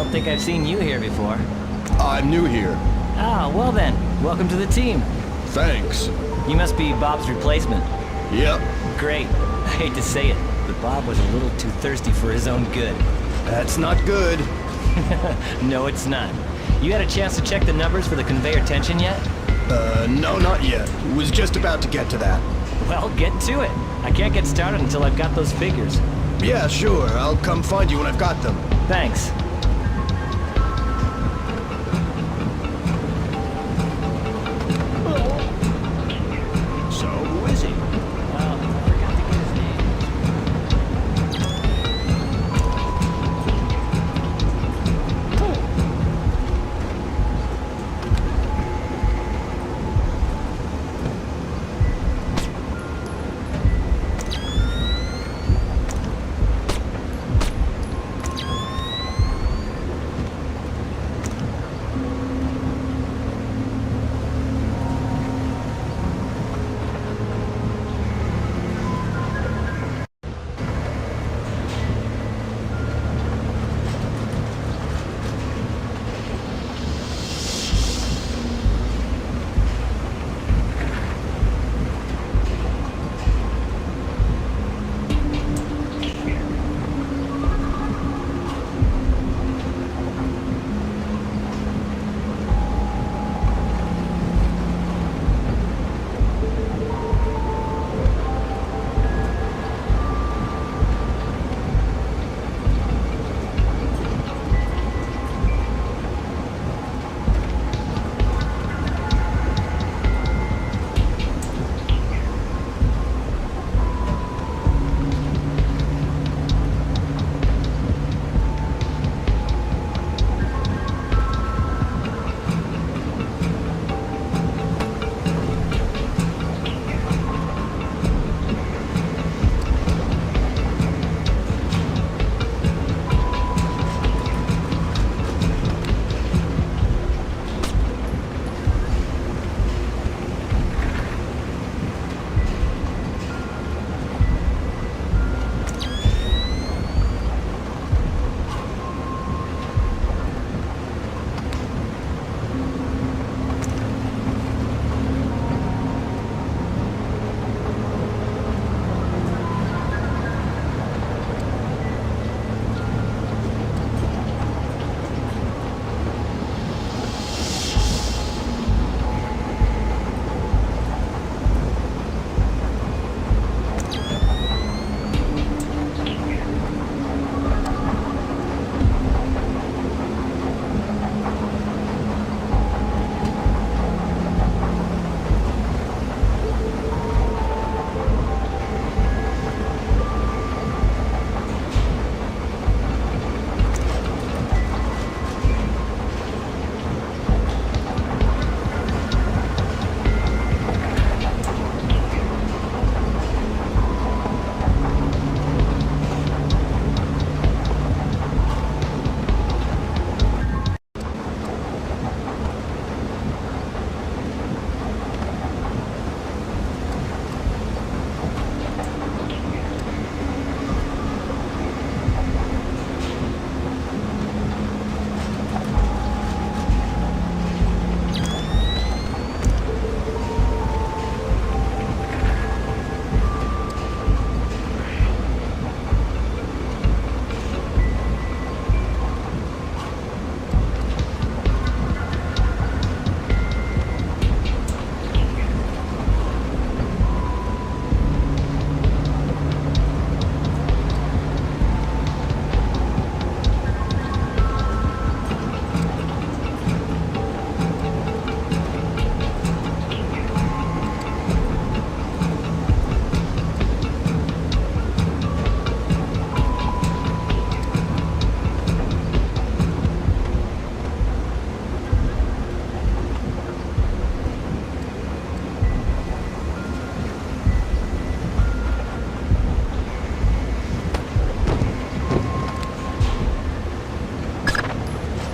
don't think I've seen you here before. I'm new here. Ah, well then, welcome to the team. Thanks. You must be Bob's replacement. Yep. Great. I hate to say it, but Bob was a little too thirsty for his own good. That's not good. No, it's not. You had a chance to check the numbers for the conveyor tension yet? No, not yet. Was just about to get to that. Well, get to it. I can't get started until I've got those figures. Yeah, sure. I'll come find you when I've got them. Thanks. So, who is he? I forgot to get his name.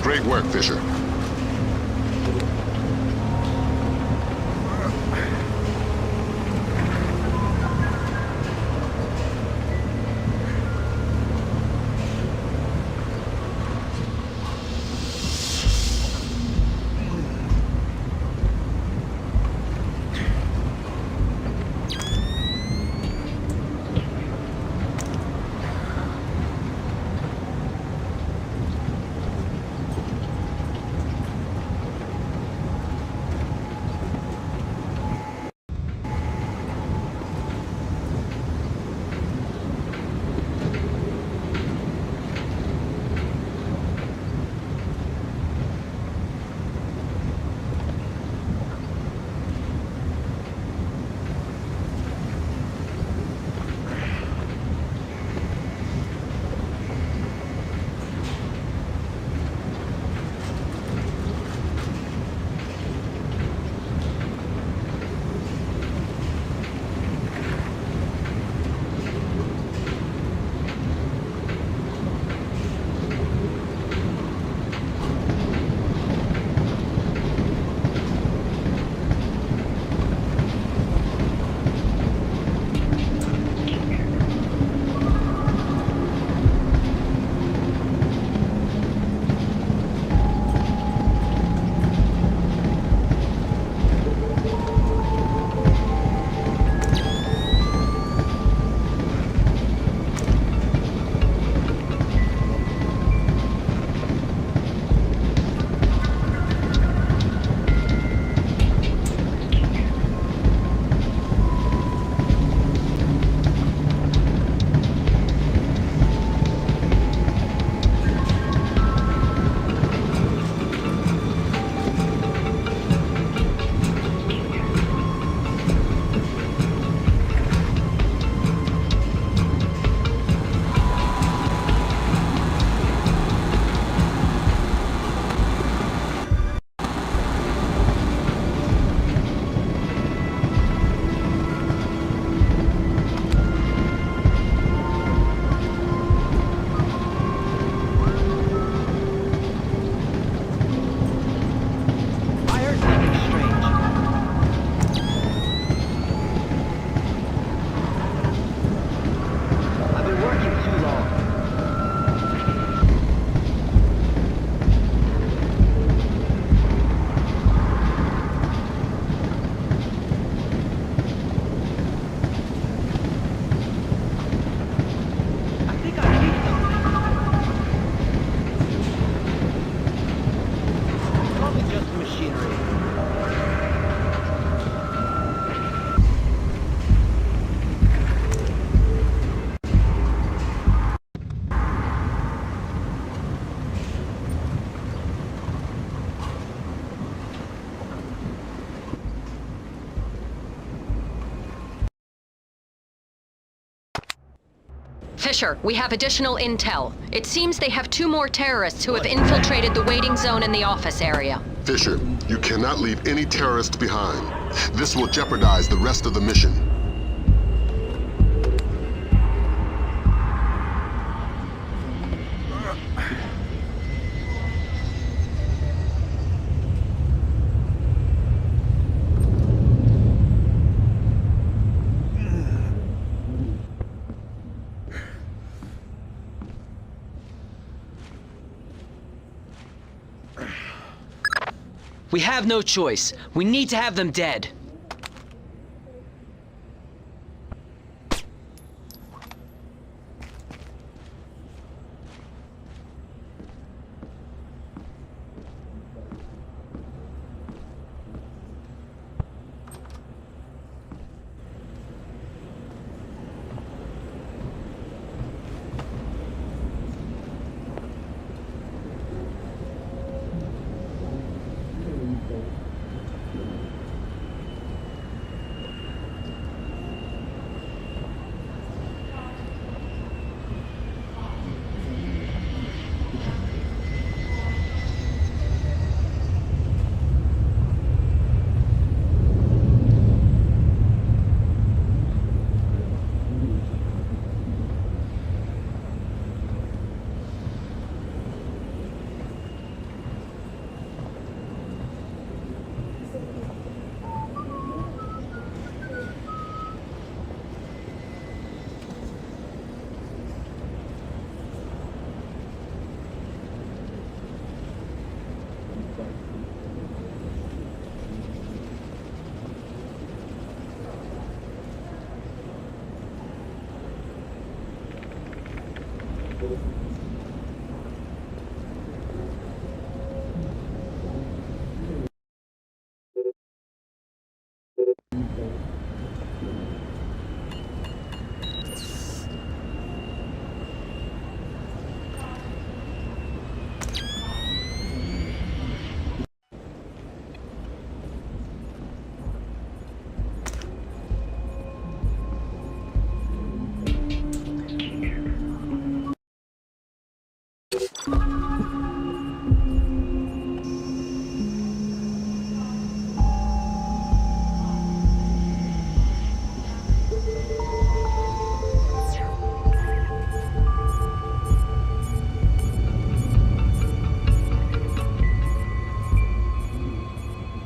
Great work, Fisher. Fisher, we have additional intel. It seems they have 2 more terrorists who have infiltrated the waiting zone in the office area. Fisher, you cannot leave any terrorists behind. This will jeopardize the rest of the mission. We have no choice. We need to have them dead.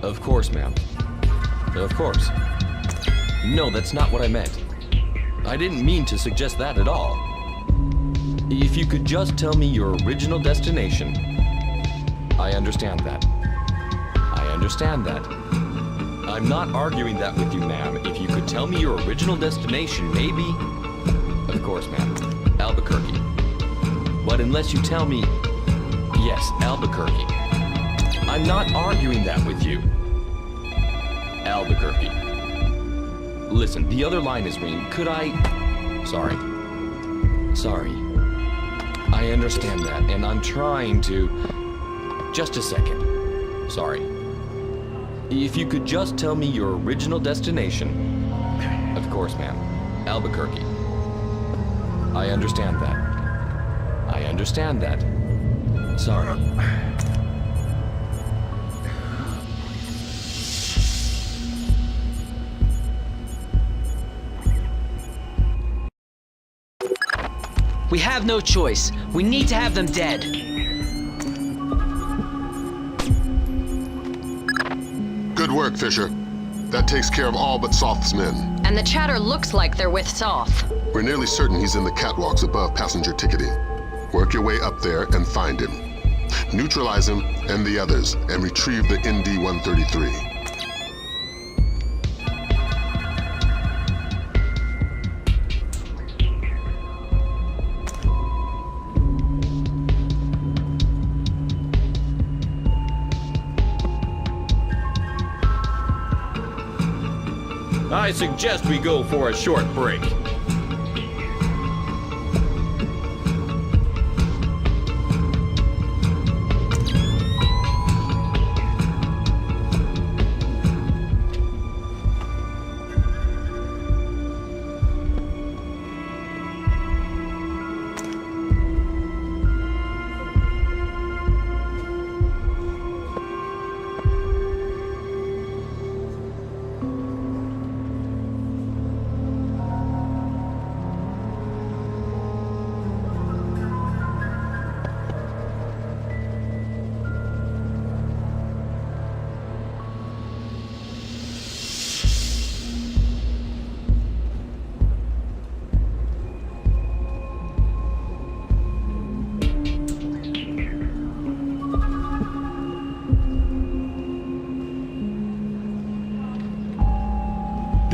Of course, ma'am. Of course. No, that's not what I meant. I didn't mean to suggest that at all. If you could just tell me your original destination. I understand that. I understand that. I'm not arguing that with you, ma'am. If you could tell me your original destination, maybe... Of course, ma'am. Albuquerque. But unless you tell me... Yes, Albuquerque. I'm not arguing that with you. Albuquerque. Listen, the other line is ringing. Could I... Sorry. Sorry. I understand that, and I'm trying to... Just a second. Sorry. If you could just tell me your original destination... Of course, ma'am. Albuquerque. I understand that. I understand that. Sorry. We have no choice. We need to have them dead. Good work, Fisher. That takes care of all but Soth's men. And the chatter looks like they're with Soth. We're nearly certain he's in the catwalks above passenger ticketing. Work your way up there and find him. Neutralize him and the others, and retrieve the ND-133. I suggest we go for a short break.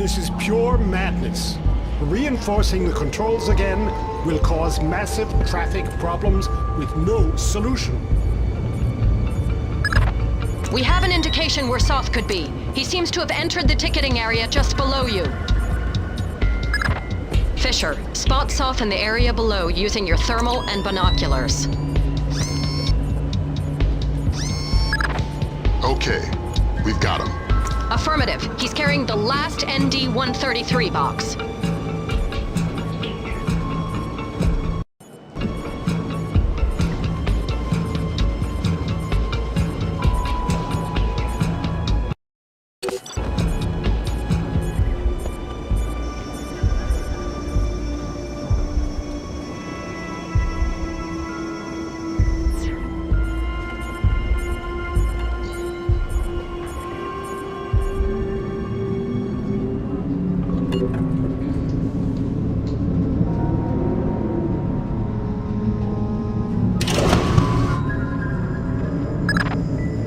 This is pure madness. Reinforcing the controls again will cause massive traffic problems with no solution. We have an indication where Soth could be. He seems to have entered the ticketing area just below you. Fisher, spot Soth in the area below using your thermal and binoculars. Okay, we've got him. Affirmative. He's carrying the last ND-133 box.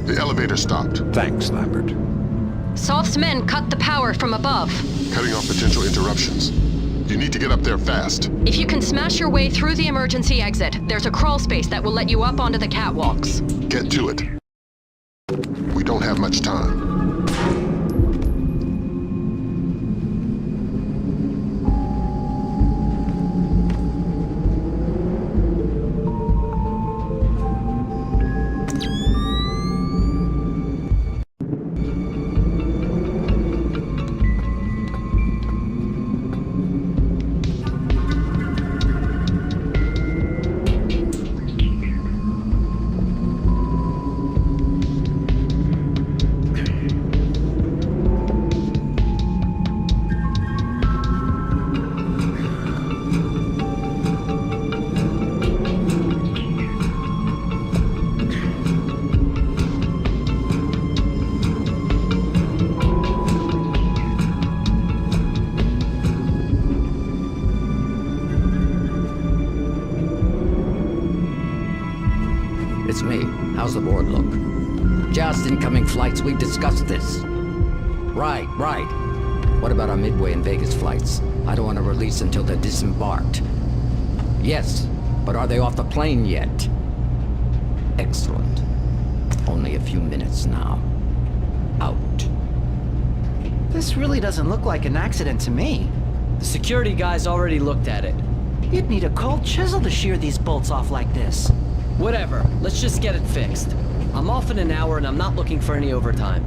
The elevator stopped. Thanks, Lambert. Soth's men cut the power from above. Cutting off potential interruptions. You need to get up there fast. If you can smash your way through the emergency exit, there's a crawl space that will let you up onto the catwalks. Get to it. We don't have much time. It's me. How's the board look? Just incoming flights. We discussed this. Right. What about our Midway and Vegas flights? I don't want to release until they're disembarked. Yes, but are they off the plane yet? Excellent. Only a few minutes now. Out. This really doesn't look like an accident to me. The security guys already looked at it. You'd need a cold chisel to shear these bolts off like this. Whatever, let's just get it fixed. I'm off in an hour and I'm not looking for any overtime.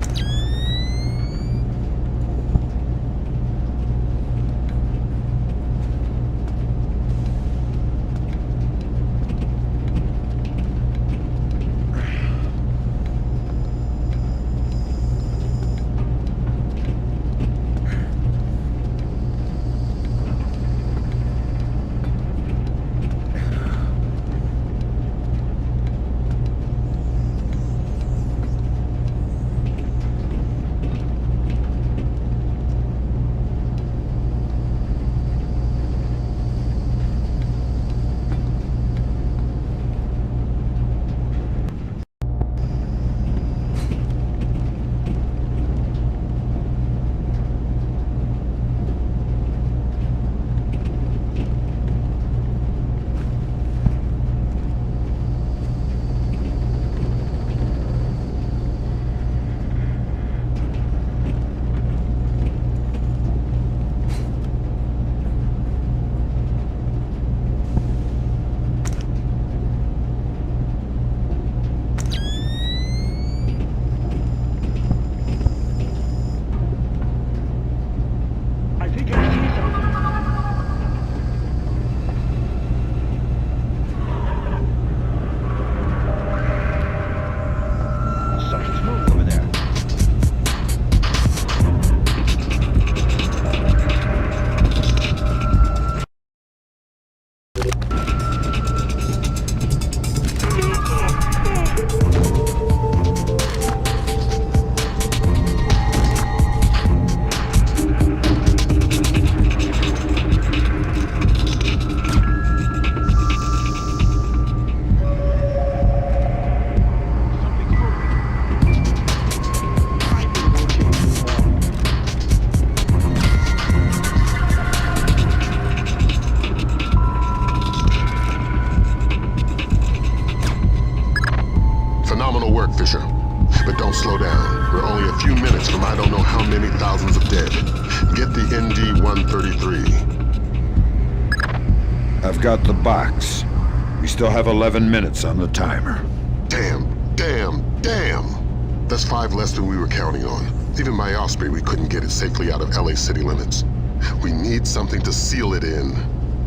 I've got the box. We still have 11 minutes on the timer. Damn. That's 5 less than we were counting on. Even by Osprey, we couldn't get it safely out of LA city limits. We need something to seal it in.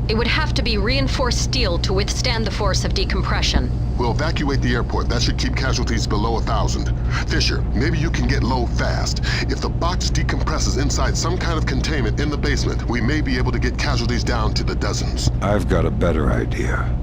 It would have to be reinforced steel to withstand the force of decompression. We'll evacuate the airport. That should keep casualties below 1,000. Fisher, maybe you can get low fast. If the box decompresses inside some kind of containment in the basement, we may be able to get casualties down to the dozens. I've got a better idea.